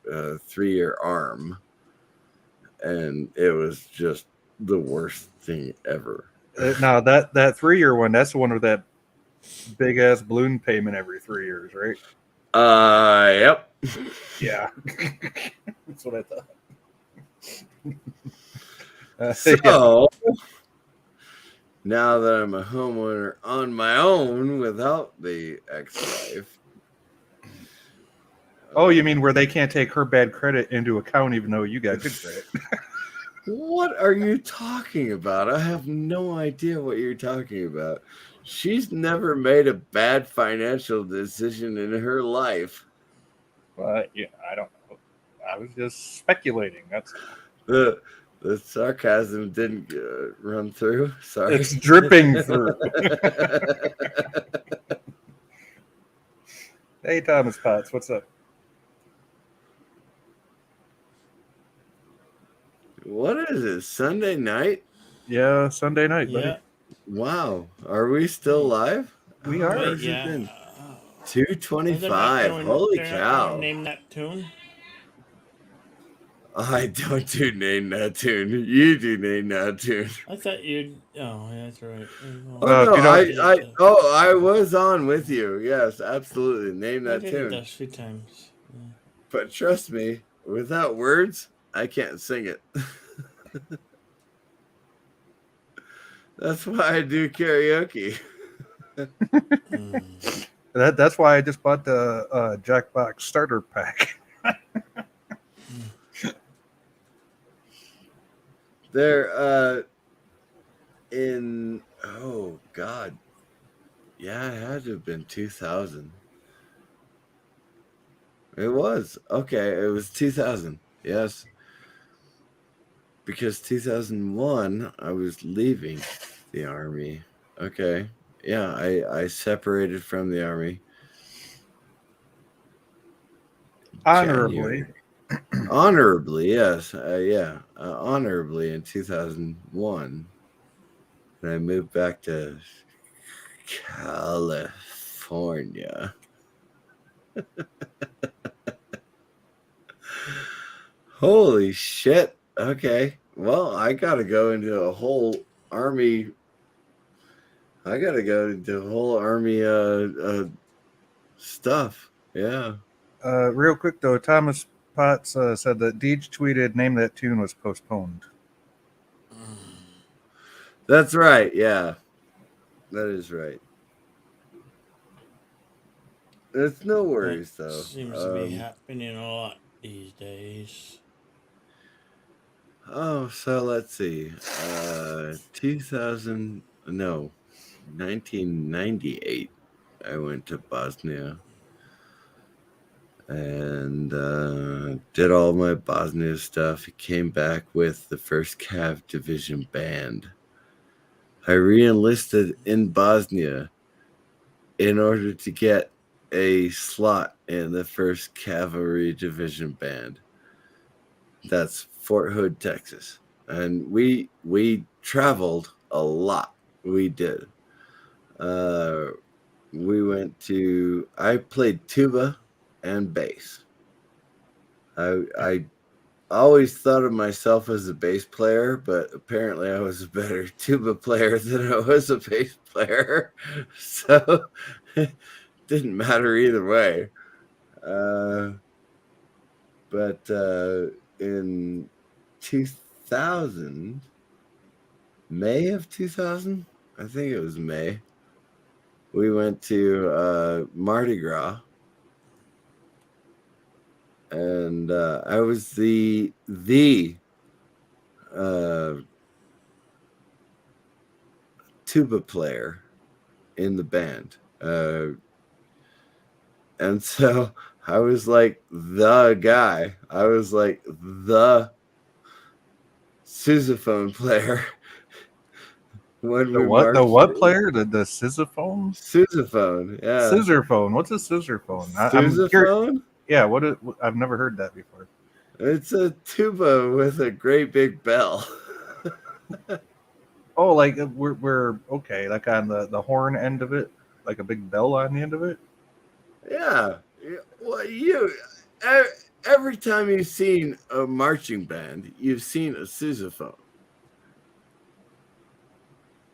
3-year arm, and it was just the worst thing ever. Now that 3-year one, that's the one with that big ass balloon payment every 3 years, right? Yep. Yeah, that's what I thought. So now that I'm a homeowner on my own without the ex-wife. Oh, you mean where they can't take her bad credit into account even though you got good credit? What are you talking about? I have no idea what you're talking about. She's never made a bad financial decision in her life. Yeah, I don't know. I was just speculating. That's The sarcasm didn't run through. Sorry. It's dripping through. Hey, Thomas Potts, what's up? What is it? Sunday night? Yeah, Sunday night, Yeah. buddy. Wow. Are we still live? We are. Wait, Has it been? yeah. 2:25. Holy cow. Name that tune. I don't do name that tune. You do name that tune. I thought you'd. Oh, yeah, that's right. Oh no, if you I was on with you. Yes, absolutely. Name I that did tune. it a few times. Yeah. But trust me, without words, I can't sing it. That's why I do karaoke. That's why I just bought the Jackbox starter pack. They're in oh god. Yeah, it had to have been 2000. It was. Okay, it was 2000. Yes. Because 2001 I was leaving the army. Okay. Yeah, I separated from the army. Honorably. January. Honorably, yes. Honorably in 2001. And I moved back to California. Holy shit. Okay. Well, I got to go into a whole army. I got to go into a whole army stuff. Yeah. Real quick, though, Thomas Potts said that Deej tweeted, "Name that tune was postponed." That's right. Yeah. That is right. It's no worries, That though. seems to be happening a lot these days. Oh, so let's see. 1998, I went to Bosnia and did all my Bosnia stuff. Came back with the 1st Cav Division Band. I re-enlisted in Bosnia in order to get a slot in the 1st Cavalry Division Band. That's Fort Hood, Texas. And we traveled a lot. We did. We went to, I played tuba and bass. I always thought of myself as a bass player, but apparently I was a better tuba player than I was a bass player. So it didn't matter either way. But in 2000, May of 2000, I think it was May, we went to Mardi Gras, and I was the tuba player in the band, and so I was like the guy. I was like the sousaphone player. When The what? The what player? The sousaphone? Sousaphone, yeah. Scissorphone. What's a scissorphone? Sousaphone? Yeah. I've never heard that before. It's a tuba with a great big bell. Oh, like we're okay, like on the horn end of it, like a big bell on the end of it. Yeah. Well, every time you've seen a marching band, you've seen a sousaphone.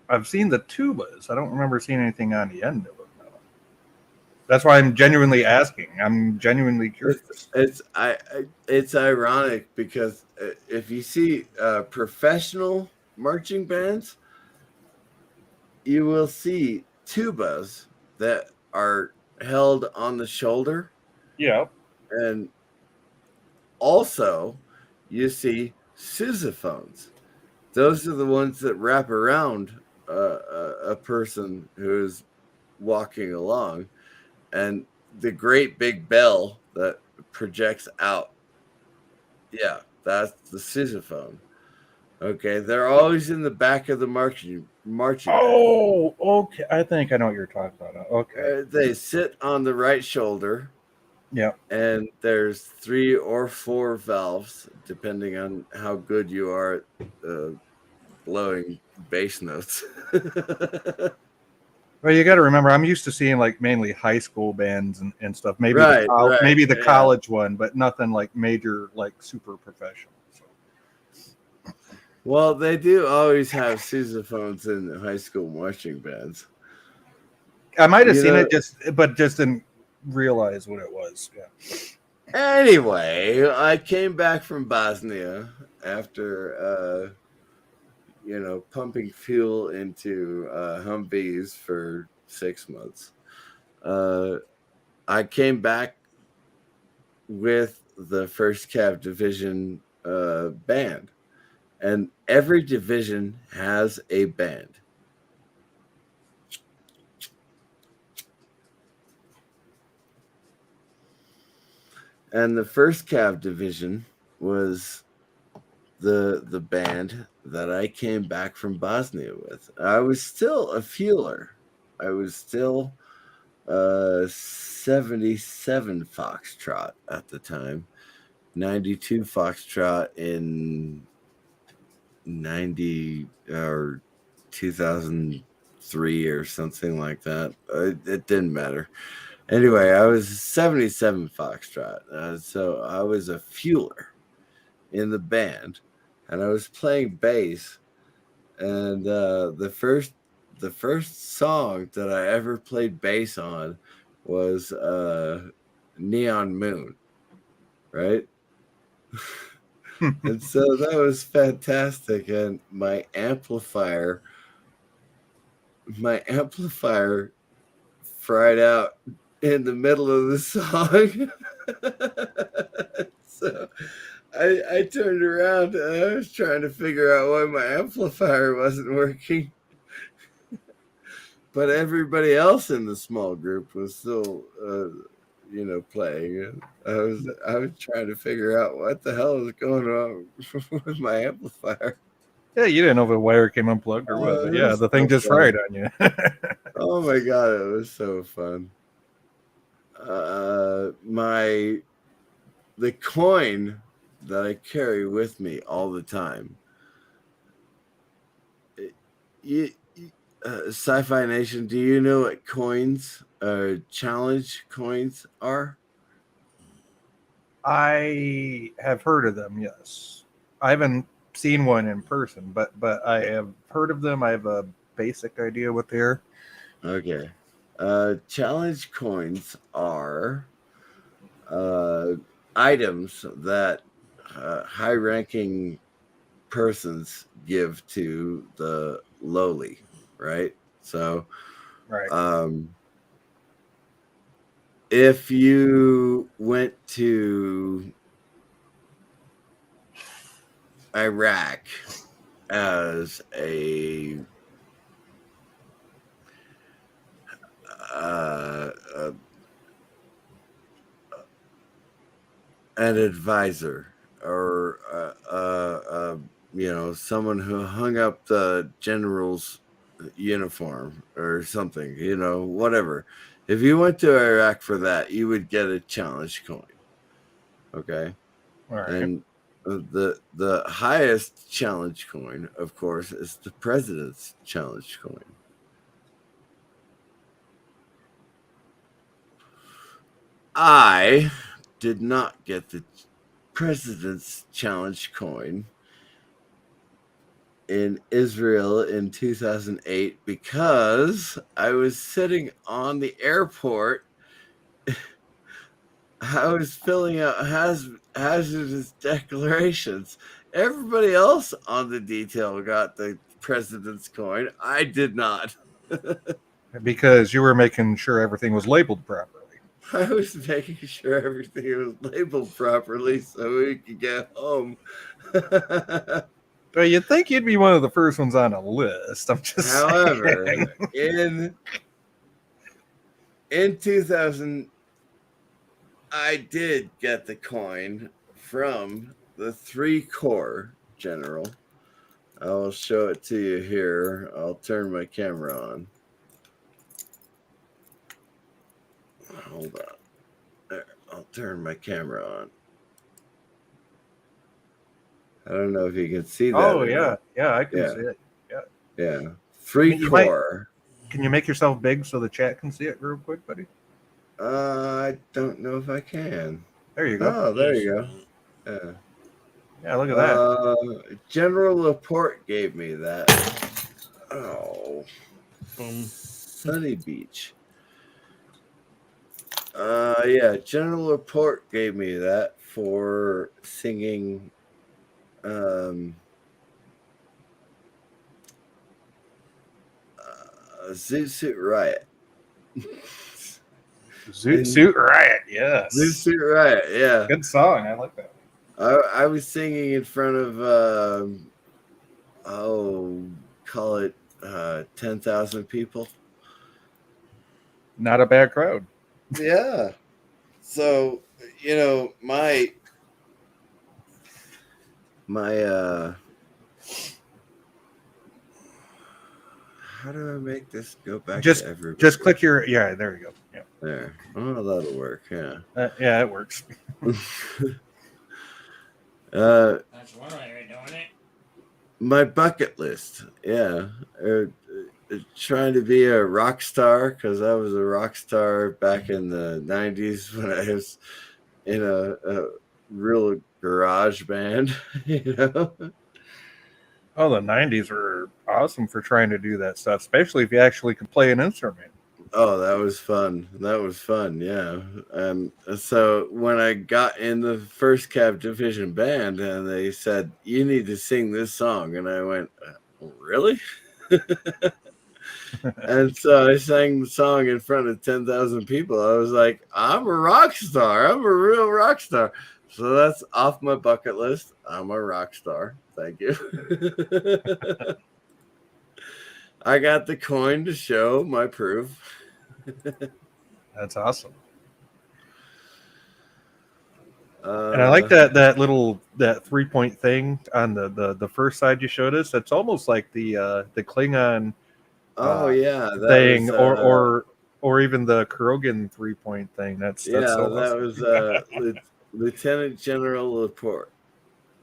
I've seen the tubas. I don't remember seeing anything on the end of them. No. That's why I'm genuinely asking. I'm genuinely curious. It's ironic because if you see professional marching bands, you will see tubas that are held on the shoulder, Yeah. and also you see sousaphones. Those are the ones that wrap around a person who's walking along, and the great big bell that projects out. Yeah, that's the sousaphone. Okay, they're always in the back of the marching band. Oh, okay. I think I know what you're talking about. Okay. They sit on the right shoulder, Yeah. and there's 3 or 4 valves, depending on how good you are at blowing bass notes. Well, you got to remember, I'm used to seeing like mainly high school bands and stuff. Maybe Right, maybe the yeah. college one, but nothing like major, like super professional. So. Well, they do always have sousaphones in high school marching bands. I might have seen it, but just didn't realize what it was. Yeah. Anyway, I came back from Bosnia after pumping fuel into Humvees for 6 months. I came back with the 1st Cav Division band, and every division has a band. And the 1st Cav Division was the band that I came back from Bosnia with. I was still a fueler. I was still 77 Foxtrot at the time, 92 Foxtrot in 90 or 2003 or something like that. It didn't matter. Anyway, I was 77 Foxtrot, so I was a fueler in the band, and I was playing bass. And the first song that I ever played bass on was Neon Moon, right? And so that was fantastic. And my amplifier fried out in the middle of the song. So I turned around and I was trying to figure out why my amplifier wasn't working. But everybody else in the small group was still playing. I was trying to figure out what the hell was going on with my amplifier. Yeah, you didn't know if a wire came unplugged or what, but yeah, the thing just fried on you. Oh my god, it was so fun. The coin that I carry with me all the time. Sci-Fi Nation, do you know what coins, challenge coins are? I have heard of them, yes. I haven't seen one in person, but I have heard of them. I have a basic idea what they are. Okay. Challenge coins are items that high-ranking persons give to the lowly, right? So, right. If you went to Iraq as an advisor, or someone who hung up the general's uniform or something, whatever. If you went to Iraq for that, you would get a challenge coin. Okay. All right. And the highest challenge coin, of course, is the president's challenge coin. I did not get the President's Challenge coin in Israel in 2008 because I was sitting on the airport. I was filling out hazardous declarations. Everybody else on the detail got the President's coin. I did not. Because you were making sure everything was labeled properly. I was making sure everything was labeled properly so we could get home. Well, you'd think you'd be one of the first ones on a list. I'm just However, saying. in 2000, I did get the coin from the 3 Corps general. I'll show it to you here. I'll turn my camera on. Hold on. There, I'll turn my camera on. I don't know if you can see that. Oh, yeah. Yeah, I can see it. Yeah. 3 Corps. Can you make yourself big so the chat can see it real quick, buddy? I don't know if I can. There you go. Oh, there you go. Yeah. Yeah, look at that. General Laporte gave me that. Oh. Sunny Beach. Yeah, General Laporte gave me that for singing Zoot Suit Riot. Zoot Suit Riot, yes. Zoot Suit Riot, yeah. Good song. I like that. I was singing in front of, call it 10,000 people. Not a bad crowd. Yeah. So, my how do I make this go back to everybody? Just click your, there you go. Yeah. There. Oh, that'll work, yeah. Yeah, it works. That's one way of doing it. My bucket list, yeah. Trying to be a rock star, because I was a rock star back in the 90s when I was in a real garage band, Oh, the 90s were awesome for trying to do that stuff, especially if you actually could play an instrument. Oh, that was fun. Yeah. So when I got in the first Cav Division band and they said, you need to sing this song. And I went, really? And so I sang the song in front of 10,000 people. I was like, I'm a rock star. I'm a real rock star. So that's off my bucket list. I'm a rock star. Thank you. I got the coin to show my proof. That's awesome. And I like that 3-point thing on the first side you showed us. That's almost like the Klingon thing, or even the Krogan 3-point thing. That's so awesome. That was Lieutenant General Laporte.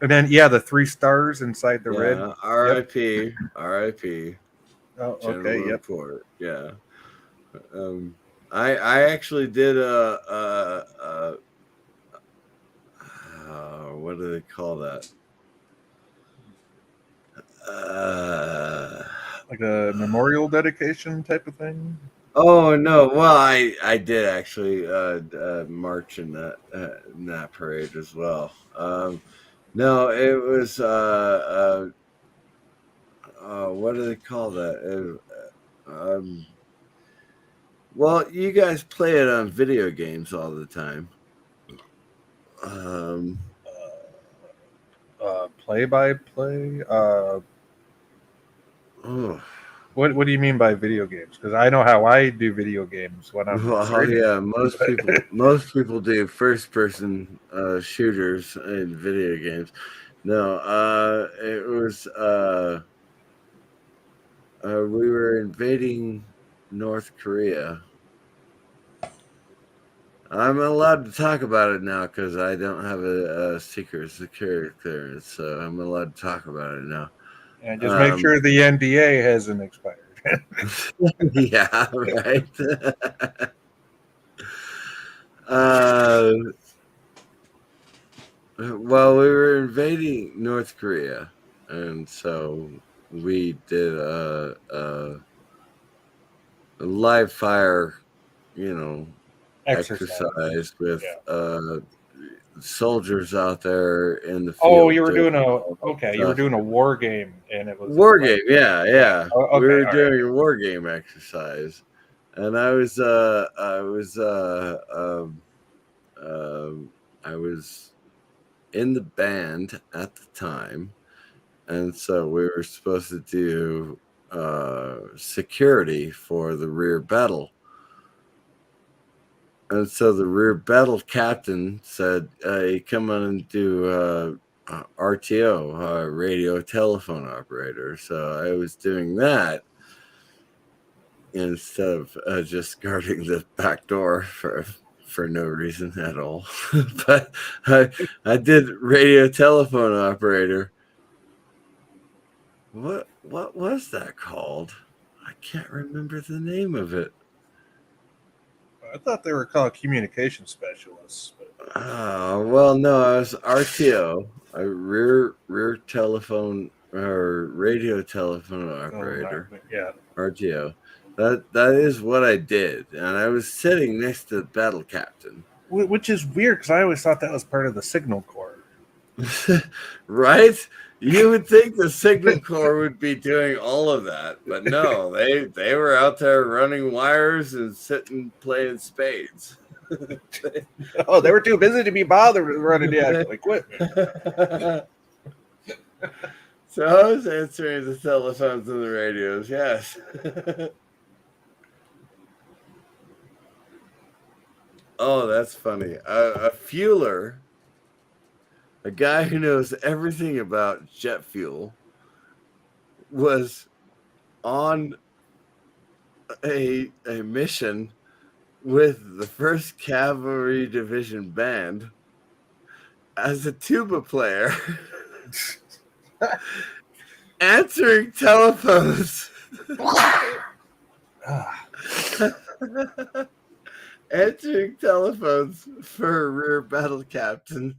And then the 3 stars inside the red. R.I.P. Yep. R.I.P. Oh, General okay. Laporte. Yeah. I actually did what do they call that? Like a memorial dedication type of thing. Oh no! Well, I did actually march in that parade as well. No, it was what do they call that? Well, you guys play it on video games all the time. Play-by-play. What do you mean by video games? Because I know how I do video games when I'm. Most people do first-person shooters in video games. No, it was we were invading North Korea. I'm allowed to talk about it now because I don't have a secret security clearance, so I'm allowed to talk about it now. And just make sure the NDA hasn't expired. Yeah, right. Well, we were invading North Korea, and so we did a live fire, exercise with soldiers out there in the Oh, field you were doing doing all that you were stuff. doing a war game, and it was War game, yeah. Oh, We okay, were all doing a war game exercise, and I was in the band at the time, and so we were supposed to do security for the rear battle. And so the rear battle captain said, "Hey, come on and do RTO, radio telephone operator." So I was doing that instead of just guarding the back door for no reason at all. But I did radio telephone operator. What was that called? I can't remember the name of it. I thought they were called communication specialists. Well, no, I was RTO, a rear telephone or radio telephone operator. Yeah, RTO. That is what I did, and I was sitting next to the battle captain. which is weird because I always thought that was part of the signal corps. Right? You would think the signal corps would be doing all of that, but no, they were out there running wires and sitting playing spades. Oh, they were too busy to be bothered with running the actual equipment. So I was answering the telephones and the radios, yes. Oh, that's funny. A fueler, a guy who knows everything about jet fuel, was on a mission with the 1st Cavalry Division Band as a tuba player, answering telephones. Answering telephones for a rear battle captain.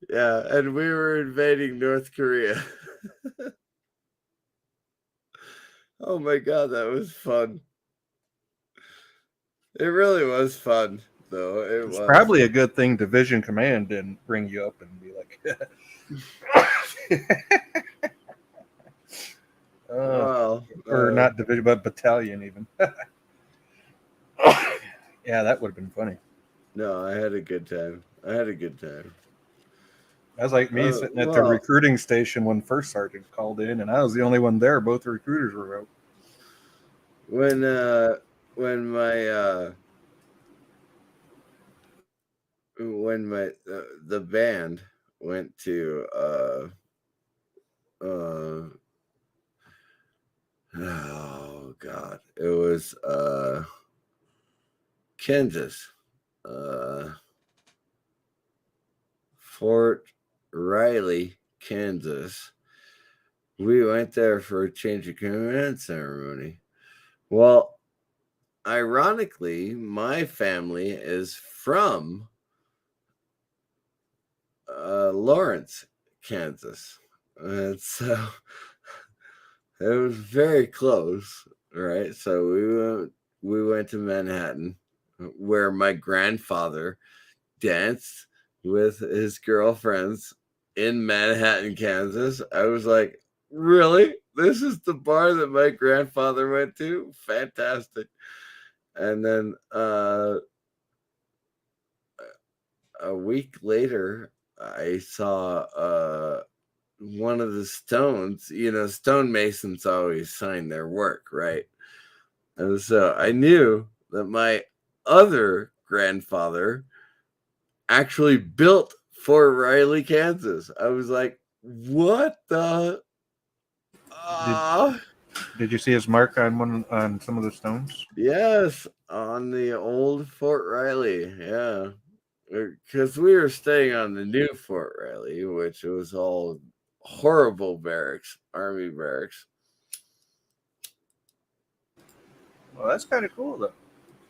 Yeah, and we were invading North Korea. Oh my god, that was fun. It really was fun, though. It was probably a good thing Division Command didn't bring you up and be like, or not division, but battalion even. Yeah, that would have been funny. No, I had a good time. That was like me sitting at the recruiting station when First Sergeant called in, and I was the only one there. Both recruiters were out. When the band went to oh god, it was Kansas, Fort Riley, Kansas. We went there for a change of command ceremony. Well, ironically, my family is from Lawrence, Kansas, and so it was very close, right? So we went to Manhattan, where my grandfather danced with his girlfriends in Manhattan, Kansas. I was like, really? This is the bar that my grandfather went to? Fantastic. And then a week later, I saw one of the stones. Stonemasons always sign their work, right? And so I knew that my other grandfather actually built Fort Riley, Kansas. I was like, what the? Did you see his mark on some of the stones? Yes, on the old Fort Riley. Yeah, because we were staying on the new Fort Riley, which was all horrible barracks, army barracks. Well, that's kind of cool, though.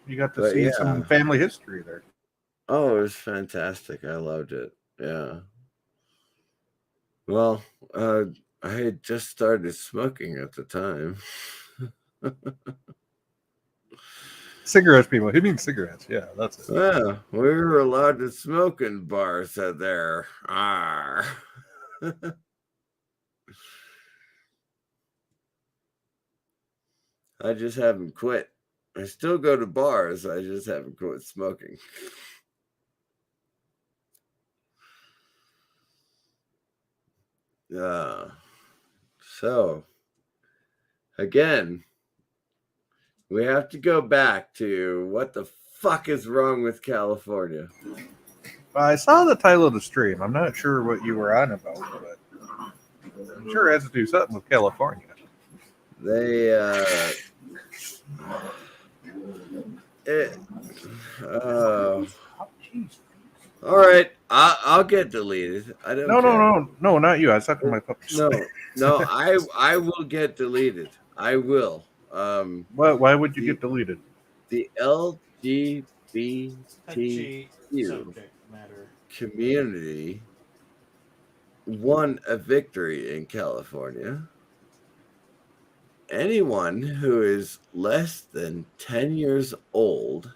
You got to see some family history there. Oh, it was fantastic. I loved it. Yeah. Well, I had just started smoking at the time. Cigarettes, people. He means cigarettes. Yeah, that's it. Yeah, we were allowed to smoke in bars out there. Arr. I just haven't quit. I still go to bars. I just haven't quit smoking. So, again, we have to go back to what the fuck is wrong with California? I saw the title of the stream. I'm not sure what you were on about, but I'm sure it has to do something with California. They, all right, I'll get deleted. I don't care. No, not you. I was talking to my puppies. No, I will get deleted. I will. Why would you get deleted? The LGBTQ community won a victory in California. Anyone who is less than 10 years old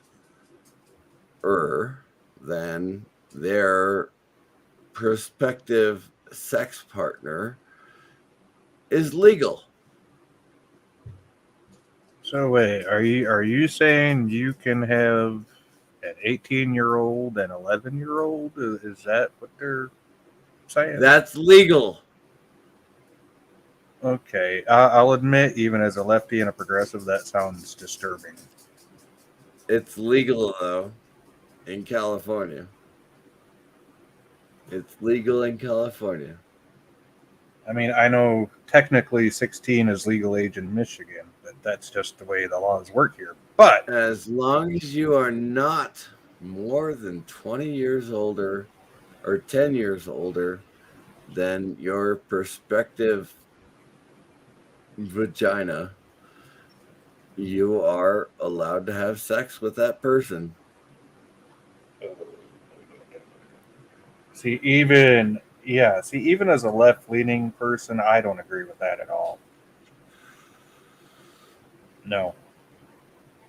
than their prospective sex partner is legal. So wait, are you saying you can have an 18-year-old and 11-year-old? Is that what they're saying? That's legal. Okay, I'll admit, even as a lefty and a progressive, that sounds disturbing. It's legal though in California. It's legal in California. I mean, I know technically 16 is legal age in Michigan, but that's just the way the laws work here. But as long as you are not more than 20 years older or 10 years older than your prospective vagina, you are allowed to have sex with that person. See, even as a left-leaning person, I don't agree with that at all. No.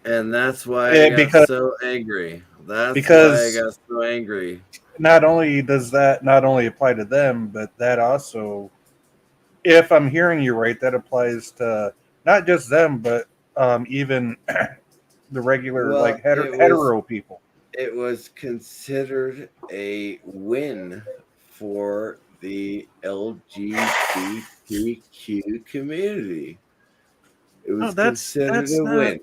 And that's why I got so angry. Why I got so angry. Not only does that not only apply to them, but that also, if I'm hearing you right, that applies to not just them, but even the regular hetero people. It was considered a win for the LGBTQ community. It was considered a win.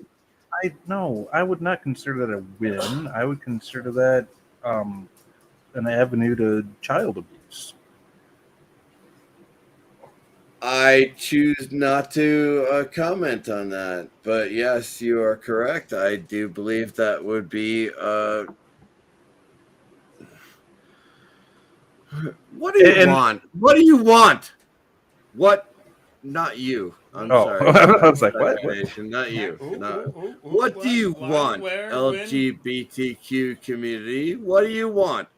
I would not consider that a win. I would consider that an avenue to child abuse. I choose not to comment on that, but yes, you are correct. I do believe that would be. What do you want? What do you want? What? Not you. I'm sorry. I was like, what? Not you. What do you want, LGBTQ community? What do you want?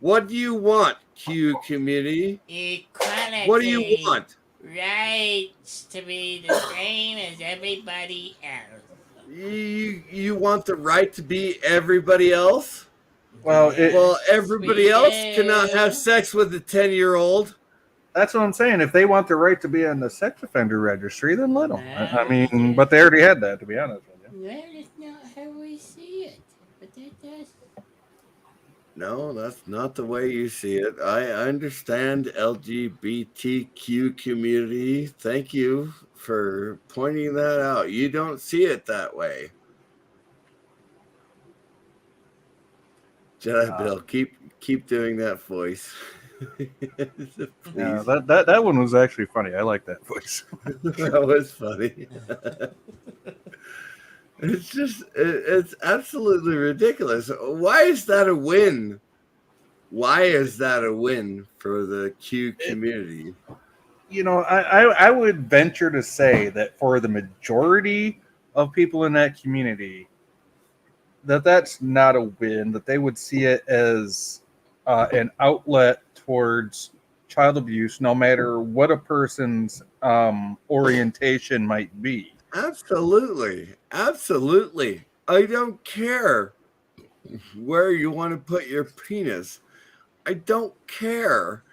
What do you want, Q community? Equality. What do you want? Rights to be the same as everybody else. You want the right to be everybody else? Well, everybody else cannot have sex with a 10-year-old. That's what I'm saying. If they want the right to be on the sex offender registry, then let them. I mean, but they already had that, to be honest with you. That is not how we see it. But that does. No, that's not the way you see it. I understand LGBTQ community. Thank you for pointing that out. You don't see it that way. Jedi Bill, keep doing that voice. Yeah, that one was actually funny. I like that voice. That was funny. It's absolutely ridiculous. Why is that a win? Why is that a win for the Q community? You know, I would venture to say that for the majority of people in that community, that's not a win. That they would see it as an outlet towards child abuse, no matter what a person's orientation might be. Absolutely. Absolutely. I don't care where you want to put your penis. I don't care.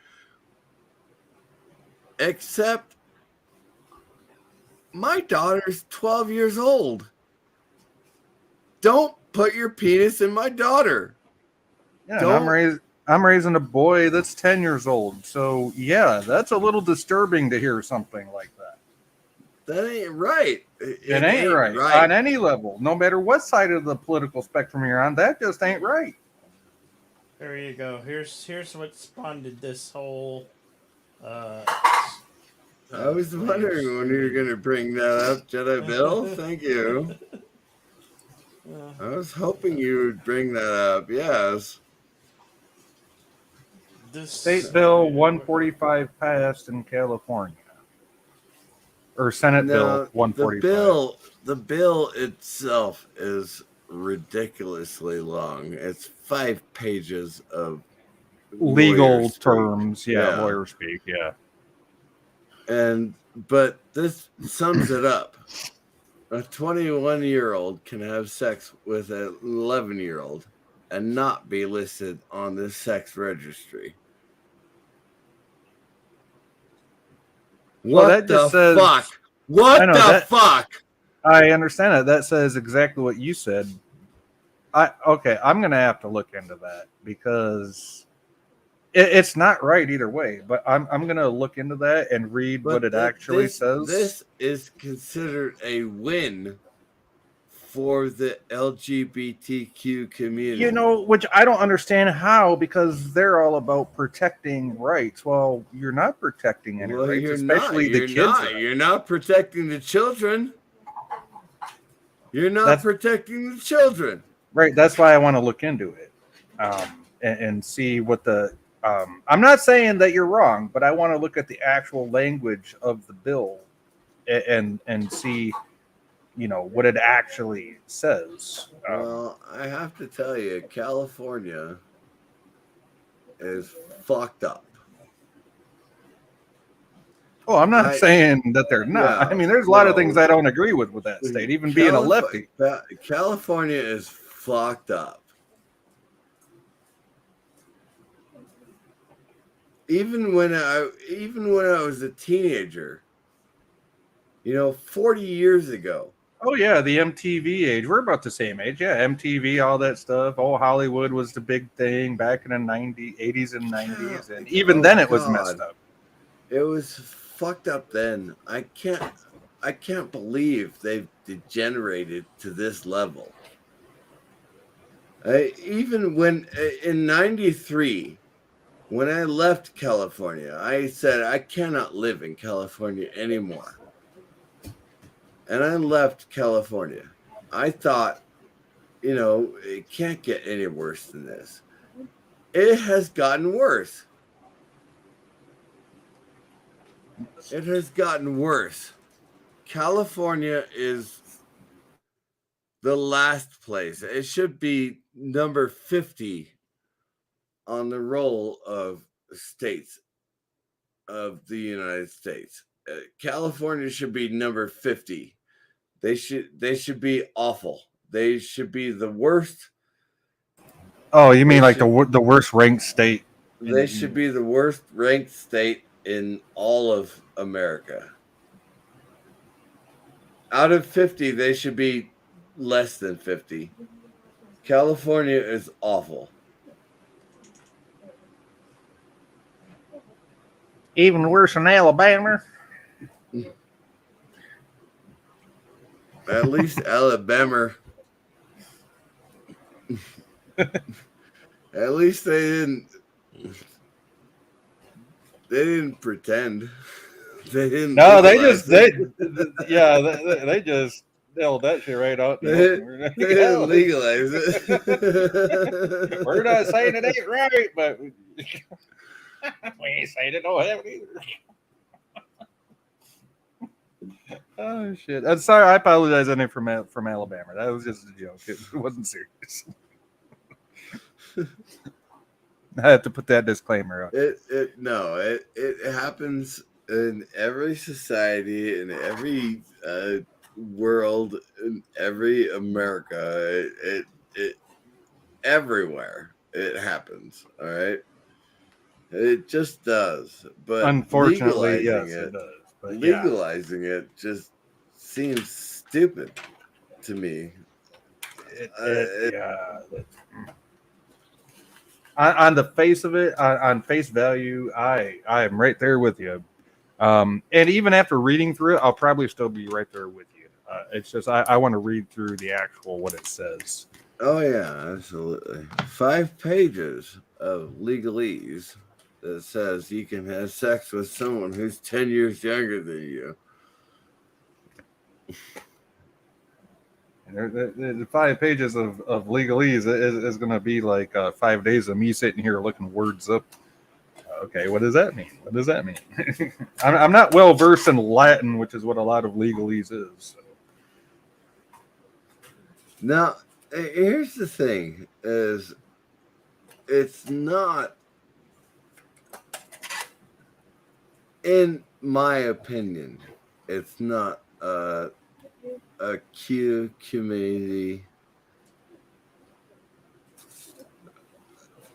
Except my daughter's 12 years old. Don't put your penis in my daughter. Yeah, and I'm raising a boy that's 10 years old. So yeah, that's a little disturbing to hear something like that. That ain't right. It ain't right on any level, no matter what side of the political spectrum you're on. That just ain't right. There you go. Here's what spawned this whole. I was wondering when you were going to bring that up, Jedi Bill. Thank you. I was hoping you would bring that up. Yes. State Bill 145 passed in California. Or Senate Bill 145. The bill itself is ridiculously long. It's 5 pages of legal terms. Yeah, lawyer speak. Yeah. But this sums it up. A 21-year-old can have sex with an 11-year-old and not be listed on the sex registry. What the fuck? What the fuck? I understand that. That says exactly what you said. I'm gonna have to look into that because it's not right either way. But I'm gonna look into that and read what it actually says. This is considered a win for the LGBTQ community. You know, which I don't understand how, because they're all about protecting rights. Well, you're not protecting any rights, especially the kids. You're not protecting the children. You're not protecting the children. Right. That's why I want to look into it and see what the. I'm not saying that you're wrong, but I want to look at the actual language of the bill and see, you know, what it actually says. Well, I have to tell you, California is fucked up. Oh, I'm not saying that they're not. Yeah, I mean, there's a lot of things I don't agree with that state, even being a lefty. California is fucked up. Even when I was a teenager, 40 years ago. Oh yeah, the MTV age. We're about the same age. Yeah, MTV, all that stuff. Oh, Hollywood was the big thing back in the 80s and 90s, and even then it was messed up. It was fucked up then. I can't believe they've degenerated to this level. Even when in 93, when I left California, I said I cannot live in California anymore. And I left California. I thought, it can't get any worse than this. It has gotten worse. It has gotten worse. California is the last place. It should be number 50 on the roll of states of the United States. California should be number 50. They should be awful. They should be the worst. Oh, you mean like the worst ranked state? They should be the worst ranked state in all of America. Out of 50, they should be less than 50. California is awful. Even worse than Alabama. At least Alabama. At least they didn't pretend. They didn't. No, they just nailed that shit right out. They didn't legalize it. We're not saying it ain't right, but we ain't saying it don't have it either. Oh shit! I'm sorry. I apologize. Any from Alabama. That was just a joke. It wasn't serious. I have to put that disclaimer out. It happens in every society, in every world, in every America. It everywhere it happens. All right, it just does. But Unfortunately, yes, it does. But legalizing it just seems stupid to me. On the face of it, on face value, I am right there with you. And even after reading through it, I'll probably still be right there with you. It's just I want to read through the actual what it says. Oh yeah, absolutely. 5 pages of legalese that says you can have sex with someone who's 10 years younger than you. The 5 pages of legalese is going to be like 5 days of me sitting here looking words up. Okay, what does that mean? What does that mean? I'm not well versed in Latin, which is what a lot of legalese is. So. Now, here's the thing: is it's not, in my opinion, it's not a Q community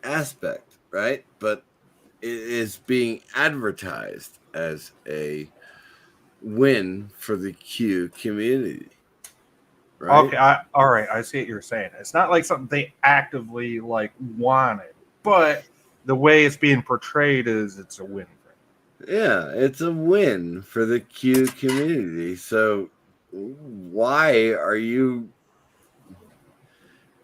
aspect, right? But it is being advertised as a win for the Q community. Right? Okay, all right. I see what you're saying. It's not like something they actively like wanted, but the way it's being portrayed is it's a win. Yeah, it's a win for the Q community. So why are you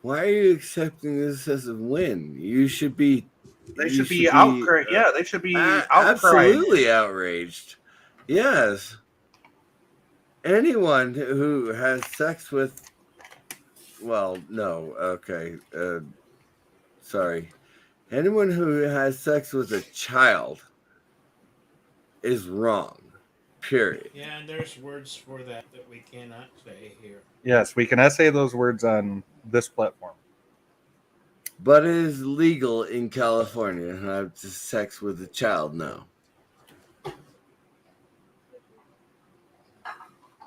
accepting this as a win? You should be. They should be outraged. Yeah, they should be absolutely outraged. Yes. Anyone who has sex with, well, no, okay, sorry. Anyone who has sex with a child is wrong. Period. Yeah, and there's words for that we cannot say here. Yes, we cannot say those words on this platform. But it is legal in California to have sex with a child now.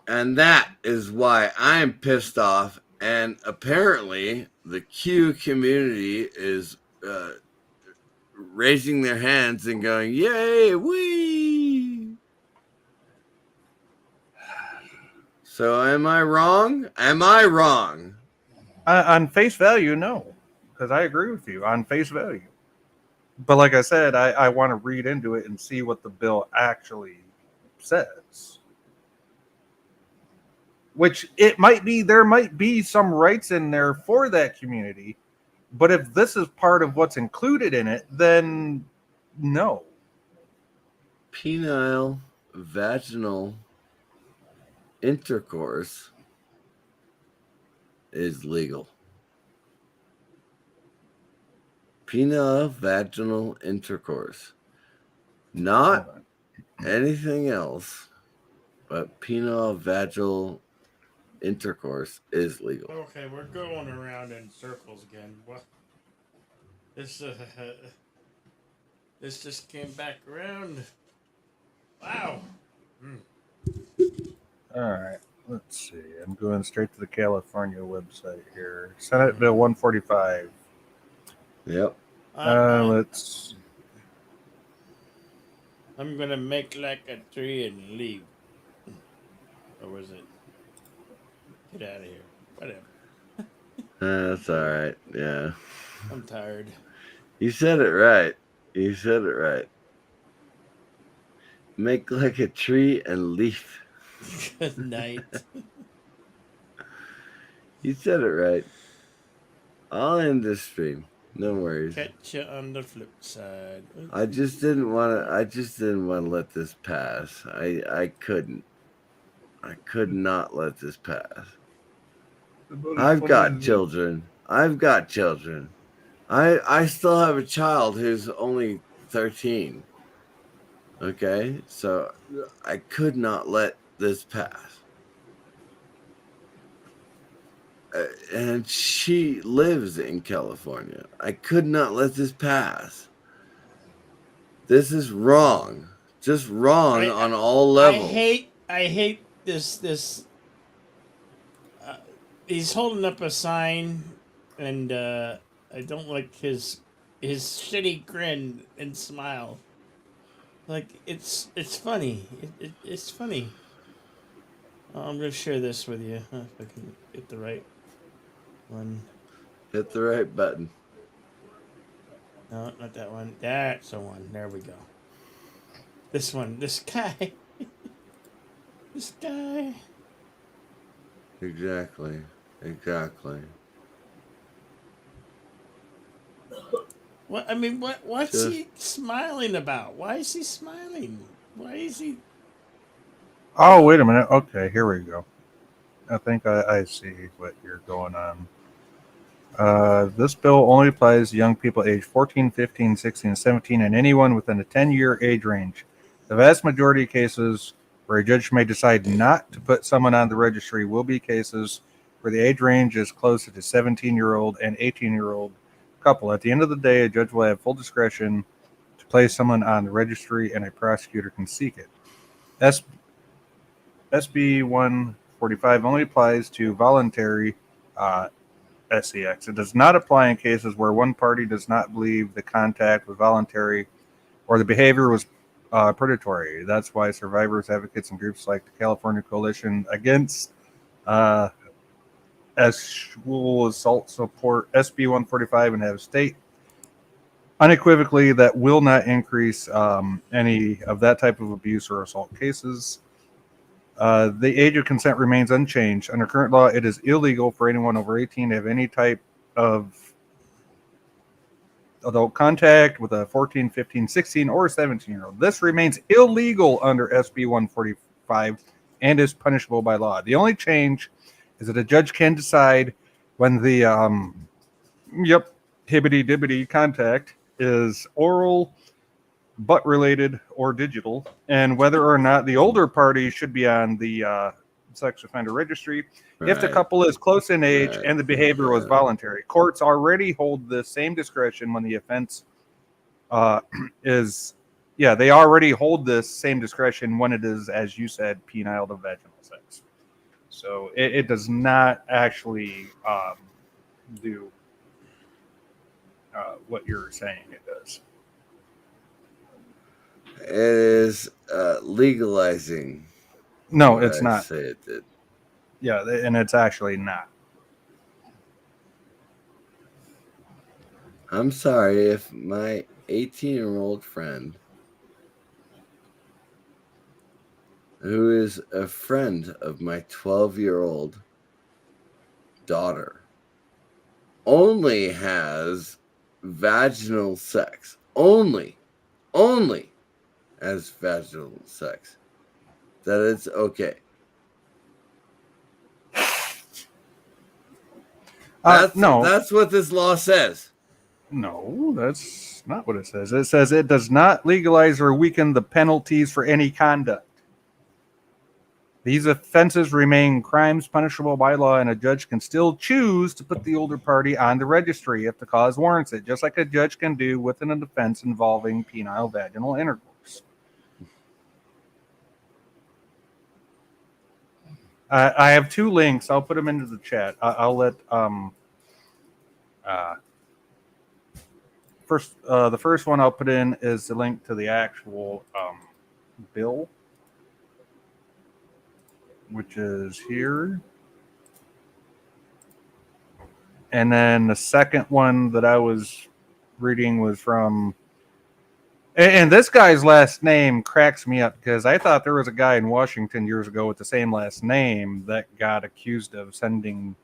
And that is why I'm pissed off. And apparently, the Q community is raising their hands and going, "Yay, wee!" So, am I wrong? Am I wrong? On face value, no, because I agree with you on face value. But like I said, I want to read into it and see what the bill actually says. Which it might be, there might be some rights in there for that community. But if this is part of what's included in it, then no. Penile vaginal intercourse is legal. Penile vaginal intercourse. Not anything else, but penile vaginal intercourse is legal. Okay, we're going around in circles again. What? This this just came back around. Wow. All right. Let's see. I'm going straight to the California website here. Senate Bill 145. Yep. Let's. I'm gonna make like a tree and leave. Or was it? Get out of here. Whatever. That's all right. Yeah. I'm tired. You said it right. You said it right. Make like a tree and leaf. Good night. You said it right. I'll end this stream. No worries. Catch you on the flip side. I just didn't want to let this pass. I couldn't. I could not let this pass. I've got children. I still have a child who's only 13. Okay? So I could not let this pass. And she lives in California. I could not let this pass. This is wrong. Just wrong on all levels. I hate this. He's holding up a sign, and I don't like his shitty grin and smile. Like it's funny. It's funny. I'm gonna share this with you if I can get the right one. Hit the right button. No, not that one. That's the one. There we go. This one. This guy. This guy. Exactly. What I mean, what's he smiling about? Why is he smiling? Why is he? Oh, wait a minute. Okay, here we go. I think I see what you're going on. This bill only applies to young people aged 14, 15, 16, 17, and anyone within a 10-year age range. The vast majority of cases where a judge may decide not to put someone on the registry will be cases where the age range is closer to 17-year-old and 18-year-old couple. At the end of the day, a judge will have full discretion to place someone on the registry, and a prosecutor can seek it. SB 145 only applies to voluntary SEX. It does not apply in cases where one party does not believe the contact was voluntary or the behavior was predatory. That's why survivors, advocates, and groups like the California Coalition Against Sexual Assault support SB 145 and have state unequivocally that will not increase any of that type of abuse or assault cases. The age of consent remains unchanged. Under current law, it is illegal for anyone over 18 to have any type of adult contact with a 14, 15, 16, or 17-year-old. This remains illegal under SB 145 and is punishable by law. The only change is that a judge can decide when the hibbity-dibbity contact is oral, butt-related, or digital, and whether or not the older party should be on the sex offender registry if the couple is close in age and the behavior was voluntary. Courts already hold the same discretion when the offense they already hold this same discretion when it is, as you said, penile to vaginal sex. So it does not actually do what you're saying it does. It is legalizing. No, it's not. Say it did. Yeah, and it's actually not. I'm sorry if my 18-year-old friend, who is a friend of my 12-year-old daughter, only has vaginal sex, only as vaginal sex, that it's okay. That's what this law says. No, that's not what it says. It says it does not legalize or weaken the penalties for any conduct. These offenses remain crimes punishable by law, and a judge can still choose to put the older party on the registry if the cause warrants it, just like a judge can do with an offense involving penile vaginal intercourse. I have two links. I'll put them into the chat. I'll let the first one I'll put in is the link to the actual bill, which is here. And then the second one that I was reading was from, and this guy's last name cracks me up because I thought there was a guy in Washington years ago with the same last name that got accused of sending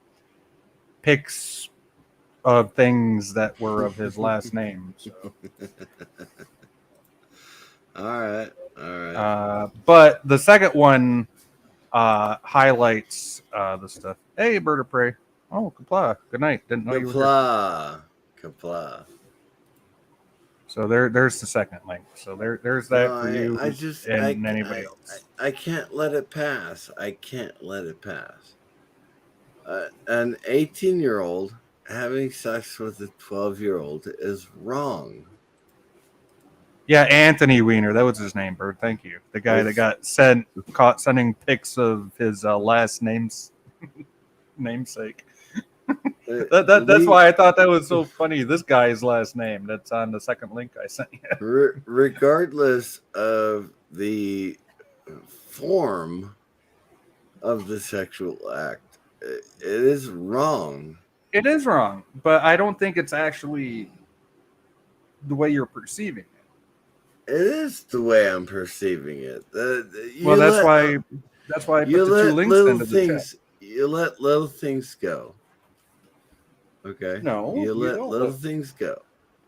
pics of things that were of his last name. So. All right. But the second one highlights the stuff. Hey, bird of prey. Oh, Kapla. Good night. Didn't know you were here. Kapla. So there's the second link. So there's that No, for you and anybody else. I can't let it pass. I can't let it pass. An 18-year-old having sex with a 12-year-old is wrong. Yeah, Anthony Weiner, that was his name, Bird. Thank you. The guy that got caught sending pics of his last namesake. That's why I thought that was so funny. This guy's last name that's on the second link I sent you. Regardless of the form of the sexual act, it is wrong. It is wrong, but I don't think it's actually the way you're perceiving it. It is the way I'm perceiving it. Well, that's why I put the two links into the chat. You let little things go. Okay. No, you let don't. little things go.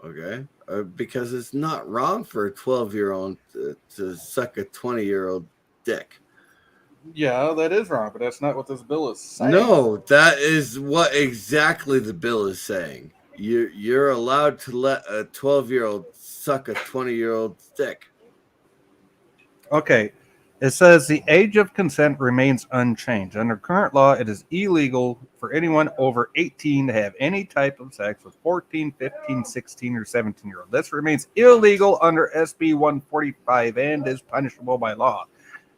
Okay. Because it's not wrong for a 12-year-old to suck a 20-year-old dick. Yeah, that is wrong, but that's not what this bill is saying. No, that is what exactly the bill is saying. You're allowed to let a 12-year-old suck a 20-year-old's dick. Okay. It says the age of consent remains unchanged. Under current law, it is illegal for anyone over 18 to have any type of sex with 14, 15, 16, or 17-year-old. This remains illegal under SB 145 and is punishable by law.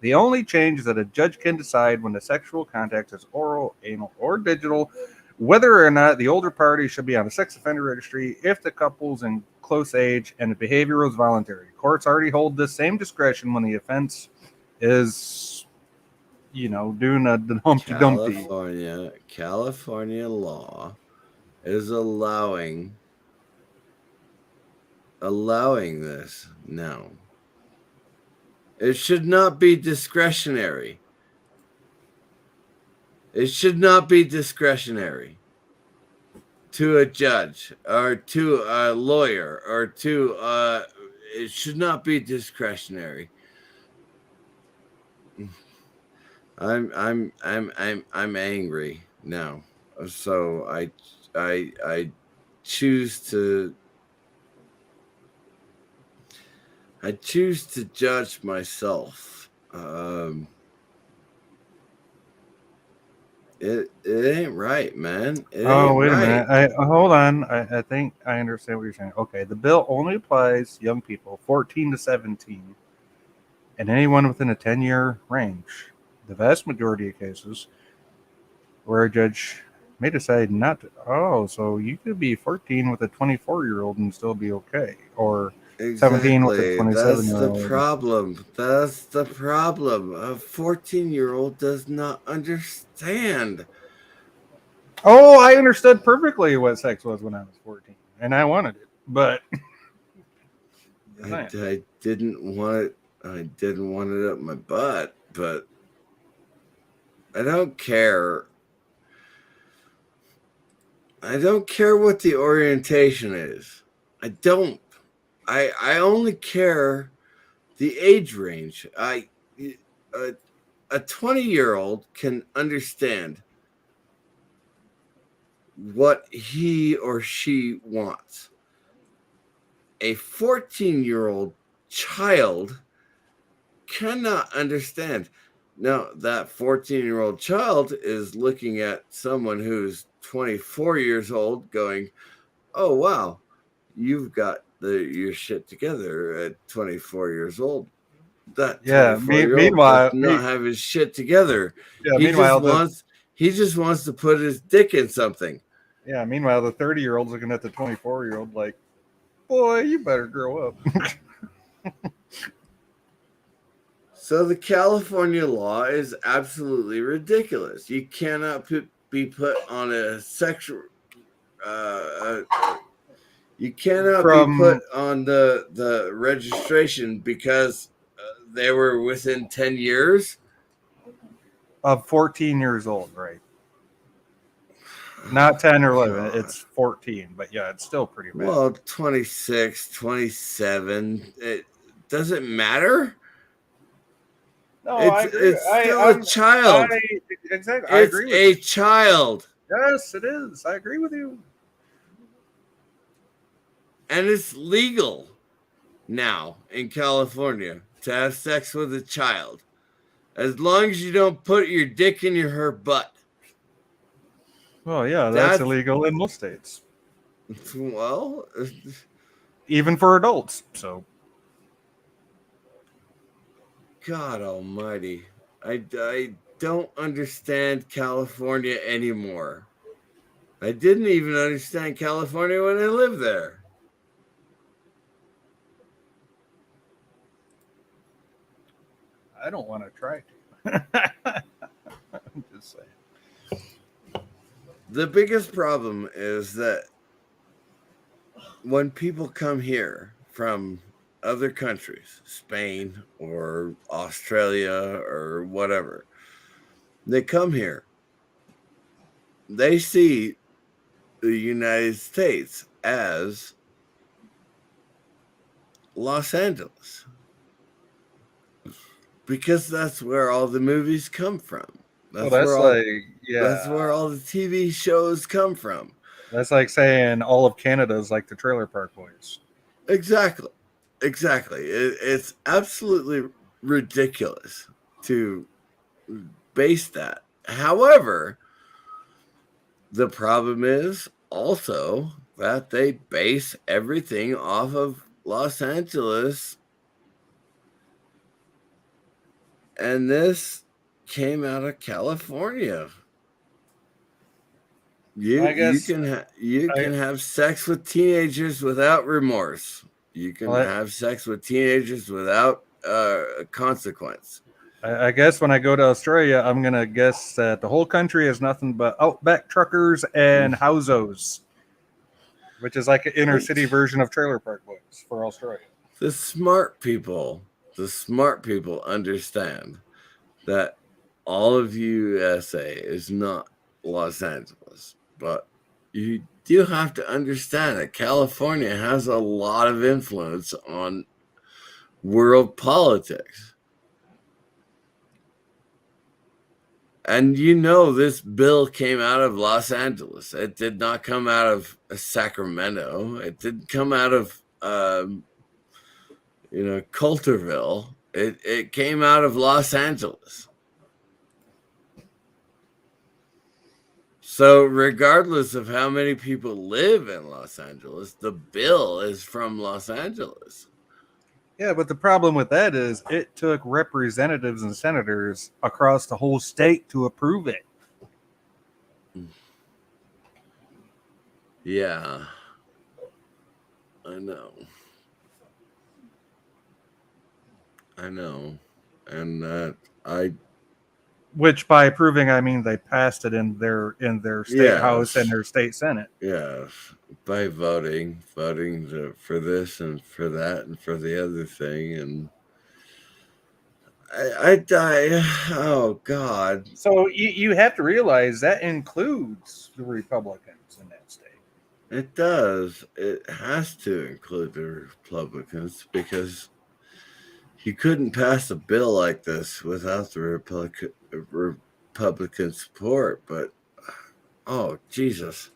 The only change is that a judge can decide when the sexual contact is oral, anal, or digital, whether or not the older party should be on a sex offender registry if the couple's in close age and the behavior was voluntary. Courts already hold the same discretion when the offense is, doing a Humpty Dumpty. California law is allowing this now. It should not be discretionary. It should not be discretionary to a judge or to a lawyer or to it should not be discretionary. I'm angry now. So I choose to judge myself. It ain't right, man. Wait a minute. Hold on. I think I understand what you're saying. Okay, the bill only applies to young people 14 to 17 and anyone within a 10-year range. The vast majority of cases where a judge may decide not to. Oh, so you could be 14 with a 24-year-old and still be okay. Or 17 with a 27-year-old. That's the problem. A 14-year-old does not understand. Oh, I understood perfectly what sex was when I was 14, and I wanted it, but I didn't want it. I didn't want it up my butt, but I don't care. I don't care what the orientation is. I don't. I only care the age range. A 20-year-old can understand what he or she wants. A 14-year-old child cannot understand. Now, that 14-year-old child is looking at someone who's 24 years old going, oh, wow, you've got your shit together at 24 years old. That 24-year-old does not have his shit together. Yeah, he just wants to put his dick in something. Yeah, meanwhile, the 30-year-old's looking at the 24-year-old like, boy, you better grow up. So the California law is absolutely ridiculous. You cannot be put on a sexual. You cannot be put on the registration because they were within 10 years of 14 years old, right? Not 10 or 11, it's 14, but yeah, it's still pretty bad. Well, 26, 27, it doesn't matter. No, it's still a child. Exactly. I agree with you. It's a child. Yes, it is. I agree with you. And it's legal. now in California to have sex with a child, as long as you don't put your dick in her butt. Well, yeah, that's illegal in most states. Well, even for adults. So, God Almighty, I don't understand California anymore. I didn't even understand California when I lived there. I don't want to try to. I'm just saying. The biggest problem is that when people come here from other countries, Spain or Australia or whatever, they come here. They see the United States as Los Angeles because that's where all the movies come from. That's where all the TV shows come from. That's like saying all of Canada is like the Trailer Park Boys. Exactly. It's absolutely ridiculous to base that. However, the problem is also that they base everything off of Los Angeles. And this came out of California. You can have sex with teenagers without remorse. You can have sex with teenagers without consequence. I guess when I go to Australia, I'm gonna guess that the whole country is nothing but outback truckers and housos, which is like an inner city version of Trailer Park Boys for Australia. The smart people understand that all of USA is not Los Angeles, but you do have to understand that California has a lot of influence on world politics. And this bill came out of Los Angeles. It did not come out of Sacramento. It didn't come out of Coulterville. It came out of Los Angeles. So regardless of how many people live in Los Angeles, the bill is from Los Angeles. Yeah, but the problem with that is it took representatives and senators across the whole state to approve it. Yeah, I know. And which by approving, I mean they passed it in their state house and their state senate. Yeah, by voting for this and for that and for the other thing, and I die. Oh God! So you have to realize that includes the Republicans in that state. It does. It has to include the Republicans because you couldn't pass a bill like this without the Republican support. But oh Jesus!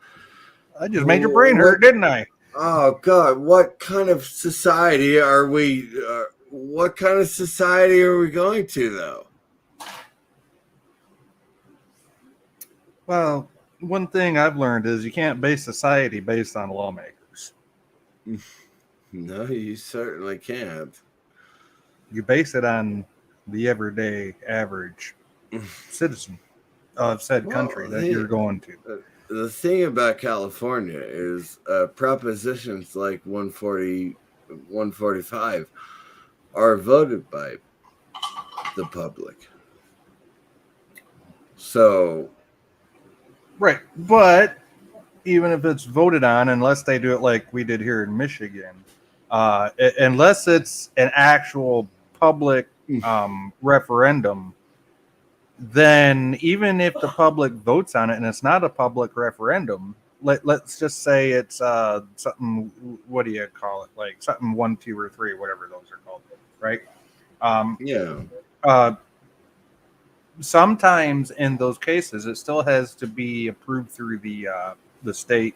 I just made your brain hurt, didn't I? Oh God! What kind of society are we? What kind of society are we going to, though? Well, one thing I've learned is you can't base society based on lawmakers. No, you certainly can't. You base it on the everyday average citizen of said country that you're going to. The thing about California is propositions like 140, 145 are voted by the public. So, right, but even if it's voted on, unless they do it like we did here in Michigan, unless it's an actual public referendum, then even if the public votes on it and it's not a public referendum, let's just say it's something, what do you call it? Like something 1, 2, or 3, whatever those are called, right? Sometimes in those cases, it still has to be approved through the state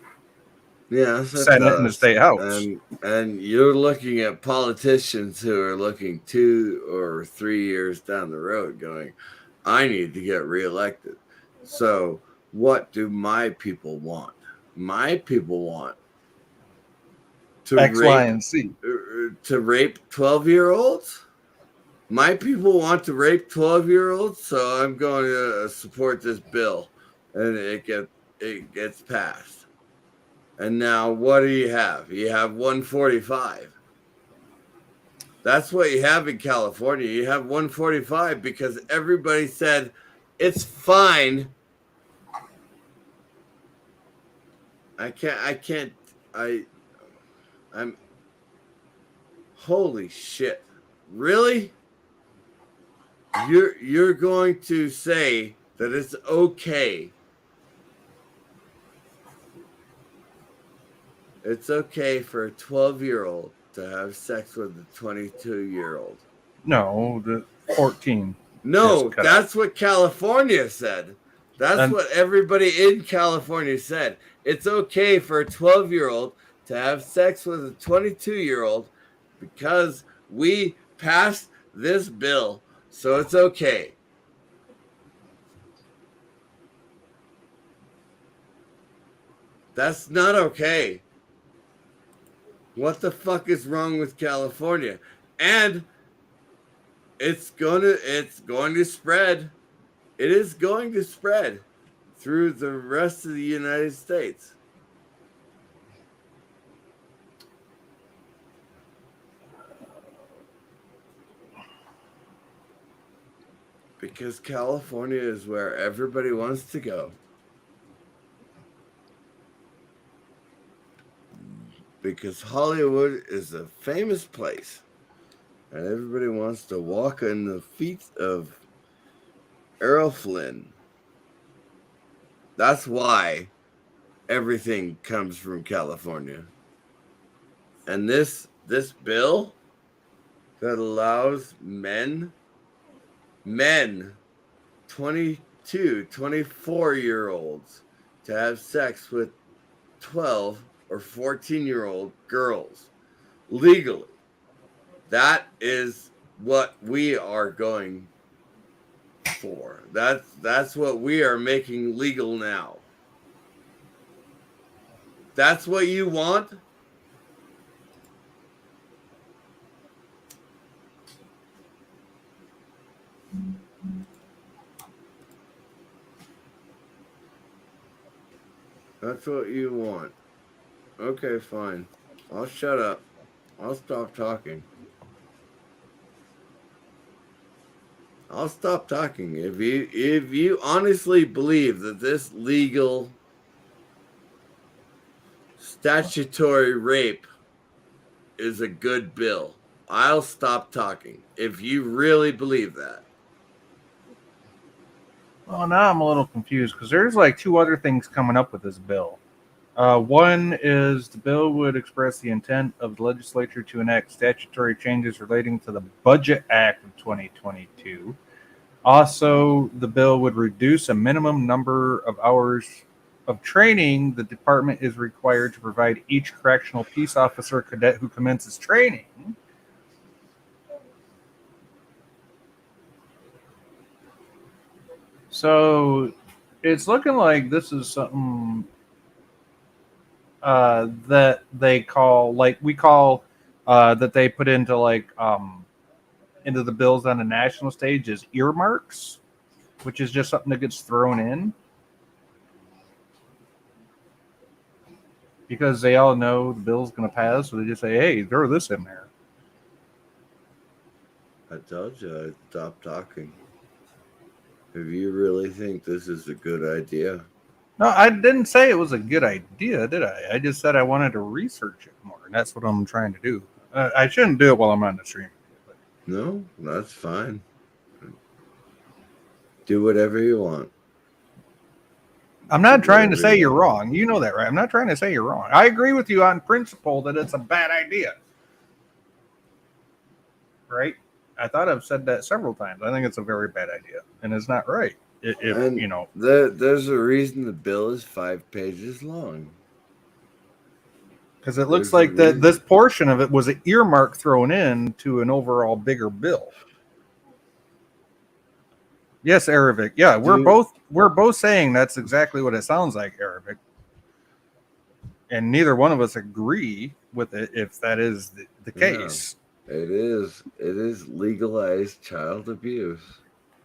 Yes, it Senate and the does. state house. And you're looking at politicians who are looking 2 or 3 years down the road going, I need to get reelected. So what do my people want? My people want to X, Y, rape and Z. 12-year-olds. My people want to rape 12-year-olds, so I'm going to support this bill, and it gets passed. And now what do you have? You have 145. That's what you have in California. You have 145 because everybody said it's fine. I'm holy shit. Really? You're going to say that it's okay. It's okay for a 12-year-old to have sex with a 22-year-old. No, the 14. No, that's what California said. That's what everybody in California said. It's okay for a 12-year-old to have sex with a 22-year-old because we passed this bill, so it's okay. That's not okay. What the fuck is wrong with California? And it's going to spread. It is going to spread through the rest of the United States. Because California is where everybody wants to go. Because Hollywood is a famous place. And everybody wants to walk in the feet of Errol Flynn. That's why everything comes from California. And this bill that allows men 22, 24-year-olds to have sex with 12 or 14-year-old girls legally. That is what we are going for. That's what we are making legal now. That's what you want? That's what you want. Okay, fine. I'll shut up. I'll stop talking. I'll stop talking. If you honestly believe that this legal statutory rape is a good bill, I'll stop talking. If you really believe that. Well, now I'm a little confused because there's like 2 other things coming up with this bill. One is the bill would express the intent of the legislature to enact statutory changes relating to the Budget Act of 2022. Also, the bill would reduce a minimum number of hours of training the department is required to provide each correctional peace officer cadet who commences training. So it's looking like this is something that they call, like we call, that they put into like into the bills on the national stage as earmarks, which is just something that gets thrown in because they all know the bill's going to pass, so they just say, "Hey, throw this in there." I told you I'd stop talking. If you really think this is a good idea. No, I didn't say it was a good idea, did I? I just said I wanted to research it more, and that's what I'm trying to do. I shouldn't do it while I'm on the stream. But... No, that's fine. Do whatever you want. I'm not trying to say you're wrong. You know that, right? I'm not trying to say you're wrong. I agree with you on principle that it's a bad idea. Right? I thought I've said that several times. I think it's a very bad idea, and it's not right. If you know, there's a reason the bill is 5 pages long. Because it looks like that this portion of it was an earmark thrown in to an overall bigger bill. Yes, Aravic. Yeah, we're both saying that's exactly what it sounds like, Aravic. And neither one of us agree with it if that is the case. Yeah, it is. It is legalized child abuse.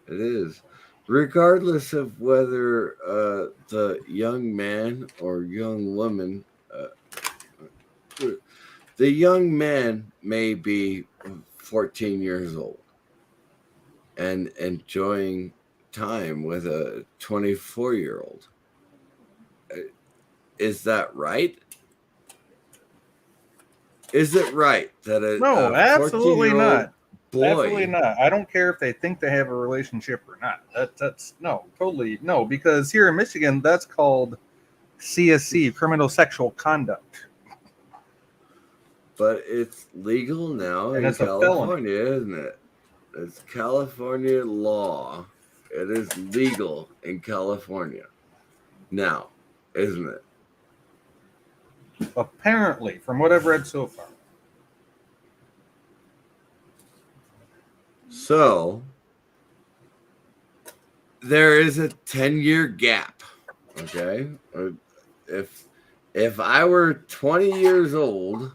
It is. Regardless of whether the young man or young woman, the young man may be 14 years old and enjoying time with a 24-year-old. Is that right? Is it right that No, absolutely not. Boy, absolutely not. I don't care if they think they have a relationship or not. That's no, totally no. Because here in Michigan, that's called CSC, criminal sexual conduct. But it's legal now And in it's a California, isn't it? It's California law. It is legal in California now, isn't it? Apparently, from what I've read so far. So there is a 10-year gap. Okay, if I were 20 years old,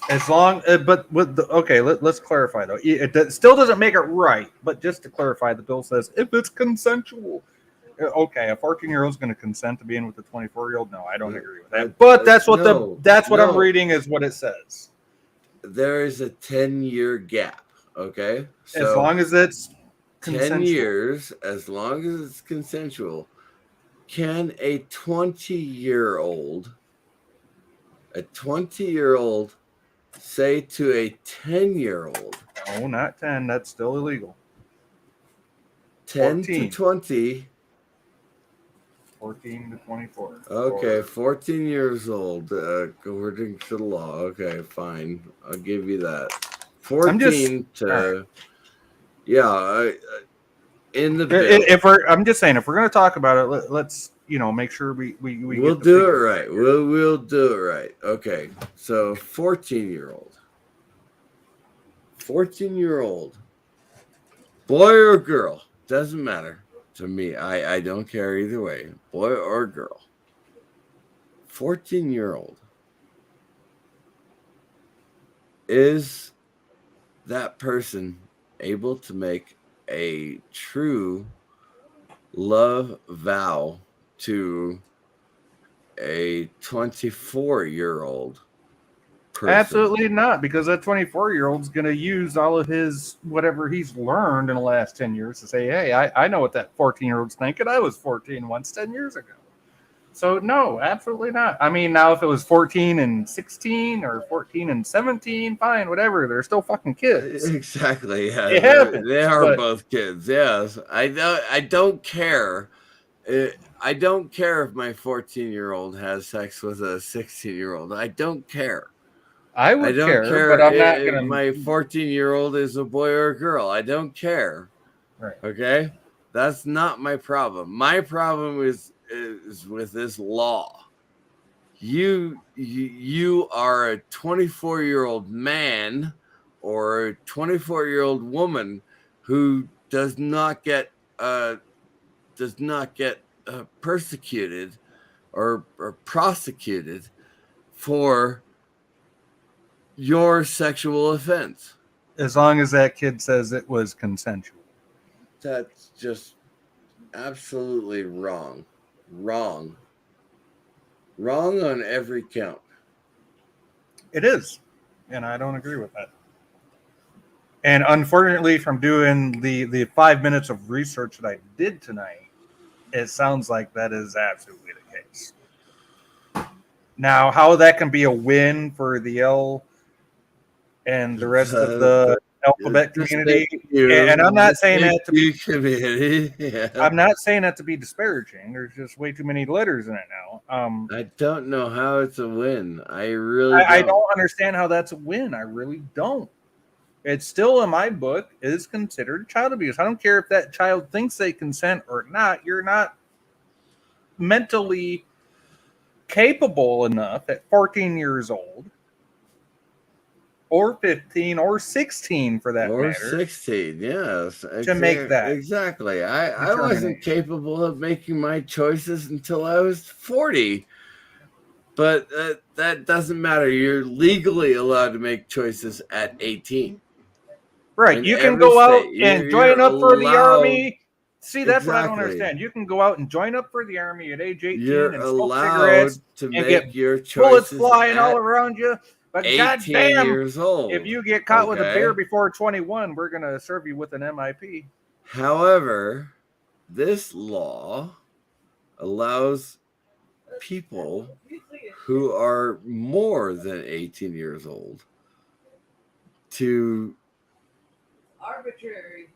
as long, but with the, okay, let's clarify though. It still doesn't make it right, but just to clarify, the bill says if it's consensual. Okay, a 14-year-old is going to consent to being with a 24-year-old. No, I don't agree with that. But that's what what I'm reading is what it says. There is a 10-year gap. Okay, so as long as it's 10 years, as long as it's consensual, can a 20-year-old say to a 10-year-old? No, not 10. That's still illegal. 10 to 20. 14 to 24. Okay, 14 years old, according to the law. Okay, fine. I'll give you that. 14 to... Yeah, in the bill. I'm just saying, if we're going to talk about it, let's make sure we we'll do it right. We'll do it right. Okay, so 14-year-old, boy or girl, doesn't matter to me. I don't care either way, boy or girl. 14-year-old, is that person able to make a true love vow to a 24-year-old person? Absolutely not, because that 24-year-old's going to use all of his whatever he's learned in the last 10 years to say, hey, I know what that 14-year-old's thinking. I was 14 once 10 years ago. So no, absolutely not. I mean, now if it was 14 and 16 or 14 and 17, fine, whatever. They're still fucking kids. Exactly. Yeah, it happens. They are both kids. Yes, I don't care. I don't care if my 14-year-old has sex with a 16-year-old. I don't care. I don't care, but I'm not gonna. My 14-year-old is a boy or a girl. I don't care. Right. Okay, that's not my problem. My problem is with this law. You are a 24-year-old man or a 24-year-old woman who does not get persecuted or prosecuted for your sexual offense, as long as that kid says it was consensual. That's just absolutely wrong on every count. It is, and I don't agree with that. And unfortunately, from doing the 5 minutes of research that I did tonight, it sounds like that is absolutely the case. Now, how that can be a win for the L and the rest of the alphabet community, and I'm not saying that to be community. Yeah. I'm not saying that to be disparaging. There's just way too many letters in it now. I don't know how it's a win. I don't understand how that's a win. I really don't. It's still, in my book, is considered child abuse. I don't care if that child thinks they consent or not. You're not mentally capable enough at 14 years old, or 15, or 16 for that or matter, 16, yes, to make that exactly. I wasn't determination. capable of making my choices until I was 40. But that doesn't matter. You're legally allowed to make choices at 18. Right. In You can every go out state, and you're join up for the allowed. army. See, that's what I don't Exactly. understand. You can go out and join up for the army at age 18 You're and smoke allowed cigarettes to and get make your bullets choices flying all at around you. But 18 goddamn, years old. if you get caught with a beer Okay? before 21, we're going to serve you with an MIP. However, this law allows people who are more than 18 years old to arbitrary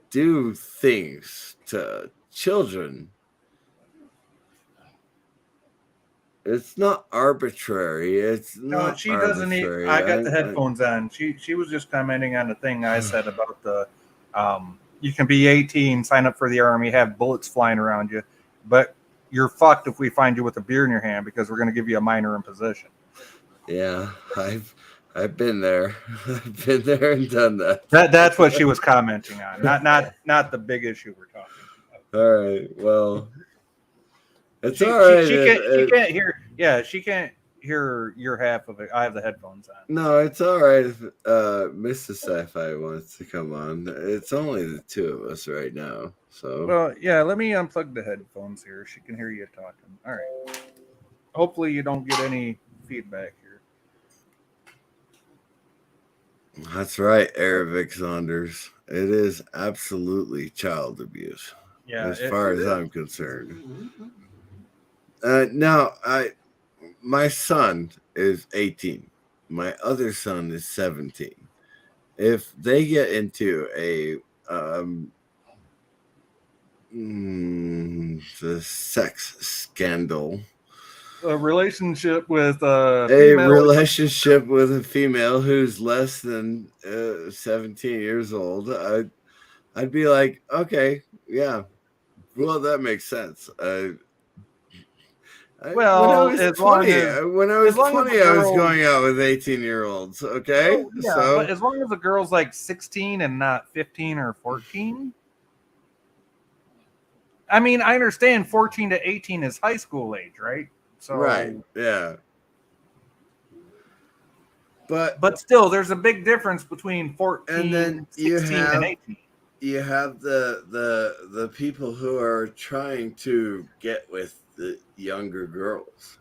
do things to children. It's not arbitrary. It's No, not she doesn't need. arbitrary. I got the headphones on. She was just commenting on the thing I said about the you can be 18, sign up for the army, have bullets flying around you, but you're fucked if we find you with a beer in your hand because we're going to give you a minor imposition. Yeah, I've been there. I've been there and done that. That's what she was commenting on. Not the big issue we're talking about. All right. Well, it's She all right. she can't hear. Yeah, she can't hear your half of it. I have the headphones on. No, it's all right if Mr. Sci-Fi wants to come on. It's only the two of us right now. So Well, yeah, let me unplug the headphones here. She can hear you talking. All right. Hopefully you don't get any feedback here. that's right, Aravic Saunders. It is absolutely child abuse. Yeah, as far as is. I'm concerned. Now, my son is 18. My other son is 17. If they get into a the sex scandal, A relationship with a relationship with a female who's less than 17 years old, I'd be like, okay, yeah, well, that makes sense. When I was 20, I was going out with 18-year-olds. Okay, oh, yeah, so but as long as the girl's like 16 and not 15 or 14. I mean, I understand 14 to 18 is high school age, right? So right, yeah. But still, there's a big difference between 14, and then 16, and 18. You have the people who are trying to get with the younger girls.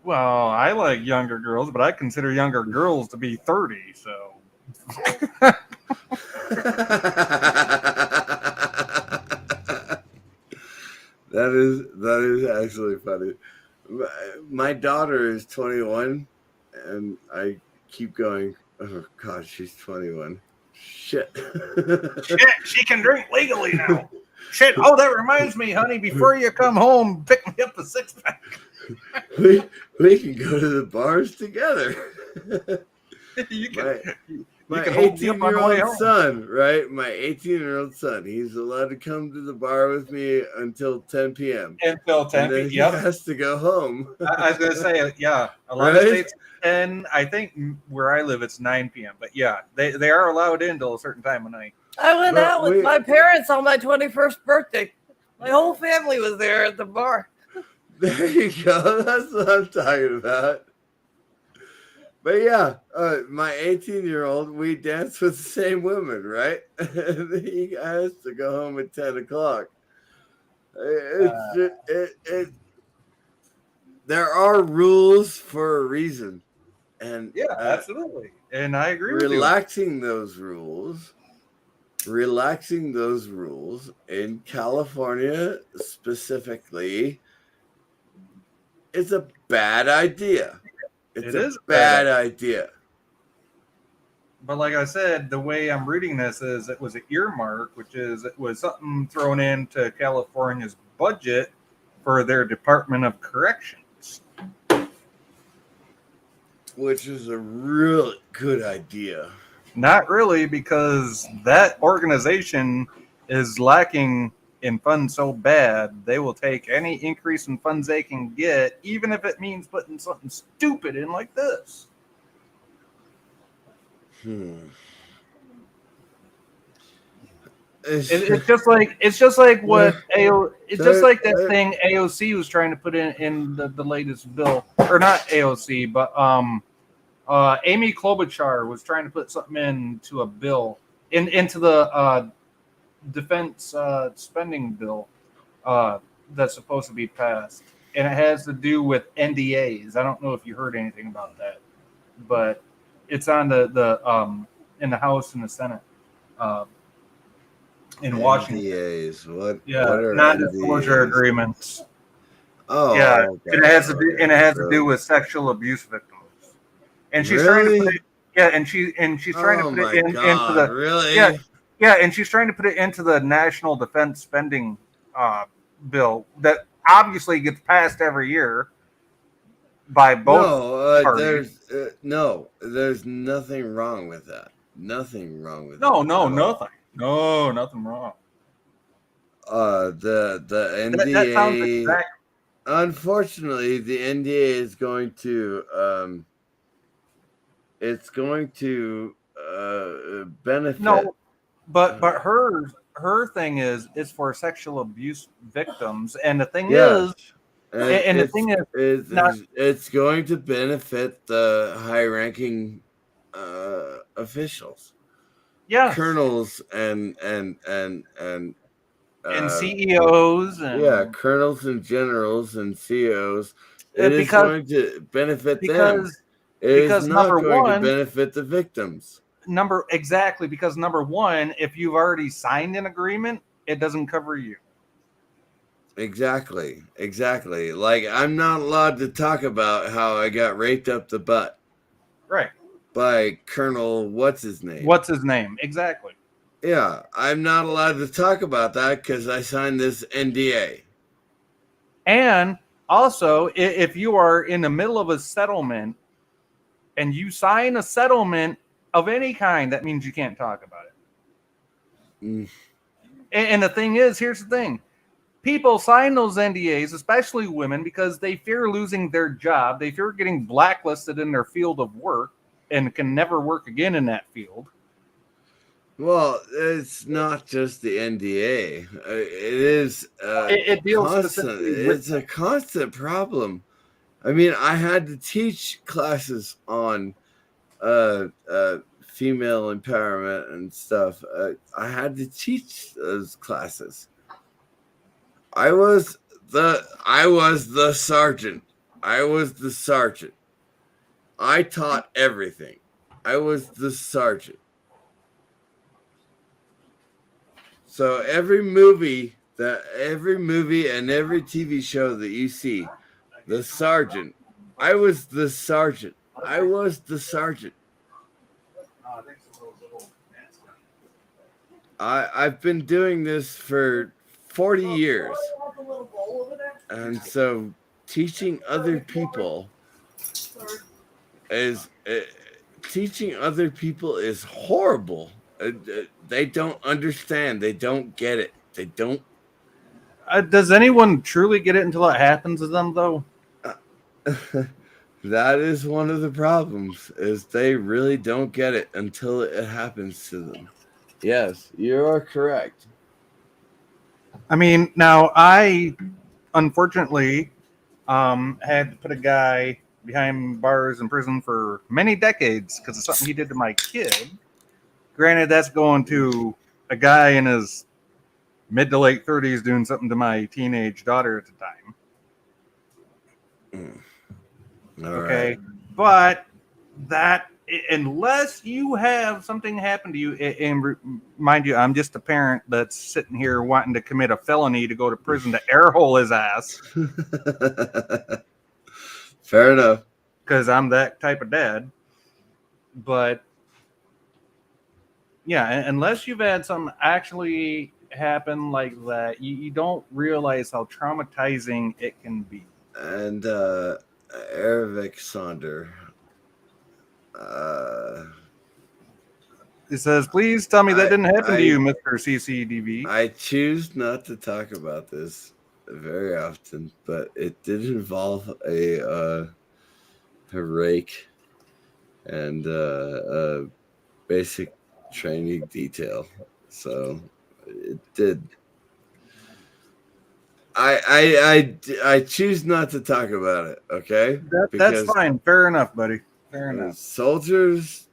Well, I like younger girls, but I consider younger girls to be 30, so. That is actually funny. My daughter is 21, and I keep going, oh God, she's 21. Shit. Shit, she can drink legally now. Shit, oh, that reminds me, honey, before you come home, pick me up a 6-pack. we can go to the bars together. You can my 18-year-old son, right? My 18-year-old son, he's allowed to come to the bar with me until 10 p.m. Until 10 p.m. He yep. has to go home. I was going to say, yeah, a lot of states 10. I think where I live, it's 9 p.m. But yeah, they are allowed in till a certain time of night. I went out with my parents on my 21st birthday. My whole family was there at the bar. There you go. That's what I'm talking about. But yeah, my 18-year-old, we dance with the same women, right? He has to go home at 10 o'clock. There are rules for a reason. And yeah, absolutely. And I agree with you. Relaxing those rules in California specifically is a bad idea. It is a bad idea. But like I said, the way I'm reading this is it was an earmark, which is it was something thrown into California's budget for their Department of Corrections. Which is a really good idea. Not really, because that organization is lacking in funds so bad, they will take any increase in funds they can get, even if it means putting something stupid in like this. It's just like what it's just like that thing AOC was trying to put in the latest bill, or not AOC, but Amy Klobuchar was trying to put something into a bill into the defense spending bill that's supposed to be passed, and it has to do with NDAs. I don't know if you heard anything about that, but it's on the in the House and the Senate. In Washington. NDAs. What are non-disclosure NDAs? agreements. Oh, yeah, okay, and it has to do with sexual abuse victims. And she's trying to put it, and she's trying to put it into the and she's trying to put it into the national defense spending bill that obviously gets passed every year by both parties. There's nothing wrong with that. Nothing wrong with nothing. No, nothing wrong. The NDA. That sounds exact. Unfortunately, the NDA is going to it's going to benefit. No, but her thing is for sexual abuse victims, and the thing is. And the thing is, it's going to benefit the high-ranking officials, colonels and CEOs, and colonels and generals and CEOs. It is going to benefit them. It is not going to benefit the victims. Because number one, if you've already signed an agreement, it doesn't cover you. Exactly. Like, I'm not allowed to talk about how I got raped up the butt. Right. By Colonel what's his name? Exactly. Yeah, I'm not allowed to talk about that because I signed this NDA. And also, if you are in the middle of a settlement and you sign a settlement of any kind, that means you can't talk about it. And the thing is, here's the thing. People sign those NDAs, especially women, because they fear losing their job. They fear getting blacklisted in their field of work and can never work again in that field. Well, it's not just the NDA. It is it deals constant. It's a constant problem. I mean, I had to teach classes on female empowerment and stuff. I had to teach those classes. I was the sergeant. I taught everything. I was the sergeant. So every movie and every TV show that you see, the sergeant. I was the sergeant. I've been doing this for 40 years. And so teaching other people is horrible. They don't understand. They don't get it. They don't. Does anyone truly get it until it happens to them, though? That is one of the problems, is they really don't get it until it happens to them. Yes, you are correct. I mean, now I, unfortunately, had to put a guy behind bars in prison for many decades because of something he did to my kid. Granted, that's going to a guy in his mid to late 30s doing something to my teenage daughter at the time. Okay. But that, unless you have something happen to you, and mind you, I'm just a parent that's sitting here wanting to commit a felony to go to prison to airhole his ass. Fair enough. Because I'm that type of dad. But yeah, unless you've had something actually happen like that, you don't realize how traumatizing it can be. And Ervik Sonder. It says, please tell me that didn't happen to you, Mr. CCDV. I choose not to talk about this very often, but it did involve a rake and a basic training detail. So it did. I choose not to talk about it. Okay, that's fine. Fair enough, buddy. Fair enough. Soldiers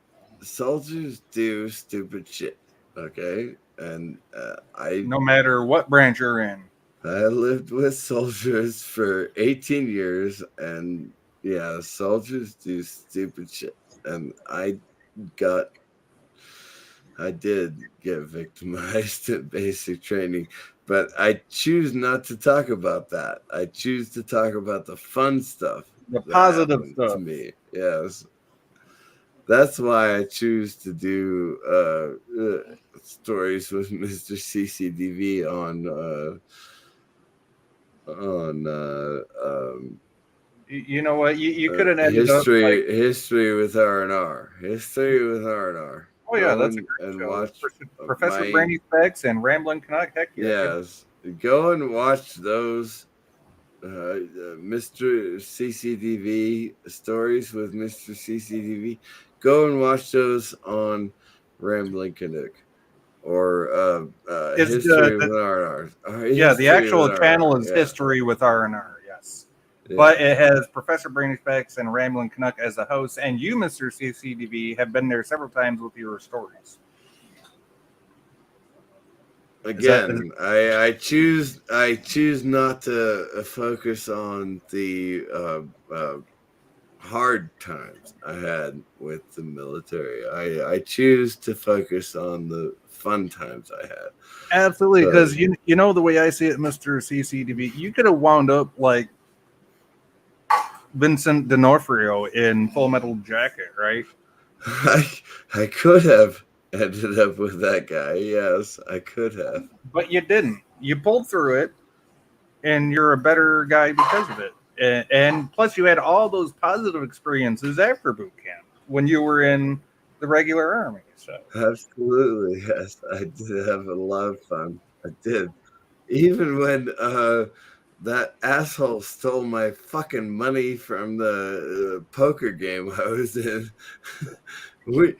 do stupid shit. Okay, and no matter what branch you're in. I lived with soldiers for 18 years, and yeah, soldiers do stupid shit, and I did get victimized at basic training, but I choose not to talk about that. I choose to talk about the fun stuff, the positive stuff. To me. Yes, that's why I choose to do stories with Mr. CCDV on. You know what? You could have ended history with R&R. History with R&R. Oh yeah, that's a great show. Watch Professor Brainy Specs and Ramblin' Canuck. Heck yeah. Yes, go and watch those Mr. CCDV stories with Mr. CCDV. Go and watch those on Ramblin' Canuck or History with R&R. Yeah, the actual channel is History with R&R. Yes. Yeah. But it has Professor Brainy Specs and Ramblin' Canuck as the hosts, and you, Mr. CCDV, have been there several times with your stories. Again, I choose not to focus on the hard times I had with the military. I choose to focus on the fun times I had. Absolutely, because you know the way I see it, Mr. CCDV, you could have wound up like Vincent D'Onofrio in Full Metal Jacket, right? I could have ended up with that guy. Yes, I could have. But you didn't. You pulled through it, and you're a better guy because of it. And plus, you had all those positive experiences after boot camp when you were in the regular army. So absolutely, yes, I did have a lot of fun. I did, even when that asshole stole my fucking money from the poker game I was in. we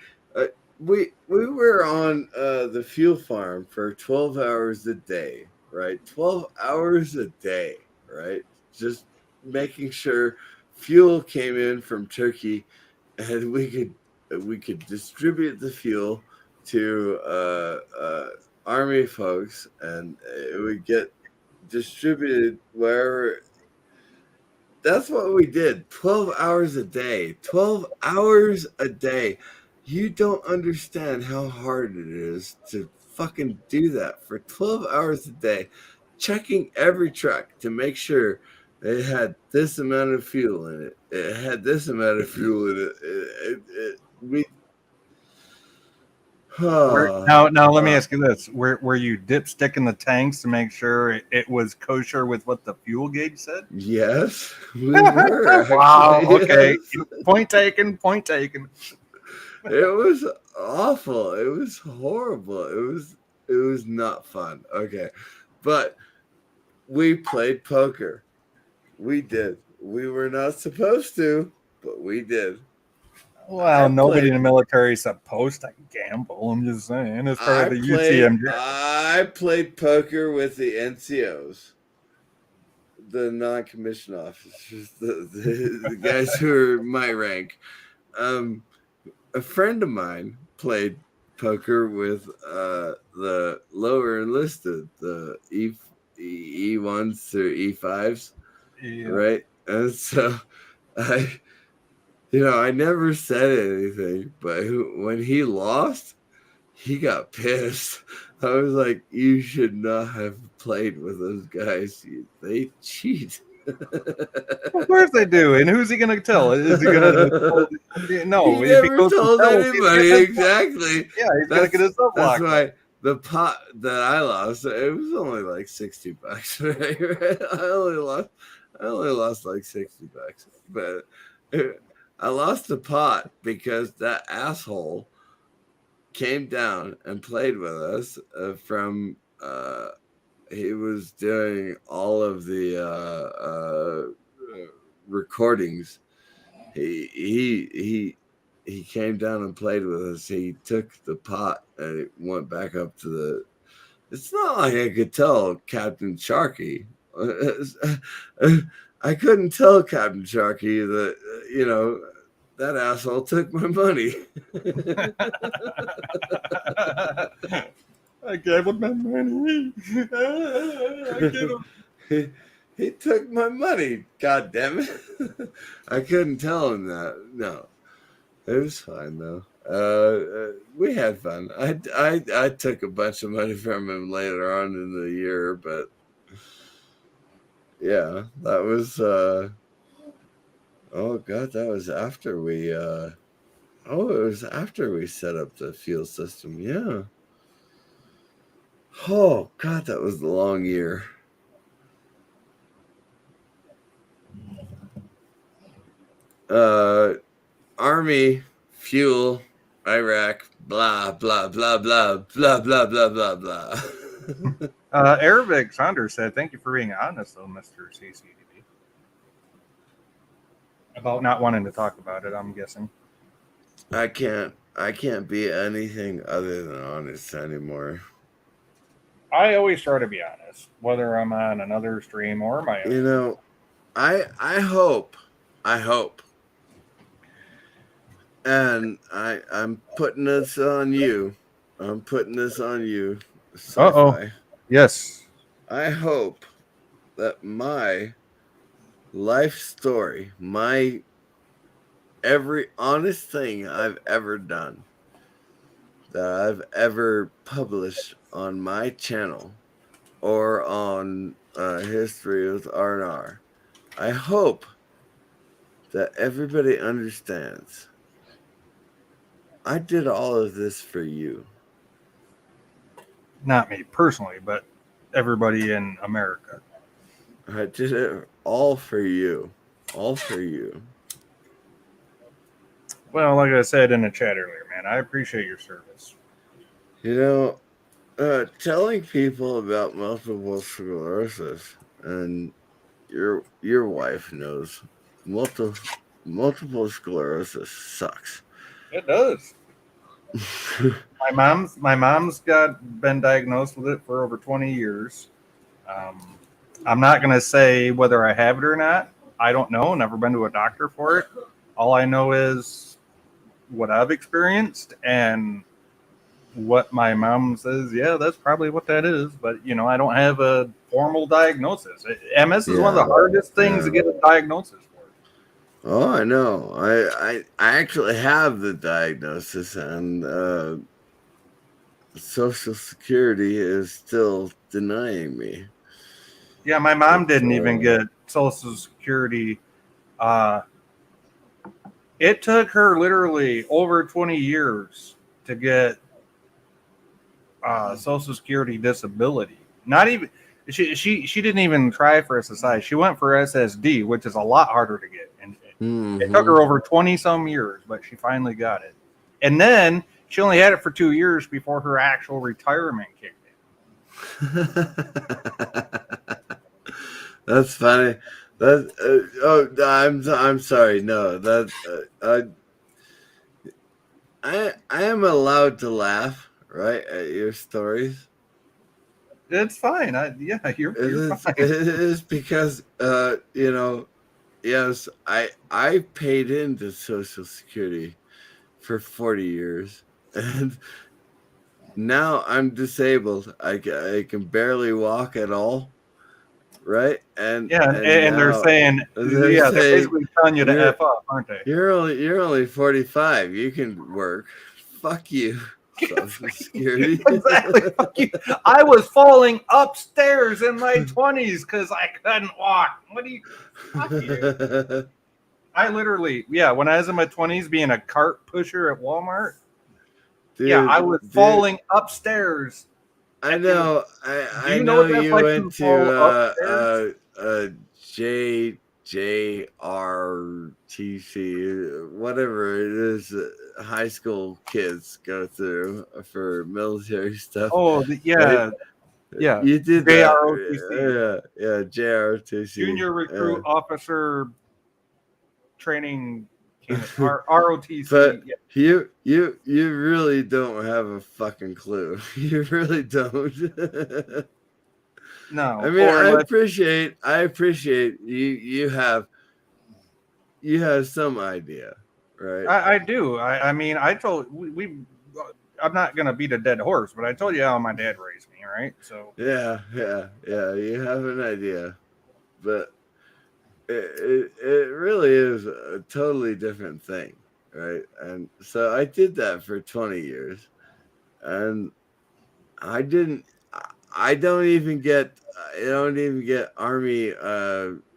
were on the fuel farm for 12 hours a day, right? 12 hours a day, right? Just making sure fuel came in from Turkey, and we could distribute the fuel to army folks, and it would get distributed wherever. That's what we did. 12 hours a day. 12 hours a day. You don't understand how hard it is to fucking do that for 12 hours a day, checking every truck to make sure it had this amount of fuel in it. It had this amount of fuel in it. Now let me ask you this: were you dipstick in the tanks to make sure it was kosher with what the fuel gauge said? Yes, we were. Wow. Okay. Yes. Point taken. It was awful. It was horrible. It was not fun. Okay, but we played poker. We did. We were not supposed to, but we did. Well, nobody in the military is supposed to gamble. I'm just saying, as part of the UCMJ. I played poker with the NCOs, the non-commissioned officers, the guys who are my rank. A friend of mine played poker with the lower enlisted, the E1s or E5s, right? And so I never said anything, but when he lost, he got pissed. I was like, you should not have played with those guys. They cheat. Of course they do. And who's he going to tell? Is he going to... No. He never told anybody. Exactly. Yeah, he's going to get himself locked. That's why the pot that I lost, it was only like $60. Right? I only lost like $60. But... I lost the pot because that asshole came down and played with us from. He was doing all of the recordings. He came down and played with us. He took the pot and it went back up to the. It's not like I could tell Captain Sharky. I couldn't tell Captain Sharky that that asshole took my money. I gave him my money. He took my money. God damn it! I couldn't tell him that. No, it was fine though. We had fun. I took a bunch of money from him later on in the year, but yeah, that was. Oh God, that was after we. It was after we set up the fuel system. Yeah. Oh God, that was a long year. Army, fuel, Iraq, blah blah blah blah blah blah blah blah blah. Arabic Saunders said, "Thank you for being honest, though, Mr. CCDB, about not wanting to talk about it." I'm guessing. I can't be anything other than honest anymore. I always try to be honest, whether I'm on another stream or my own. You know, I hope, and I'm putting this on you. I'm putting this on you. Uh-oh. Yes. I hope that my life story, my every honest thing I've ever done, that I've ever published on my channel or on History with R&R, I hope that everybody understands I did all of this for you. Not me personally, but everybody in America. I did it all for you. All for you. Well, like I said in the chat earlier, man, I appreciate your service. You know, telling people about multiple sclerosis, and your wife knows multiple sclerosis sucks. It does. my mom's been diagnosed with it for over 20 years. I'm not going to say whether I have it or not. I don't know. Never been to a doctor for it. All I know is what I've experienced and what my mom says. Yeah, that's probably what that is. But, I don't have a formal diagnosis. MS is one of the hardest things to get a diagnosis for. Oh, I know. I actually have the diagnosis, and Social Security is still denying me. Yeah, my mom didn't even get Social Security. It took her literally over 20 years to get Social Security disability. Not even she didn't even try for SSI. She went for SSD, which is a lot harder to get, and it took her over 20 some years, but she finally got it. And then she only had it for 2 years before her actual retirement kicked in. That's funny. I'm sorry. No, I am allowed to laugh, right, at your stories. It's fine. You're fine. It is because yes, I paid into Social Security for 40 years, and now I'm disabled. I can barely walk at all. Right, and they're saying, they're basically telling you to F up, aren't they? You're only 45. You can work. Fuck you, Social Security. Exactly. Fuck you. I was falling upstairs in my 20s because I couldn't walk. What do you? Fuck you. I literally, when I was in my 20s, being a cart pusher at Walmart. Dude, I was falling upstairs. I know. I know you went to JRTC, whatever it is, high school kids go through for military stuff. Oh, yeah. Yeah. You did JROTC. yeah, JRTC. Junior Recruit Officer Training ROTC. But you really don't have a fucking clue. You really don't. No. I mean, I appreciate you have some idea, right? I do. I mean, I told I'm not gonna beat a dead horse, but I told you how my dad raised me, right? So yeah, you have an idea, but it really is a totally different thing, right? And so I did that for 20 years, and I don't even get Army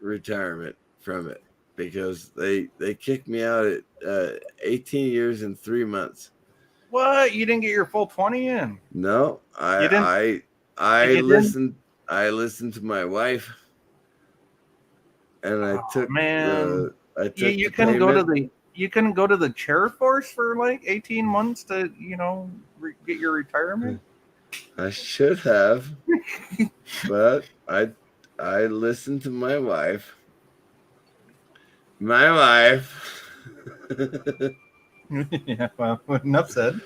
retirement from it, because they kicked me out at 18 years and 3 months. What? You didn't get your full 20 in? No, I listened to my wife, and I took you couldn't go to the chair force for like 18 months to get your retirement. I should have, but I listened to my wife. Yeah, well, enough said.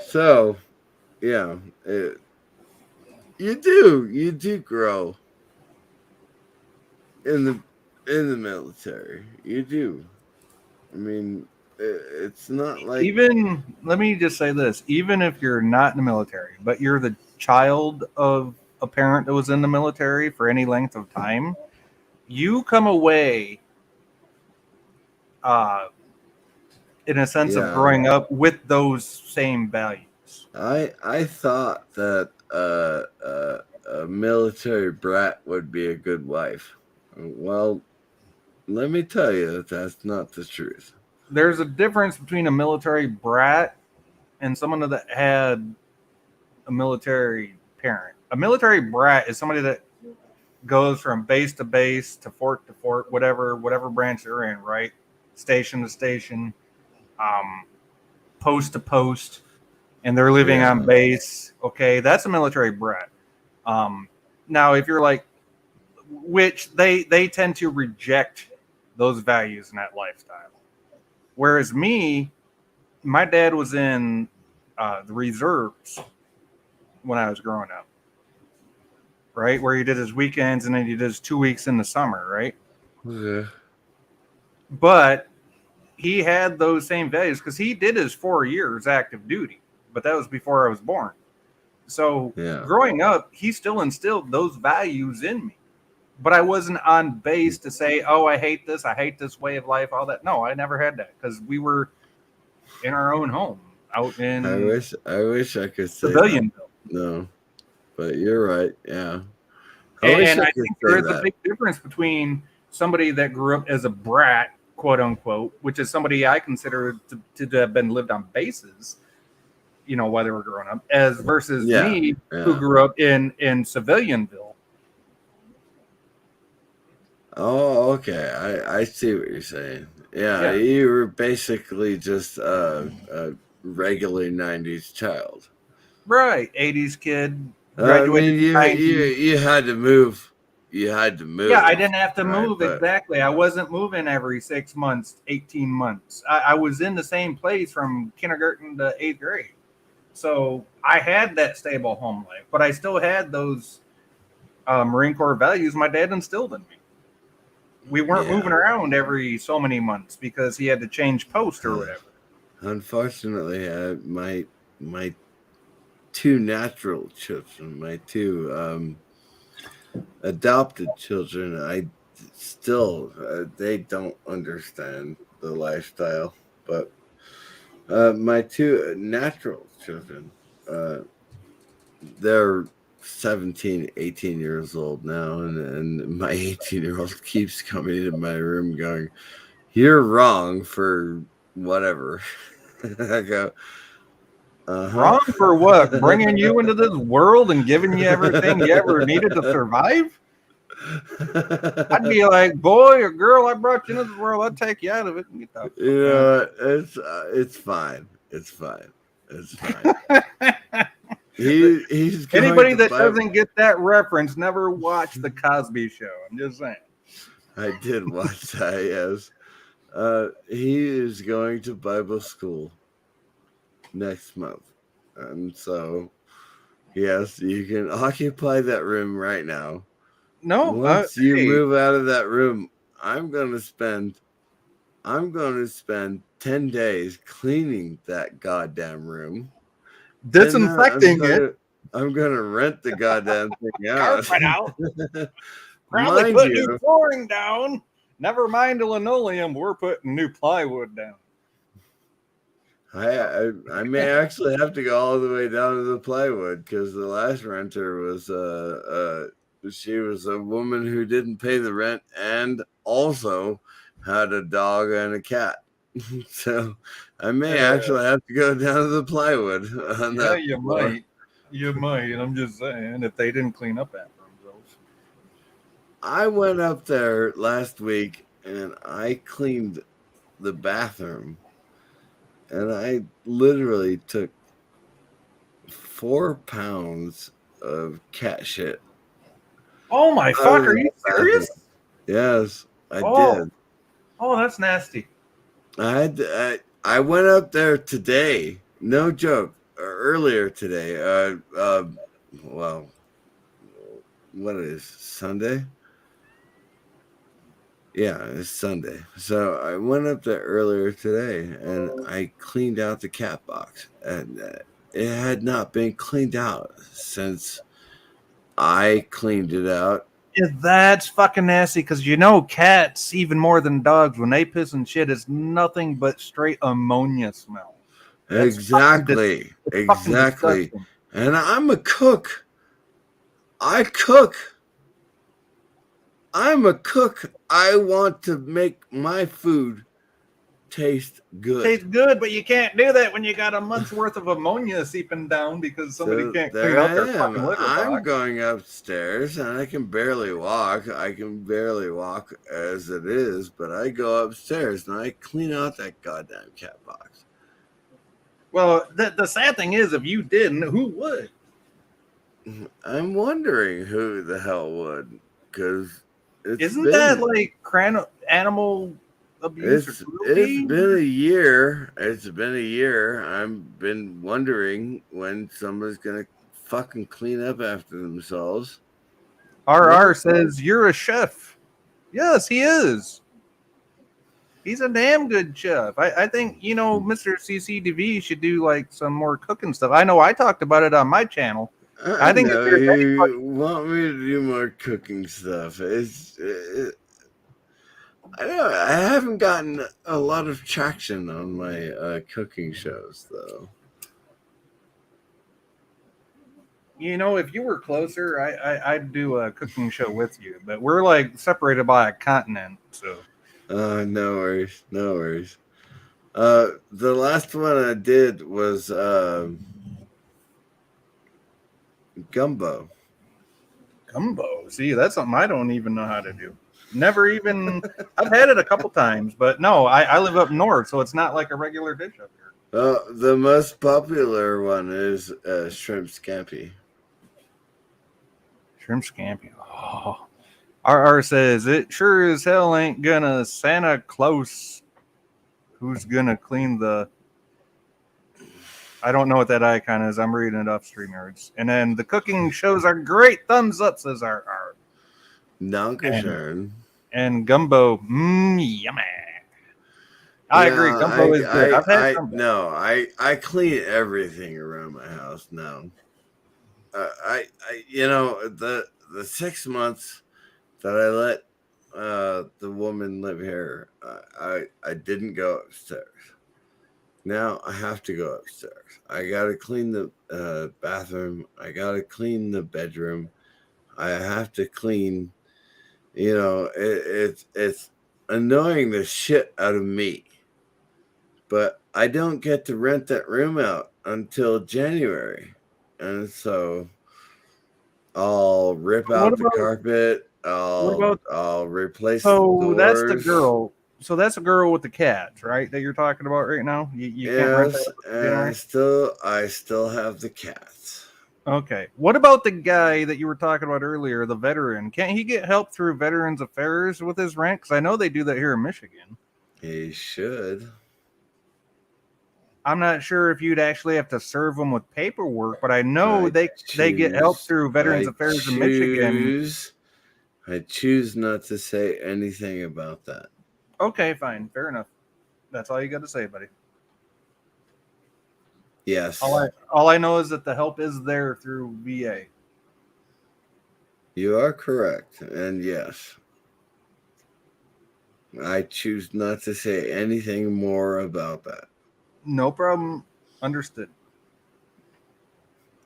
So, yeah, you do grow in the military. You do. I mean, it's not like, even, let me just say this, even if you're not in the military, but you're the child of a parent that was in the military for any length of time, you come away in a sense of growing up with those same values. I thought that a military brat would be a good wife. Well, let me tell you that that's not the truth. There's a difference between a military brat and someone that had a military parent. A military brat is somebody that goes from base to base, to fort, whatever branch they're in, right? Station to station, post to post, and they're living on base. Okay, that's a military brat. Now, if you're like, which they tend to reject those values and that lifestyle. Whereas my dad was in the reserves when I was growing up, right? Where he did his weekends and then he did his 2 weeks in the summer, right? Yeah. But he had those same values because he did his 4 years active duty, but that was before I was born. So growing up, he still instilled those values in me. But I wasn't on base to say, oh, I hate this way of life, all that. No, I never had that because we were in our own home out in. I wish I could say Civilianville. No, but you're right. Yeah. And I think there is a big difference between somebody that grew up as a brat, quote unquote, which is somebody I consider to have been lived on bases, while they were growing up, as versus me who grew up in Civilianville. Oh, okay. I see what you're saying. Yeah, you were basically just a regular 90s child. Right. 80s kid. Graduated you had to move. You had to move. Yeah, I didn't have to move. Exactly. I wasn't moving every 6 months, 18 months. I was in the same place from kindergarten to 8th grade. So I had that stable home life, but I still had those Marine Corps values my dad instilled in me. We weren't moving around every so many months because he had to change post or whatever. Unfortunately, my two natural children, my two adopted children, I still they don't understand the lifestyle. But my two natural children, they're 17, 18 years old now, and my 18-year-old keeps coming into my room going, "You're wrong for whatever." I go, Wrong for what? Bringing you into this world and giving you everything you ever needed to survive? I'd be like, boy or girl, I brought you into this world. I'd take you out of it. And get the You know what? It's fine. It's fine. It's fine. He's going Anybody that buy... doesn't get that reference never watched the Cosby Show. I'm just saying. I did watch that. Yes. He is going to Bible school next month, and so yes, you can occupy that room right now. No, once you move out of that room, I'm going to spend 10 days cleaning that goddamn room, disinfecting it. I'm gonna rent the goddamn thing out. Carpet out. Probably put new flooring down. Never mind the linoleum. We're putting new plywood down. I may actually have to go all the way down to the plywood because the last renter was she was a woman who didn't pay the rent and also had a dog and a cat. So I may actually have to go down to the plywood on that. You might. You might. I'm just saying, if they didn't clean up after themselves. I went up there last week and I cleaned the bathroom, and I literally took 4 pounds of cat shit. Oh my fuck! Are you serious? Yes, I did. Oh, that's nasty. I went up there today. No joke. Earlier today. Well, what is Sunday? Yeah, it's Sunday. So I went up there earlier today and I cleaned out the cat box, and it had not been cleaned out since I cleaned it out. Yeah, that's fucking nasty because cats, even more than dogs, when they piss and shit, it's nothing but straight ammonia smell. That's exactly. And I'm a cook. I cook. I'm a cook. I want to make my food taste good. Tastes good, but you can't do that when you got a month's worth of ammonia seeping down because somebody can't clean up their fucking litter box. I'm going upstairs and I can barely walk. As it is, but I go upstairs and I clean out that goddamn cat box. Well, the sad thing is, if you didn't, who would? I'm wondering who the hell would, because isn't that like animal abuse? It's been a year. It's been a year. I've been wondering when someone's gonna fucking clean up after themselves. RR says you're a chef. Yes, he is. He's a damn good chef. I think, Mr. CCTV should do like some more cooking stuff. I know I talked about it on my channel. I think you want me to do more cooking stuff. I haven't gotten a lot of traction on my cooking shows, though. If you were closer, I'd do a cooking show with you. But we're like separated by a continent, so. No worries. The last one I did was gumbo. Gumbo. See, that's something I don't even know how to do. Never even. I've had it a couple times, but no, I live up north, so it's not like a regular dish up here. The most popular one is shrimp scampi. Shrimp scampi. Oh. RR says it sure as hell ain't gonna Santa Claus. Who's gonna clean the? I don't know what that icon is. I'm reading it off StreamYards. And then the cooking shows are great. Thumbs up, says RR. Dankeschön. And gumbo, yummy. I agree. Gumbo is good. I've had gumbo. No, I clean everything around my house now. The 6 months that I let the woman live here, I didn't go upstairs. Now I have to go upstairs. I gotta clean the bathroom. I gotta clean the bedroom. I have to clean. It's annoying the shit out of me, but I don't get to rent that room out until January, and so I'll rip out the carpet. I'll replace the doors. That's the girl. So that's a girl with the cats, right? That you're talking about right now. You can't rent that out until January? I still have the cats. Okay. What about the guy that you were talking about earlier, the veteran? Can't he get help through Veterans Affairs with his rent? Because I know they do that here in Michigan. He should. I'm not sure if you'd actually have to serve them with paperwork, but I know they get help through Veterans Affairs in Michigan. I choose not to say anything about that. Okay, fine. Fair enough. That's all you got to say, buddy. Yes. All I know is that the help is there through VA. You are correct. And yes, I choose not to say anything more about that. No problem. Understood.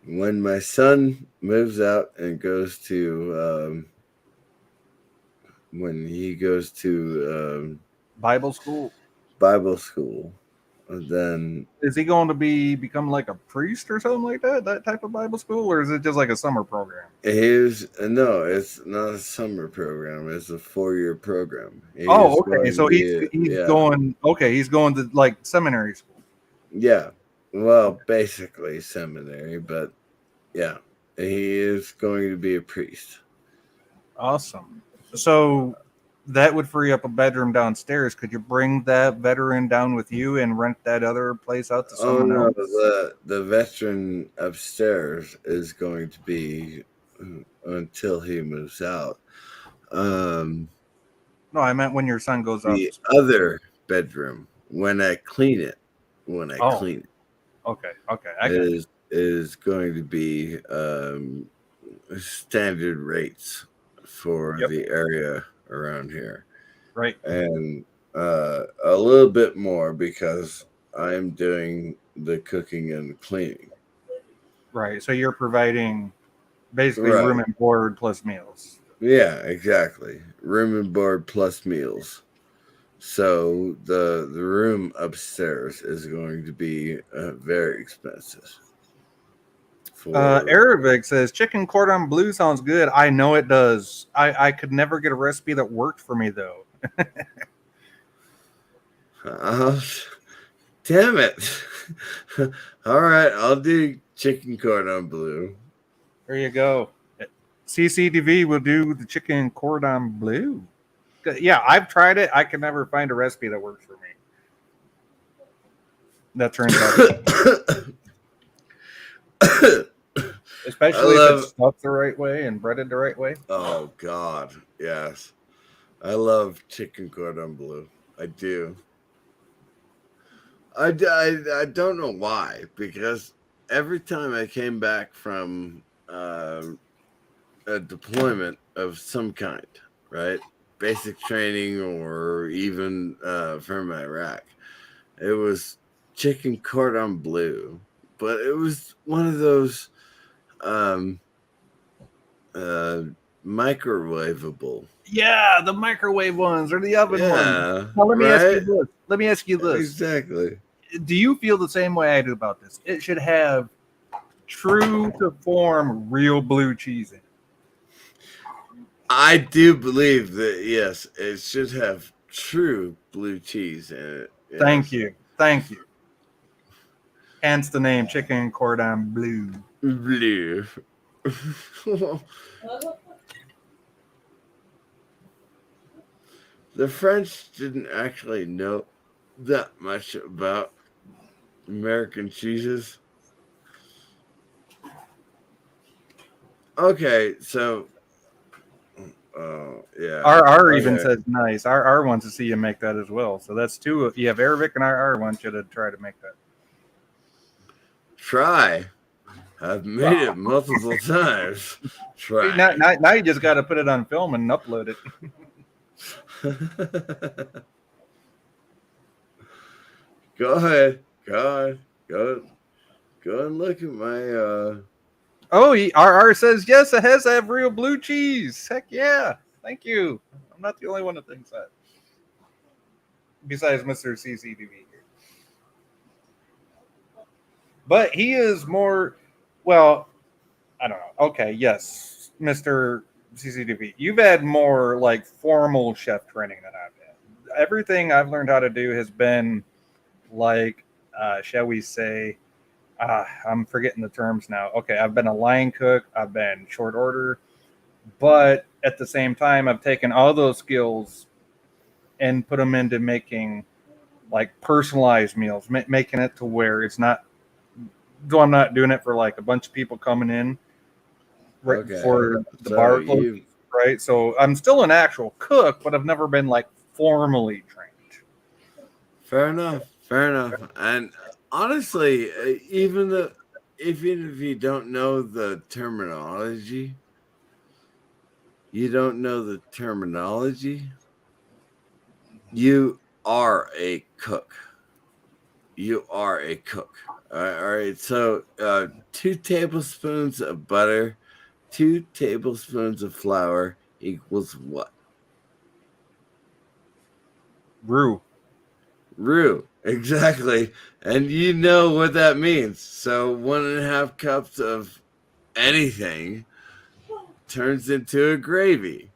When my son moves out and goes to when he goes to Bible school, then is he going to become like a priest or something like that? That type of Bible school, or is it just like a summer program? No, it's not a summer program. It's a 4-year program. Okay. So he's going. Okay, he's going to like seminary school. Yeah. Well, basically seminary, but yeah, he is going to be a priest. Awesome. So that would free up a bedroom downstairs. Could you bring that veteran down with you and rent that other place out to someone else? The veteran upstairs is going to be until he moves out. No, I meant when your son goes up. The other bedroom, when I clean it. Okay. Is going to be standard rates for the area around here, right? And a little bit more because I'm doing the cooking and cleaning. Right. So you're providing basically room and board plus meals. Yeah, exactly. Room and board plus meals. So the room upstairs is going to be very expensive. Arabic says chicken cordon bleu sounds good. I know it does. I could never get a recipe that worked for me though. Damn it. All right, I'll do chicken cordon bleu. There you go. CCTV will do the chicken cordon bleu. Yeah, I've tried it. I can never find a recipe that works for me. That turns out. Especially if it's stuffed the right way and breaded the right way. Oh, God. Yes. I love chicken cordon bleu. I do. I don't know why, because every time I came back from a deployment of some kind, right? Basic training or even from Iraq, it was chicken cordon bleu. But it was one of those microwavable. Yeah, the microwave ones or the oven ones. Now, let me ask you this. Exactly. Do you feel the same way I do about this? It should have true to form real blue cheese in it. I do believe that, yes, it should have true blue cheese in it. Yes. Thank you. Hence the name chicken cordon bleu. Blue. The French didn't actually know that much about American cheeses. Okay, so yeah. Our even says nice. Our wants to see you make that as well. So that's two. You have Arabic and our wants you to try to make that. Try. I've made it multiple times. Try. Now you just got to put it on film and upload it. Go ahead. Go and look at my. Oh, RR says yes. It has to have real blue cheese. Heck yeah! Thank you. I'm not the only one that thinks that. Besides Mr. CCTV here. But he is more, well, I don't know. Okay, yes, Mr. CCTV, you've had more like formal chef training than I've had. Everything I've learned how to do has been like, shall we say, I'm forgetting the terms now. Okay, I've been a line cook, I've been short order, but at the same time, I've taken all those skills and put them into making like personalized meals, making it to where it's not, though I'm not doing it for like a bunch of people coming in right Okay. before the So bar closes, right? So I'm still an actual cook, but I've never been like formally trained. Fair enough. Fair enough. And honestly, even if you don't know the terminology, you are a cook. You are a cook. All right. So 2 tablespoons of butter, 2 tablespoons of flour equals what? Roux. Exactly. And you know what that means. So 1.5 cups of anything turns into a gravy.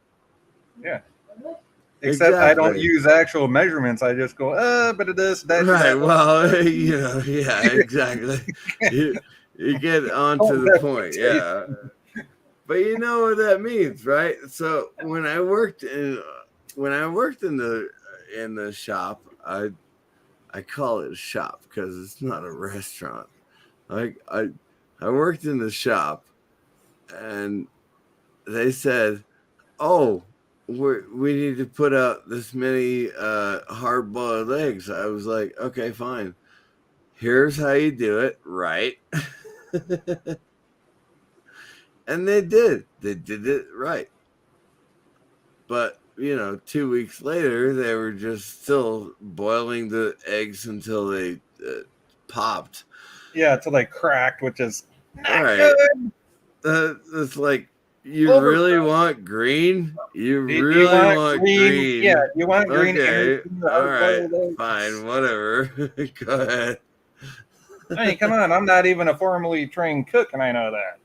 Yeah. Except I don't Exactly. use actual measurements. I just go, bit of this, dash Right. that. Well, yeah, exactly. you get on to the point. Yeah. But you know what that means, right? So when I worked in the shop, I call it a shop because it's not a restaurant. Like I worked in the shop, and they said, "Oh, we need to put out this many hard boiled eggs." I was like, "Okay, fine. Here's how you do it, right?" And they did. They did it right. But 2 weeks later, they were just still boiling the eggs until they popped. Yeah, until they cracked, which is not Right. good. It's like, you really want green? You Do you really want want green? Yeah, green? you want green Okay. in the All right. hard-boiled eggs. Fine. Whatever. Go ahead. I mean, come on. I'm not even a formally trained cook, and I know that.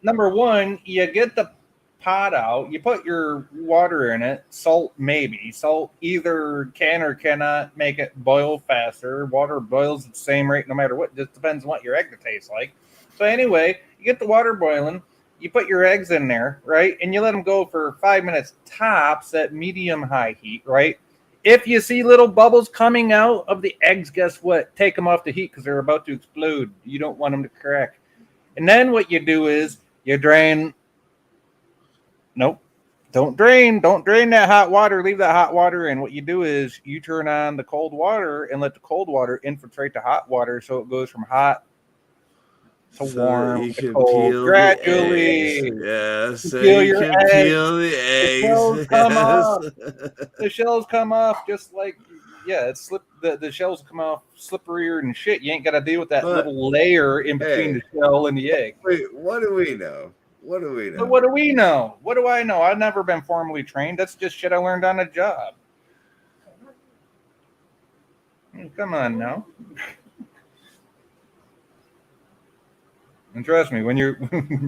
Number one, you get the pot out, you put your water in it, salt maybe. Salt either can or cannot make it boil faster. Water boils at the same rate no matter what. It just depends on what your egg tastes like. So anyway, you get the water boiling, you put your eggs in there, right? And you let them go for 5 minutes tops at medium-high heat, right? If you see little bubbles coming out of the eggs, guess what? Take them off the heat because they're about to explode. You don't want them to crack. And then what you do is you drain. Nope. Don't drain. Don't drain that hot water. Leave that hot water in. What you do is you turn on the cold water and let the cold water infiltrate the hot water so it goes from hot to So warm you to can cold peel the eggs. gradually. Yeah, so Peel you your can eggs. peel the The eggs. shells come off. Yes. The shells come off just like, yeah, it's the shells come off slipperier and shit. You ain't got to deal with that But little layer in between hey, the shell and the egg. wait, what do we know? What do we But know? what do we know? What do I know? I've never been formally trained. That's just shit I learned on the job. Come on now. And trust me, when you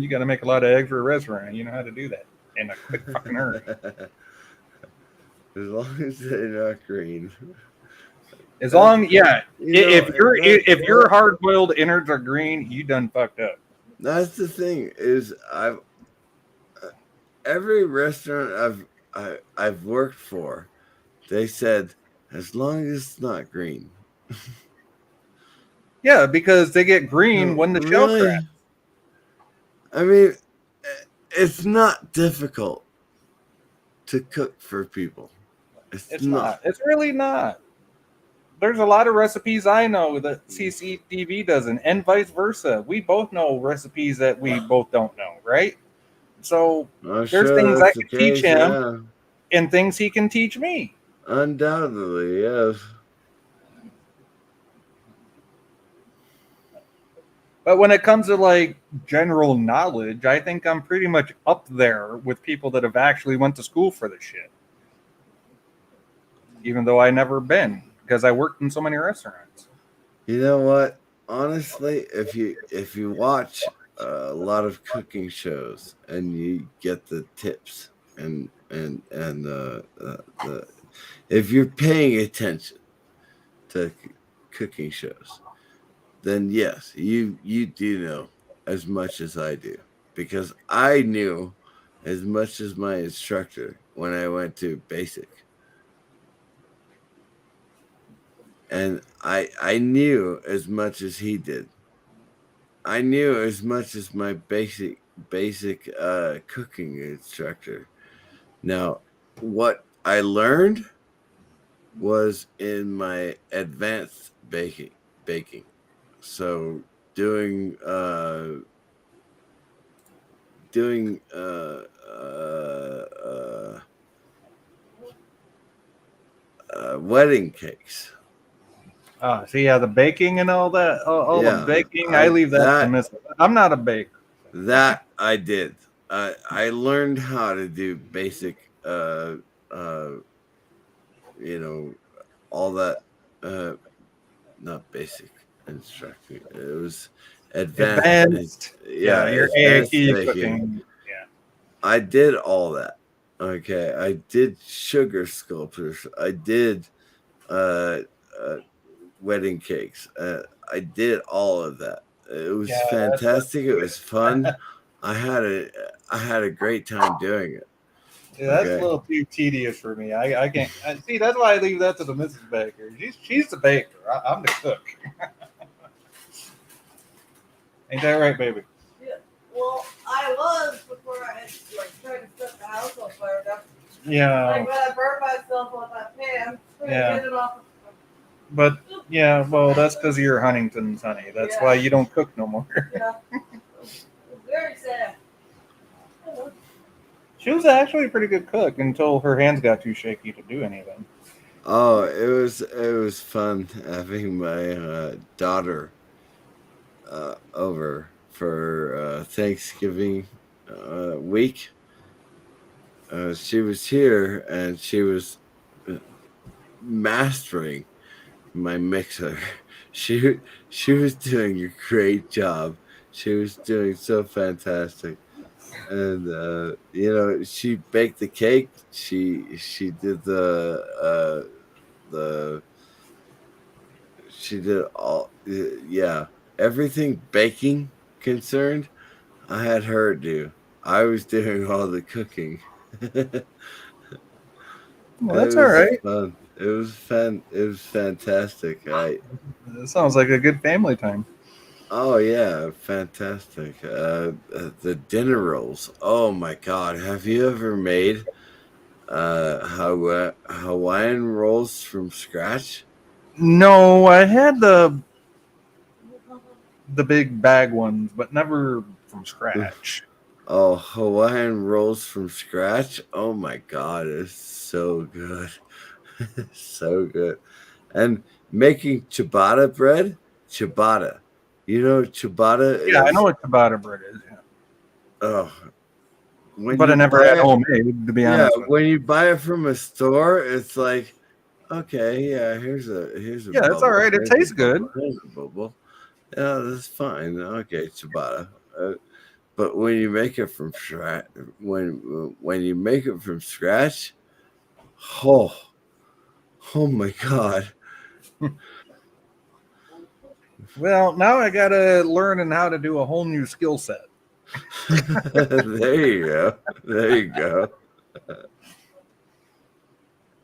got to make a lot of eggs for a restaurant, you know how to do that in a quick fucking hurry. As long as they're not green. As long, yeah. If that's your hard boiled innards are green, you done fucked up. That's the thing is every restaurant I've worked for, they said as long as it's not green. Yeah, because they get green No, when the shell really? cracks. I mean, it's not difficult to cook for people. It's not. It's really not. There's a lot of recipes I know that CCTV doesn't, and vice versa. We both know recipes that we both don't know, right? So I'm there's sure things I that's the can teach case. him Yeah, and things he can teach me. undoubtedly, yes. But when it comes to like general knowledge, I think I'm pretty much up there with people that have actually went to school for this shit. Even though I never been, because I worked in so many restaurants. You know what? Honestly, if you watch a lot of cooking shows and you get the tips and the if you're paying attention to cooking shows, then yes, you do know as much as I do because I knew as much as my instructor when I went to basic. And I knew as much as he did. I knew as much as my basic cooking instructor. Now, what I learned was in my advanced baking. So doing wedding cakes. So yeah, the baking and all that, all the Yeah, baking, I leave that to Miss. I'm not a baker. That I did. I learned how to do basic, you know, all that. Not basic instructing. It was advanced. Advanced. Yeah, your advanced AAT baking. cooking. Yeah. I did all that. Okay, I did sugar sculptures. I did uh, uh wedding cakes. I did all of that. It was Yeah, fantastic. It was fun. I had a great time doing it. Yeah, that's Okay. a little too tedious for me. I can't see. That's why I leave that to the Mrs. Baker. She's the baker. I'm the cook. Ain't that right, baby? Yeah. Well, I was before I had tried to set the house on fire. Yeah. Like when I burned myself on that pan. Yeah. Get it off. But yeah, well, that's because of your Huntington's, honey. That's why you don't cook no more. Yeah. It's very sad. She was actually a pretty good cook until her hands got too shaky to do anything. Oh, it was fun having my daughter over for Thanksgiving week. She was here and she was mastering my mixer. She was doing a great job. She was doing so fantastic. And she baked the cake. She did the she did all everything baking concerned. I had her do. I was doing all the cooking. Well, that's all right. Fun. It was fantastic. It sounds like a good family time. Oh yeah, fantastic. The dinner rolls. Oh my god, have you ever made Hawaiian rolls from scratch? No, I had the big bag ones, but never from scratch. Oh, Hawaiian rolls from scratch. Oh my god, it's so good. So good. And making ciabatta bread, ciabatta. You know what ciabatta is? Yeah, I know what ciabatta bread is. Yeah. Oh, but I never had homemade, to be honest. Yeah, when you buy it from a store, it's like, okay, yeah, here's a yeah, it's all right. It tastes good. Here's a bubble. Yeah, that's fine. Okay, ciabatta. But when you make it from scratch, when you make it from scratch, oh my god. Well, now I gotta learn and how to do a whole new skill set. There you go. There you go.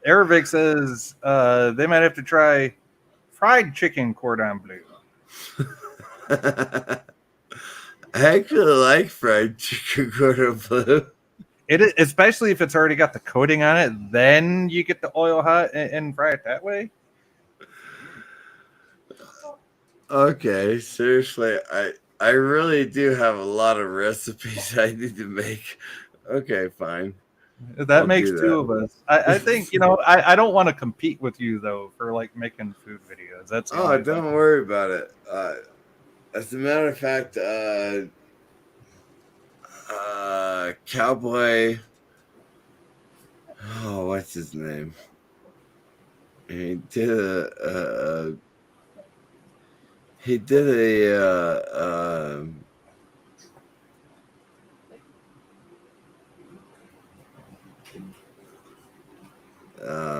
Aravic says they might have to try fried chicken cordon bleu. I actually like fried chicken cordon bleu. It is, especially if it's already got the coating on it. Then you get the oil hot and fry it that way. Okay, seriously, I really do have a lot of recipes I need to make. Okay, fine. That makes two of us. I think, I don't want to compete with you though for like making food videos. That's don't worry about it. As a matter of fact, Cowboy. Oh, what's his name? He did He did a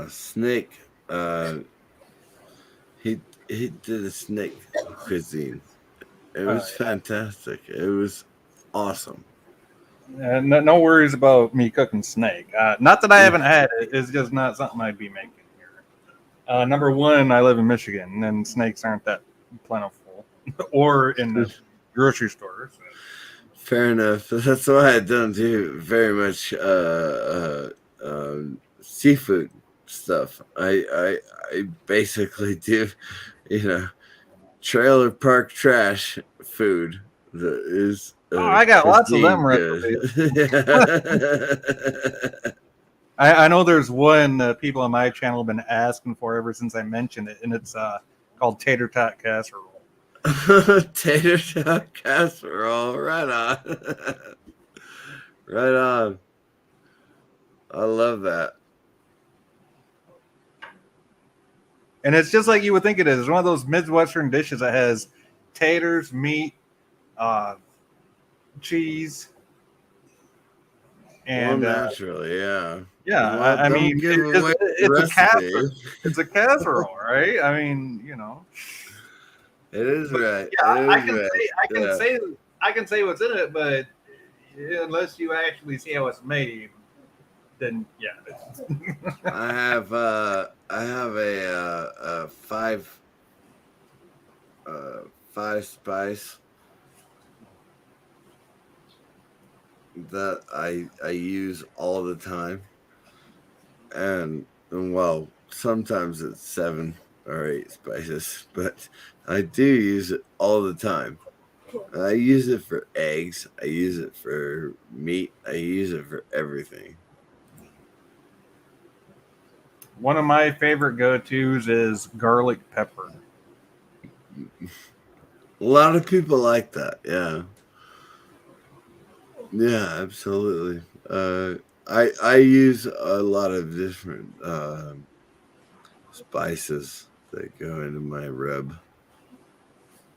snake. He did a snake cuisine. It was fantastic. It was awesome. No worries about me cooking snake. Not that I haven't had it. It's just not something I'd be making here. Number one, I live in Michigan, and snakes aren't that plentiful, or in the grocery store. So. Fair enough. That's why I don't do very much seafood stuff. I basically do, trailer park trash food that is. I got lots of them recipes. I know there's one that people on my channel have been asking for ever since I mentioned it, and it's called tater tot casserole. Tater tot casserole, right on. Right on. I love that. And it's just like you would think it is. It's one of those Midwestern dishes that has taters, meat, cheese, and naturally, yeah. Yeah, well, I mean, it's a casserole. It's a casserole, right? I mean, It is right. Yeah, I can say what's in it, but unless you actually see how it's made, then yeah. I have a five spice that I use all the time, and well, sometimes it's 7 or 8 spices, but I do use it all the time. I use it for eggs. I use it for meat. I use it for everything. One of my favorite go-tos is garlic pepper. A lot of people like that. Yeah. Yeah, absolutely. I use a lot of different spices that go into my rub.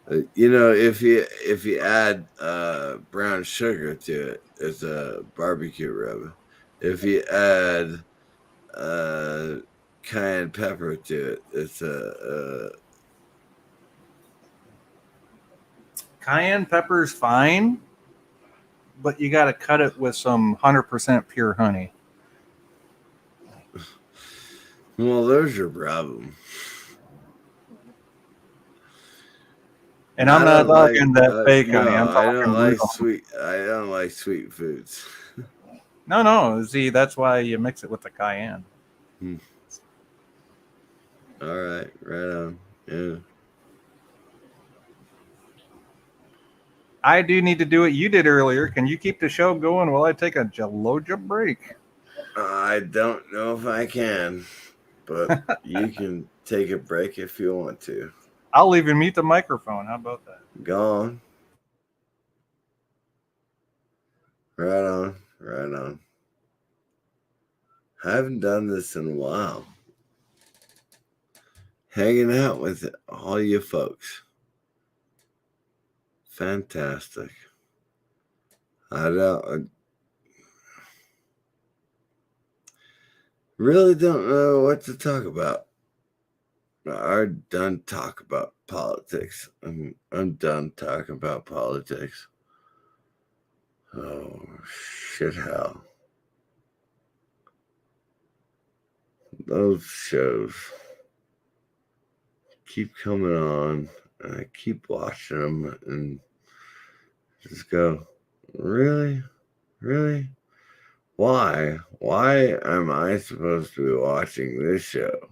If you add brown sugar to it, it's a barbecue rub. If you add cayenne pepper to it, it's a cayenne pepper's fine, but you got to cut it with some 100% pure honey. Well, there's your problem. And I'm not talking that fake honey. I'm talking I don't like sweet foods. No. See, that's why you mix it with the cayenne. All right, right on. Yeah. I do need to do what you did earlier. Can you keep the show going while I take a Geloja break? I don't know if I can, but you can take a break if you want to. I'll even mute the microphone. How about that? Go on. Right on. Right on. I haven't done this in a while. Hanging out with all you folks. Fantastic. I really don't know what to talk about. I'm done talking about politics. I'm done talking about politics. Oh, shit hell. Those shows keep coming on, and I keep watching them and just go, really? Really? Why? Why am I supposed to be watching this show?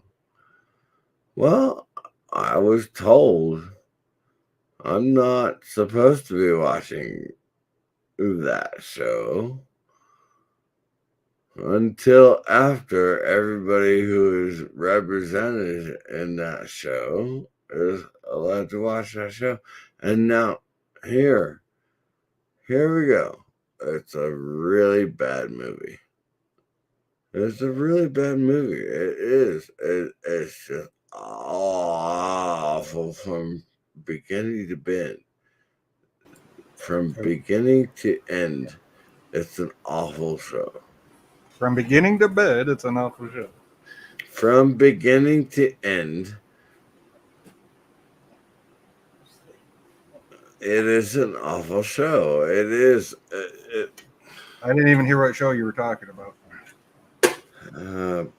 Well, I was told I'm not supposed to be watching that show until after everybody who is represented in that show is allowed to watch that show. And now, here we go. It's a really bad movie. It's a really bad movie. It is. It's just awful from beginning to bend, from beginning to end, it's an awful show. From beginning to bed, it's an awful show. From beginning to end, it is an awful show. It is. I didn't even hear what show you were talking about.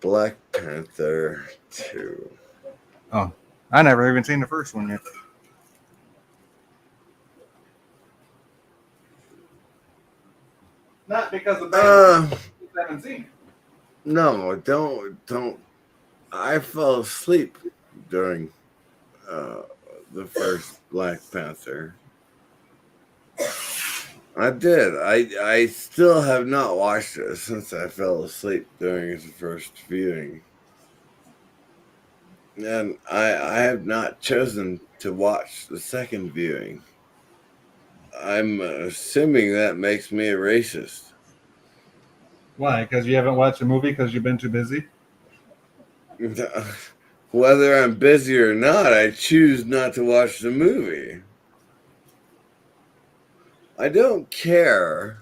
Black Panther 2. Oh, I never even seen the first one yet. Not because of that. I haven't seen it. No, don't. I fell asleep during the first Black Panther. I did. I still have not watched it since I fell asleep during its first viewing. And I have not chosen to watch the second viewing. I'm assuming that makes me a racist. Why? Because you haven't watched the movie because you've been too busy? Whether I'm busy or not, I choose not to watch the movie. I don't care.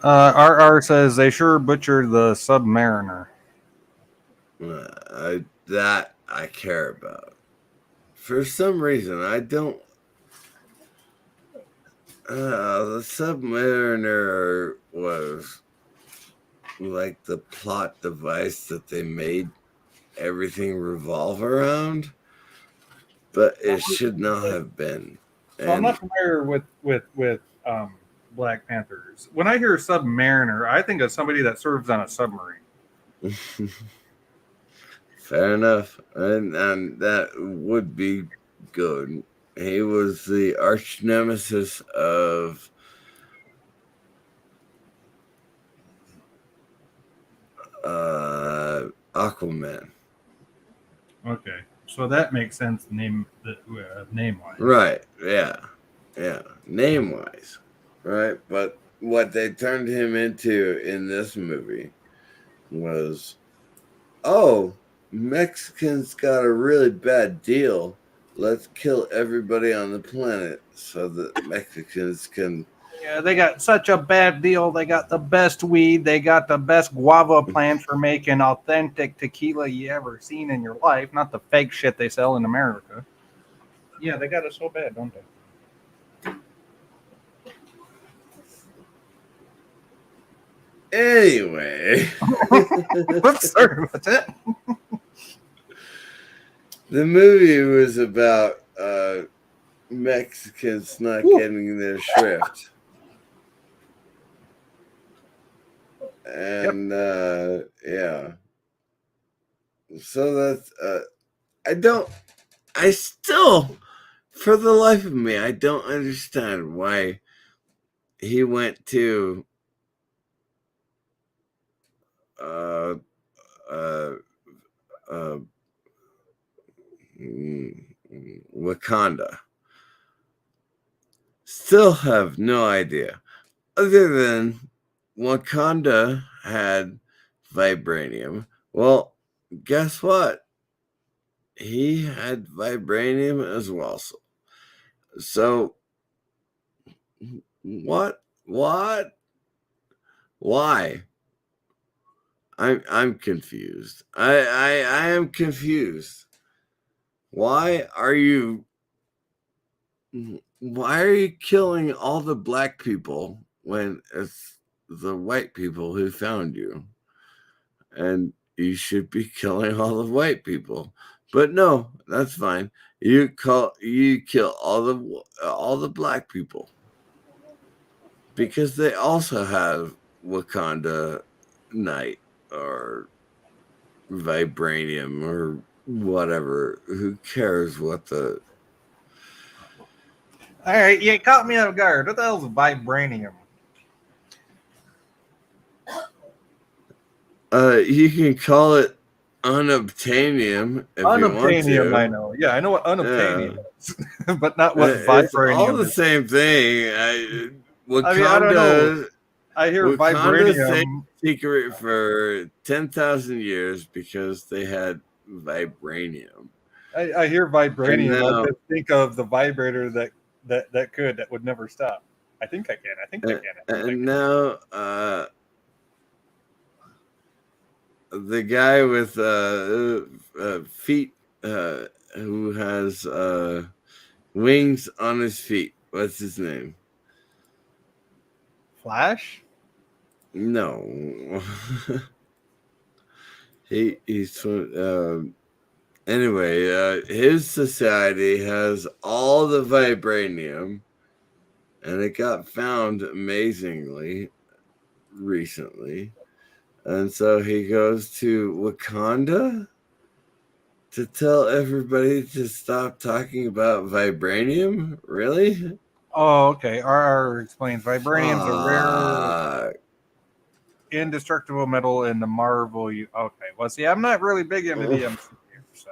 RR says they sure butchered the Submariner. That I care about. For some reason, I don't. The Submariner was like the plot device that they made everything revolve around, but it should not have been. So I'm not familiar with Black Panthers. When I hear Submariner, I think of somebody that serves on a submarine. Fair enough, and that would be good. He was the arch nemesis of Aquaman. Okay, so that makes sense. Name wise, right? Yeah, name wise, right? But what they turned him into in this movie was, oh, Mexicans got a really bad deal. Let's kill everybody on the planet so that Mexicans can. Yeah, they got such a bad deal. They got the best weed. They got the best guava plants for making authentic tequila you ever seen in your life. Not the fake shit they sell in America. Yeah, they got it so bad, don't they? Anyway. Sorry about that. The movie was about Mexicans not getting their shrift. And yeah. So that's I still, for the life of me, I don't understand why he went to Wakanda. Still have no idea. Other than Wakanda had vibranium. Well, guess what? He had vibranium as well. So what? Why? I'm confused. I am confused. Why are you killing all the black people when it's the white people who found you? And you should be killing all the white people. But no, that's fine. You kill all the black people. Because they also have Wakanda Night or vibranium or whatever. Who cares what the... All right, you caught me off guard. What the hell is vibranium? You can call it unobtainium if you want to. Unobtainium, I know. Yeah, I know what unobtainium is, but not what vibranium is. It's all the same thing. I don't know. I hear vibranium. Secret for 10,000 years because they had vibranium. I hear vibranium. now- I just think of the vibrator that would never stop. I think I can. I think I can. And now, the guy with feet, who has wings on his feet. What's his name? Flash? No. He's anyway. His society has all the vibranium, and it got found amazingly recently. And so he goes to Wakanda to tell everybody to stop talking about vibranium? Really? Oh, okay. RR explains vibranium's a rare, Fuck. indestructible metal in the Marvel. Okay. Well, see, I'm not really big into the Oof. MCU, so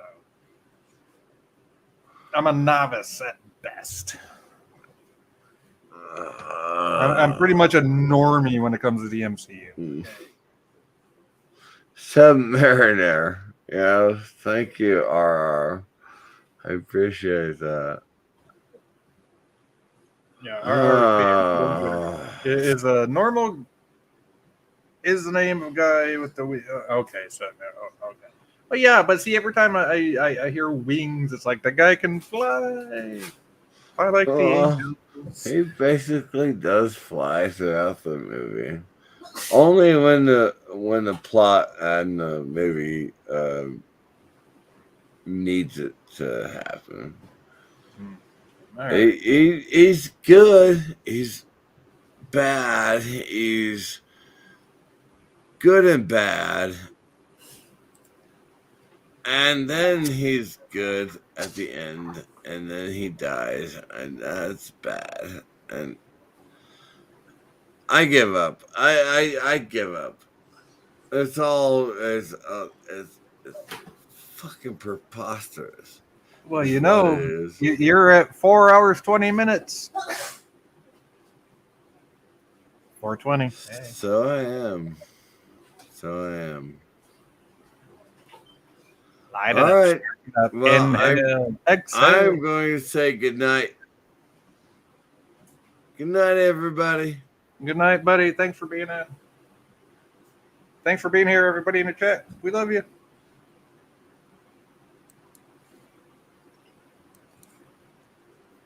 I'm a novice at best. I'm pretty much a normie when it comes to the MCU. Submariner. Yeah, thank you, RR. I appreciate that. Yeah, RR is a normal. Is the name of guy with the okay? So okay. But yeah, but see, every time I hear wings, it's like the guy can fly. I like the angels. He basically does fly throughout the movie. Only when the plot and the movie needs it to happen. Right. He's good. He's bad. He's good and bad. And then he's good at the end, and then he dies, and that's bad. And I give up. I give up. It's fucking preposterous. Well, you know, you're at 4 hours 20 minutes. 4:20. Hey. So I am. Light All right. Up. Well, Inhale, exhale. I'm going to say good night. Good night, everybody. Good night, buddy. Thanks for being here, everybody in the chat. We love you.